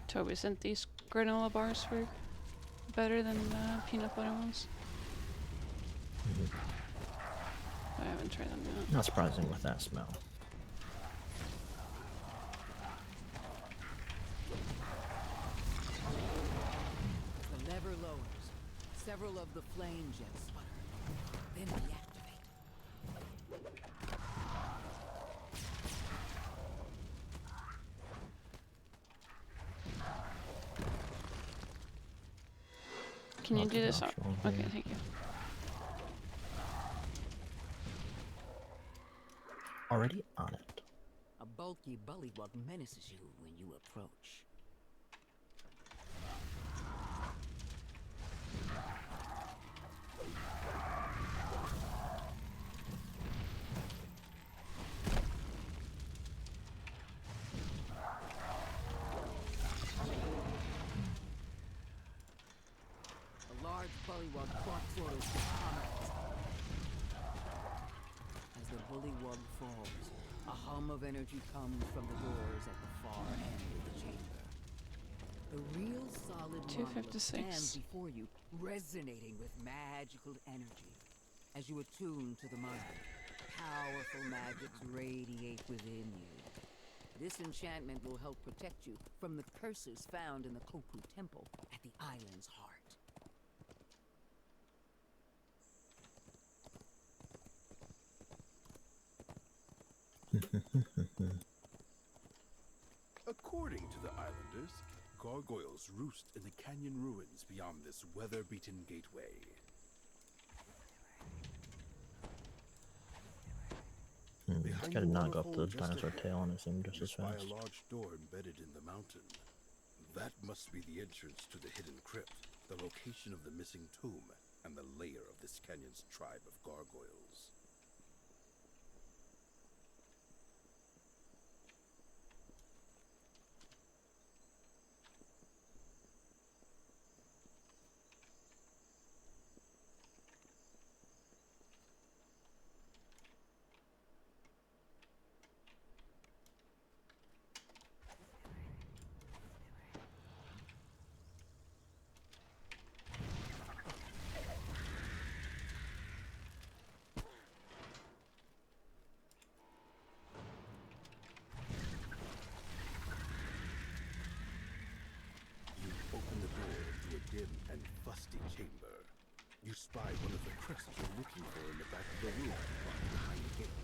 A: Toby sent these granola bars for better than peanut butter ones. I haven't tried them yet.
C: Not surprising with that smell.
I: The lever lowers. Several of the flame jets sputter, then deactivate.
A: Can you do this?
C: optional,
A: Okay,
C: yeah.
A: thank you.
C: Already on it.
I: A bulky bullywug menaces you when you approach. A large bullywug barks orders to comrades. As the bullywug falls, a hum of energy comes from the doors at the far end of the chamber. The real solid monolith
A: 256.
I: stands before you, resonating with magical energy. As you attune to the monolith, powerful magics radiate within you. This enchantment will help protect you from the curses found in the Kopru Temple at the island's heart.
H: According to the islanders, gargoyles roost in the canyon ruins beyond this weather-beaten gateway.
C: This guy did not go up the dinosaur tail on his seemed just
H: you
C: as
H: spy
C: fast.
H: a large door embedded in the mountain. That must be the entrance to the hidden crypt, the location of the missing tomb, and the lair of this canyon's tribe of gargoyles. Open the door into a dim and fusty chamber. You spy one of the crests you're looking for in the back of the room, behind the gate.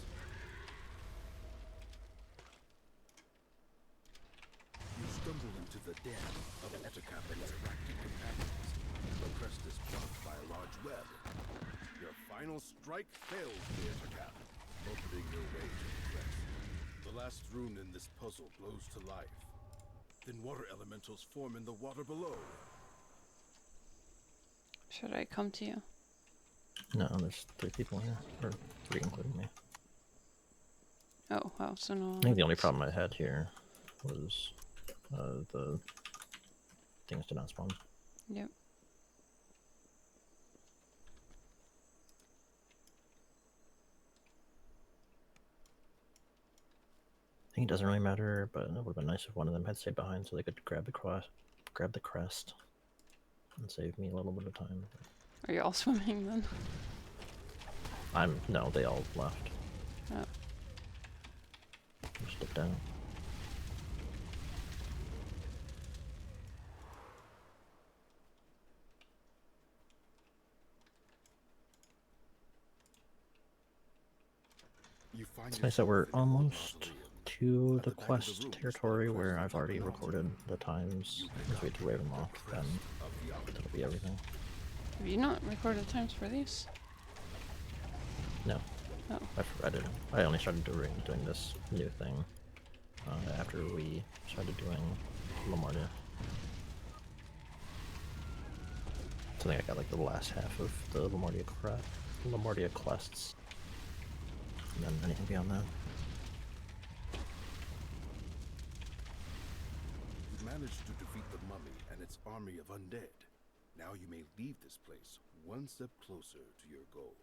H: You stumble into the den of Ettercap and his arachnid companions. The crest is blocked by a large web. Your final strike fails the Ettercap, opening your way to the crest. The last rune in this puzzle glows to life. Then water elementals form in the water below.
A: Should I come to you?
C: No, there's 3 people here, or 3 including me.
A: Oh, wow, so no.
C: I think the only problem I had here was the things did not spawn.
A: Yep.
C: I think it doesn't really matter, but it would have been nice if one of them had stayed behind so they could grab the crest, and save me a little bit of time.
A: Are you all swimming then?
C: No, they all left.
A: Oh.
C: Just dipped out. It's nice that we're almost to the quest territory where I've already recorded the times as we get to Ravenloft, then that'll be everything.
A: Have you not recorded times for these?
C: No.
A: Oh.
C: I only started doing this new thing after we started doing Lamardia. So I think I got like the last half of the Lamardia quests. And then anything beyond that.
H: You managed to defeat the mummy and its army of undead. Now you may leave this place one step closer to your goal.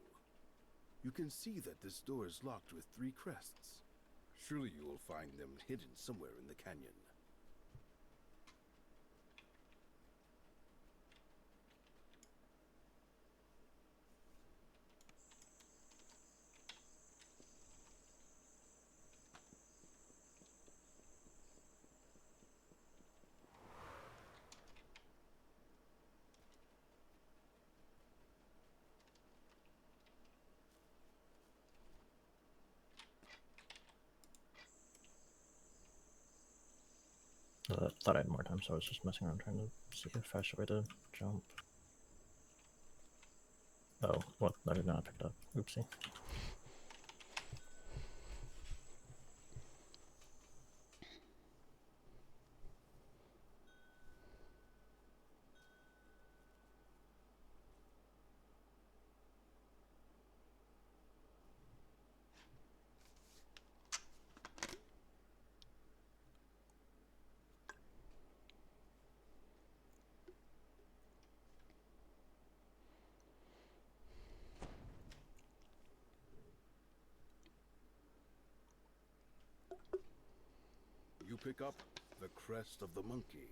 H: You can see that this door is locked with 3 crests. Surely you will find them hidden somewhere in the canyon.
C: Thought I had more time, so I was just messing around trying to see a faster way to jump. Oh, what? I did not pick it up. Oopsie.
H: You pick up the crest of the monkey.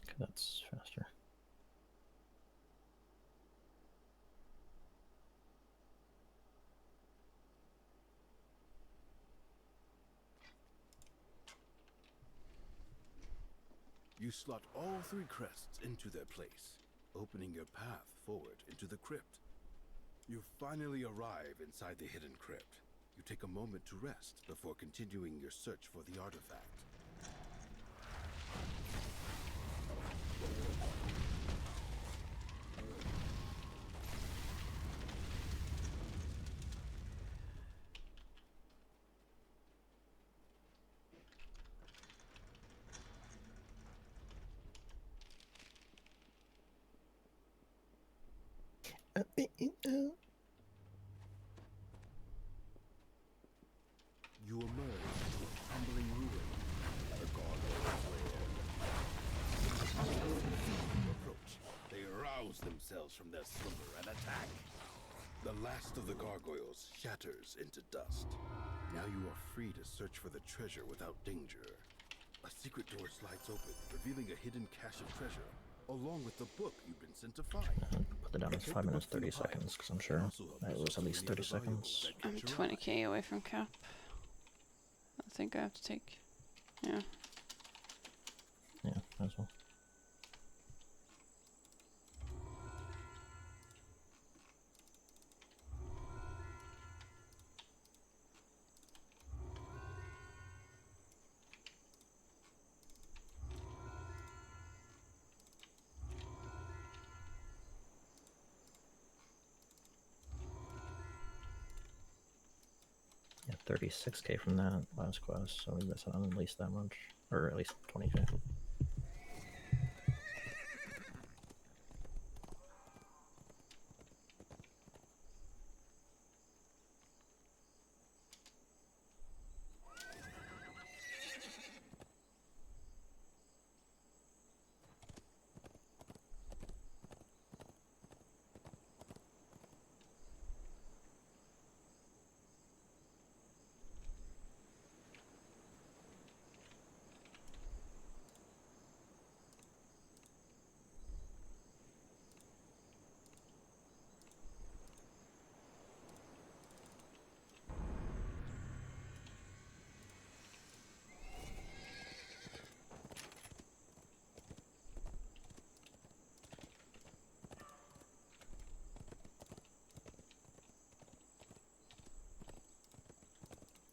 C: Okay, that's faster.
H: You slot all 3 crests into their place, opening your path forward into the crypt. You finally arrive inside the hidden crypt. You take a moment to rest before continuing your search for the artifact. You emerge into a crumbling ruin, the gargoyle's lair. You approach. They rouse themselves from their slumber and attack. The last of the gargoyles shatters into dust. Now you are free to search for the treasure without danger. A secret door slides open, revealing a hidden cache of treasure, along with the book you've been sent to find.
C: Put it down as 5 minutes 30 seconds, because I'm sure it was at least 30 seconds.
A: I'm 20k away from cap. I think I have to take Yeah.
C: Yeah, as well. Yeah, 36k from that last quest, so we missed out on at least that much, or at least 20k.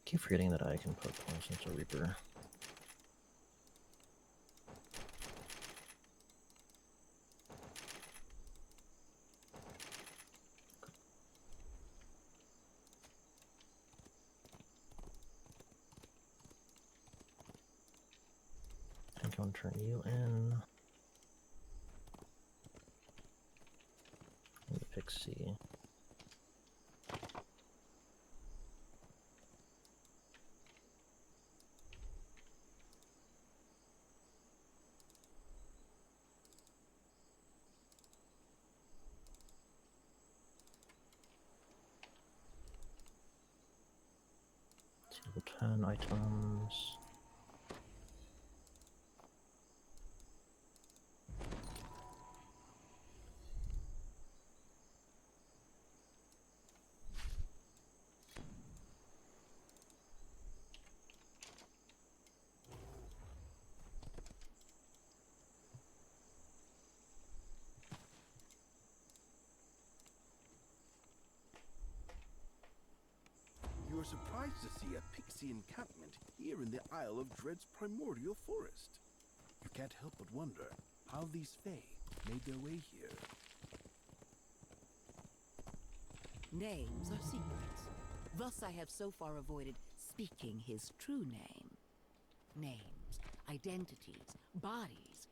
C: Keep forgetting that I can put points into Reaper. I'm going to turn you in. And pick C. Table 10 items.
H: You are surprised to see a pixie encampment here in the Isle of Dread's primordial forest. You can't help but wonder how these Fae made their way here.
N: Names are secrets. Thus I have so far avoided speaking his true name. Names, identities, bodies,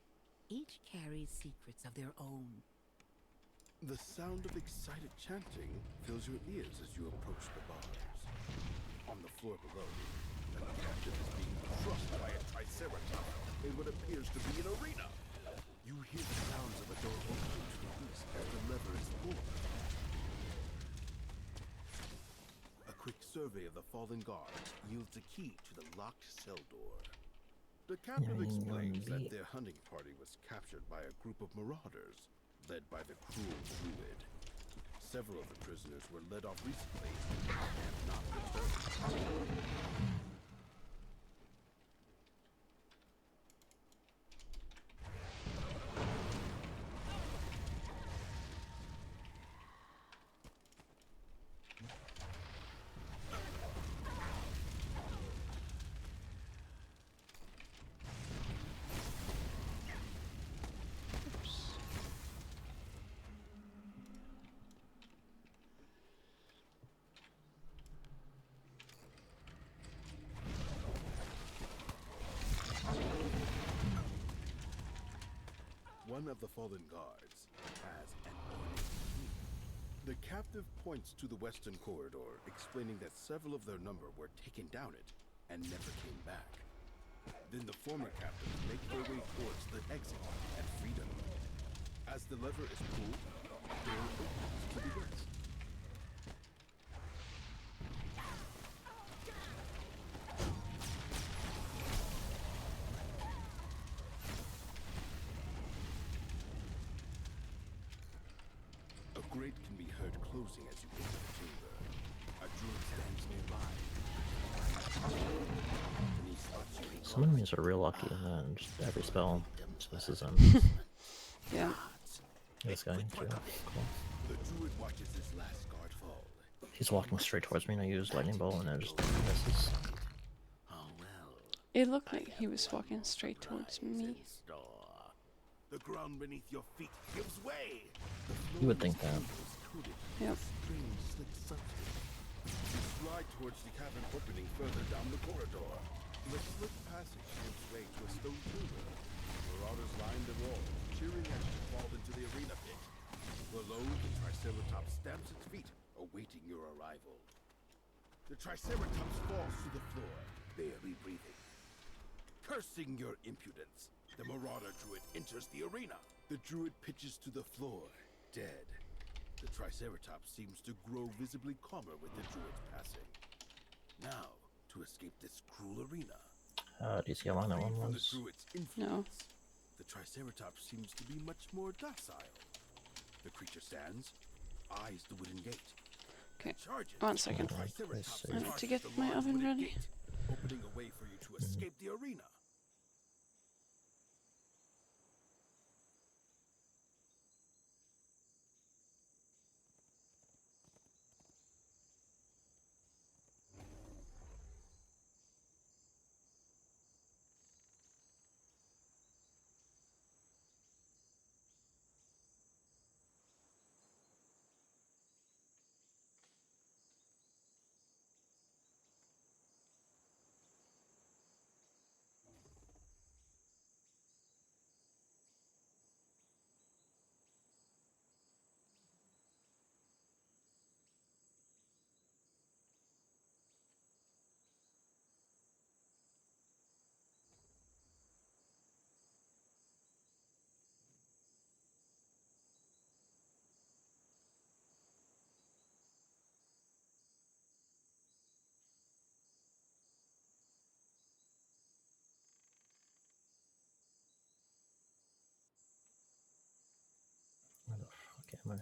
N: each carries secrets of their own.
H: The sound of excited chanting fills your ears as you approach the bars. On the floor below, the captain is being crushed by a triceratops in what appears to be an arena. You hear the sounds of a door opening to the east as the lever is pulled. A quick survey of the fallen guards yields a key to the locked cell door. The captain explains that their hunting party was captured by a group of marauders, led by the cruel druid. Several of the prisoners were led off recently and have not returned. One of the fallen guards has an ornate key. The captive points to the western corridor, explaining that several of their number were taken down it and never came back. Then the former captives make their way towards the exit and freedom. As the lever is pulled, the door opens to the west. A grate can be heard closing as you enter the chamber. A druid stands nearby. Beneath
C: Some enemies are real lucky, and then just every spell just misses them.
A: Yeah.
C: This guy, too. Cool.
H: The druid watches his last guard fall.
C: He's walking straight towards me, and I use lightning bolt, and it just misses.
A: It looked like he was walking straight towards me.
H: The ground beneath your feet gives way.
C: You would think that.
A: Yep.
H: Strange slick substance. You slide towards the cavern opening further down the corridor. The slick passage gives way to a stone chamber. Marauders line the wall, cheering as you fall into the arena pit. Below, the Triceratops stamps its feet, awaiting your arrival. The Triceratops falls to the floor, barely breathing. Cursing your impudence, the Marauder Druid enters the arena. The Druid pitches to the floor, dead. The Triceratops seems to grow visibly calmer with the Druid's passing. Now, to escape this cruel arena.
C: Do you see how long that one
H: From the
C: was?
H: Druid's influence, the Triceratops seems to be much more docile. The creature stands, eyes the wooden gate.
A: Okay,
H: Charges.
A: 1 second.
H: Triceratops
A: I need to
H: charges
A: get
H: the
A: my
H: large
A: oven
H: wooden
A: ready.
H: gate, opening a way for you to escape the arena.
C: Where the fuck am I?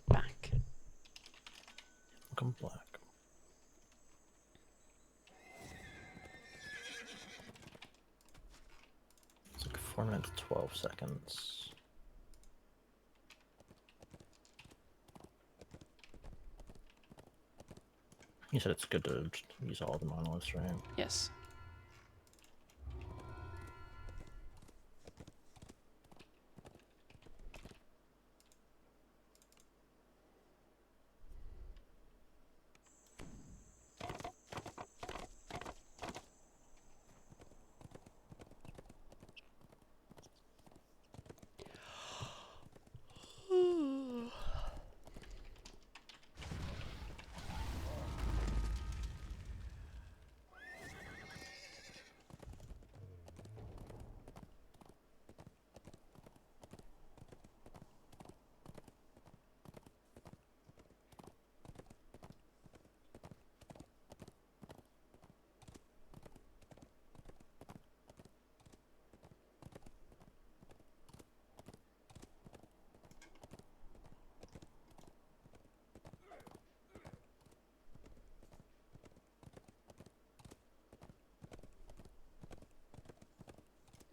A: Back.
C: Welcome black. It's like 4 minutes 12 seconds. You said it's good to just use all the monoliths, right?
A: Yes.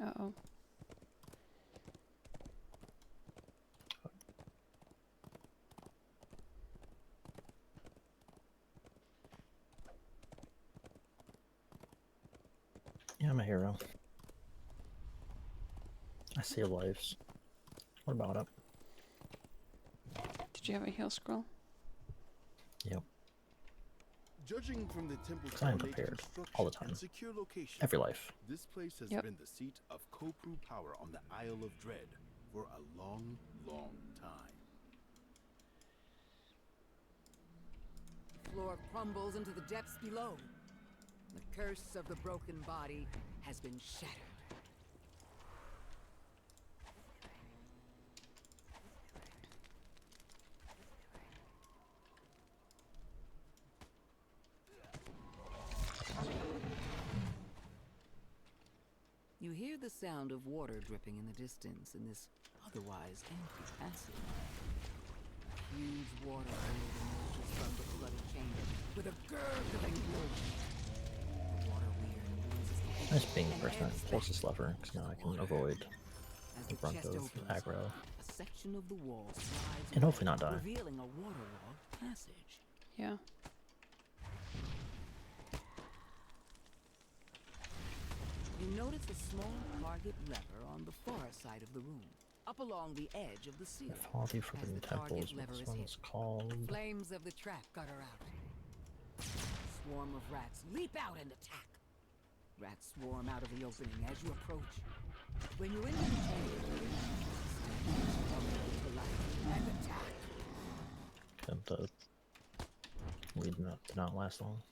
A: Uh-oh.
C: Yeah, I'm a hero. I save lives. What about it?
A: Did you have a heal scroll?
C: Yep.
H: Judging from the temple's
C: 'Cause I am
H: ornate
C: prepared
H: construction
C: all the time.
H: and secure location,
C: Every life.
H: this place has
A: Yep.
H: been the seat of Kopru power on the Isle of Dread for a long, long time.
N: The floor crumbles into the depths below. The curse of the broken body has been shattered. You hear the sound of water dripping in the distance in this otherwise empty passage. A huge water wheel emerges from the flooded chamber with a gurgling roar. The water weir loses
C: Nice being the
N: and
C: person that
N: heads
C: pulls
N: back
C: this lever, because now I can avoid
N: as
C: the
N: the
C: brunt
N: chest
C: of
N: opens.
C: aggro.
N: A section of the wall slides
C: And hopefully
N: away,
C: not die.
N: revealing a waterlogged passage.
A: Yeah.
N: You notice a small target lever on the far side of the room, up along the edge of the ceiling.
C: All the Forbidden
N: As the target
C: Temples, what
N: lever
C: this
N: is
C: one's
N: hit,
C: called.
N: the flames of the trap gutter out. A swarm of rats leap out and attack. Rats swarm out of the opening as you approach. When you enter the chamber, statues come to life and attack.
C: And the lead did not last long.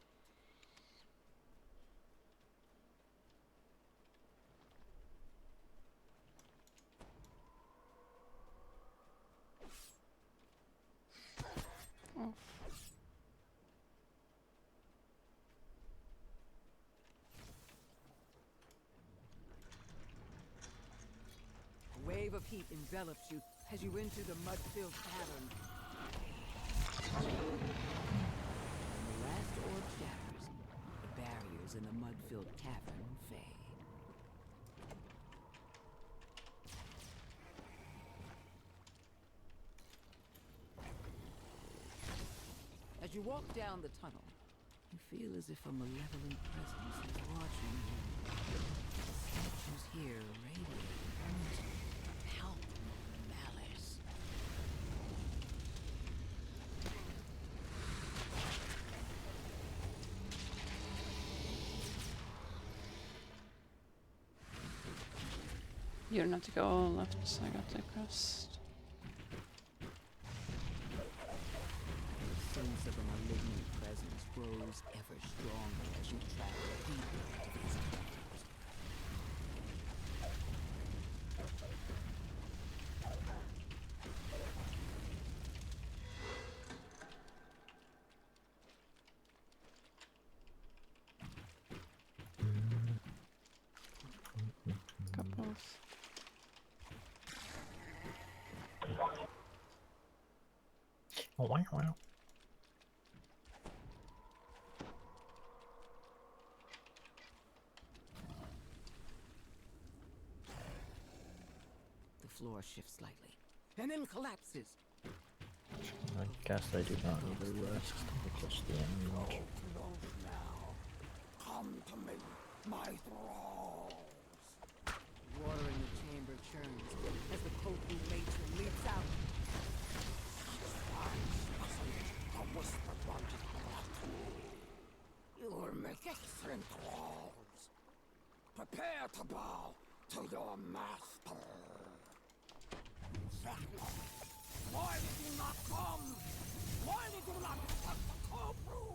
A: Oh.
N: A wave of heat envelops you as you enter the mud-filled cavern. When the last orb shatters, the barriers in the mud-filled cavern fade. As you walk down the tunnel, you feel as if a malevolent presence is watching you. The statues here radiate energy, help, malice.
A: You don't have to go left, so I got the crest.
N: The sense of a malignant presence grows ever stronger as you travel deeper into these caves.
A: Got both.
C: Oh, wow.
N: The floor shifts slightly, and then collapses.
C: I guess I do not need to rest to catch the end.
M: Come to me, my thralls.
N: Water in the chamber churns as the Kopru matron leaps out.
M: A whisper wanted you will make excellent thralls. Prepare to bow to your master. Zachary, why did you not come? Why did you not protect the Kopru?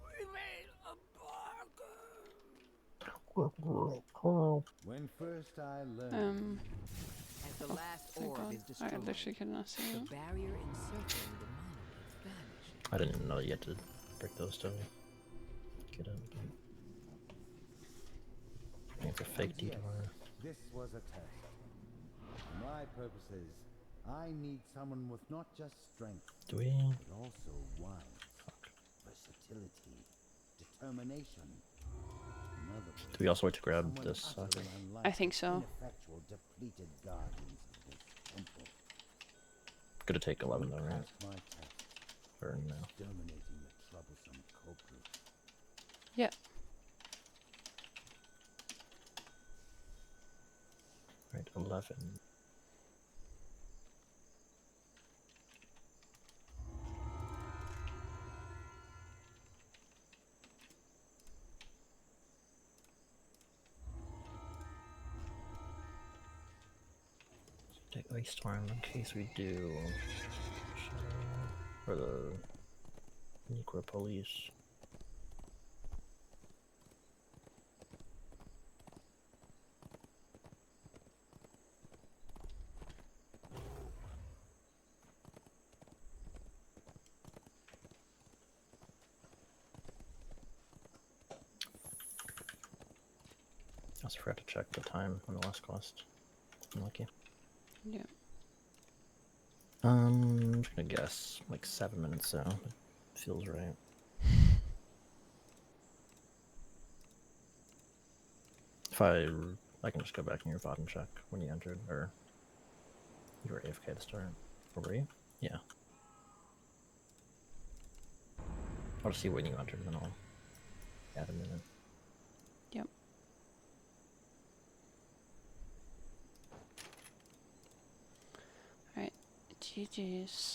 M: We made a bargain.
K: When first I learned.
N: As the last
A: Thank
N: orb
A: God.
N: is
A: I
N: destroyed,
A: literally could not see
N: the
A: it.
N: barrier encircling the monolith vanishes.
C: I didn't even know you had to break those to get in. Waiting for fake
K: And yes,
C: detour.
K: this was a test. For my purposes, I need someone with not just strength,
C: Do we?
K: but also wine, versatility, determination. In other words,
C: Do we also wait to grab
K: someone
C: this?
K: utterly unlike
A: I think so.
K: ineffectual, depleted guardians of this temple.
C: Gonna take 11 though, right?
K: Pass my test,
C: Or no?
K: exterminating the troublesome Kopru.
A: Yeah.
C: Right, 11. Take Ice Storm in case we do. For the Necropolis. I also forgot to check the time on the last quest. I'm lucky.
A: Yeah.
C: I'm just gonna guess like 7 minutes, so it feels right. If I can just go back in your VOD and check when you entered, or you were AFK at the start. Or were you? Yeah. I'll just see when you entered, and then I'll add a minute.
A: Yep. Alright, GG's.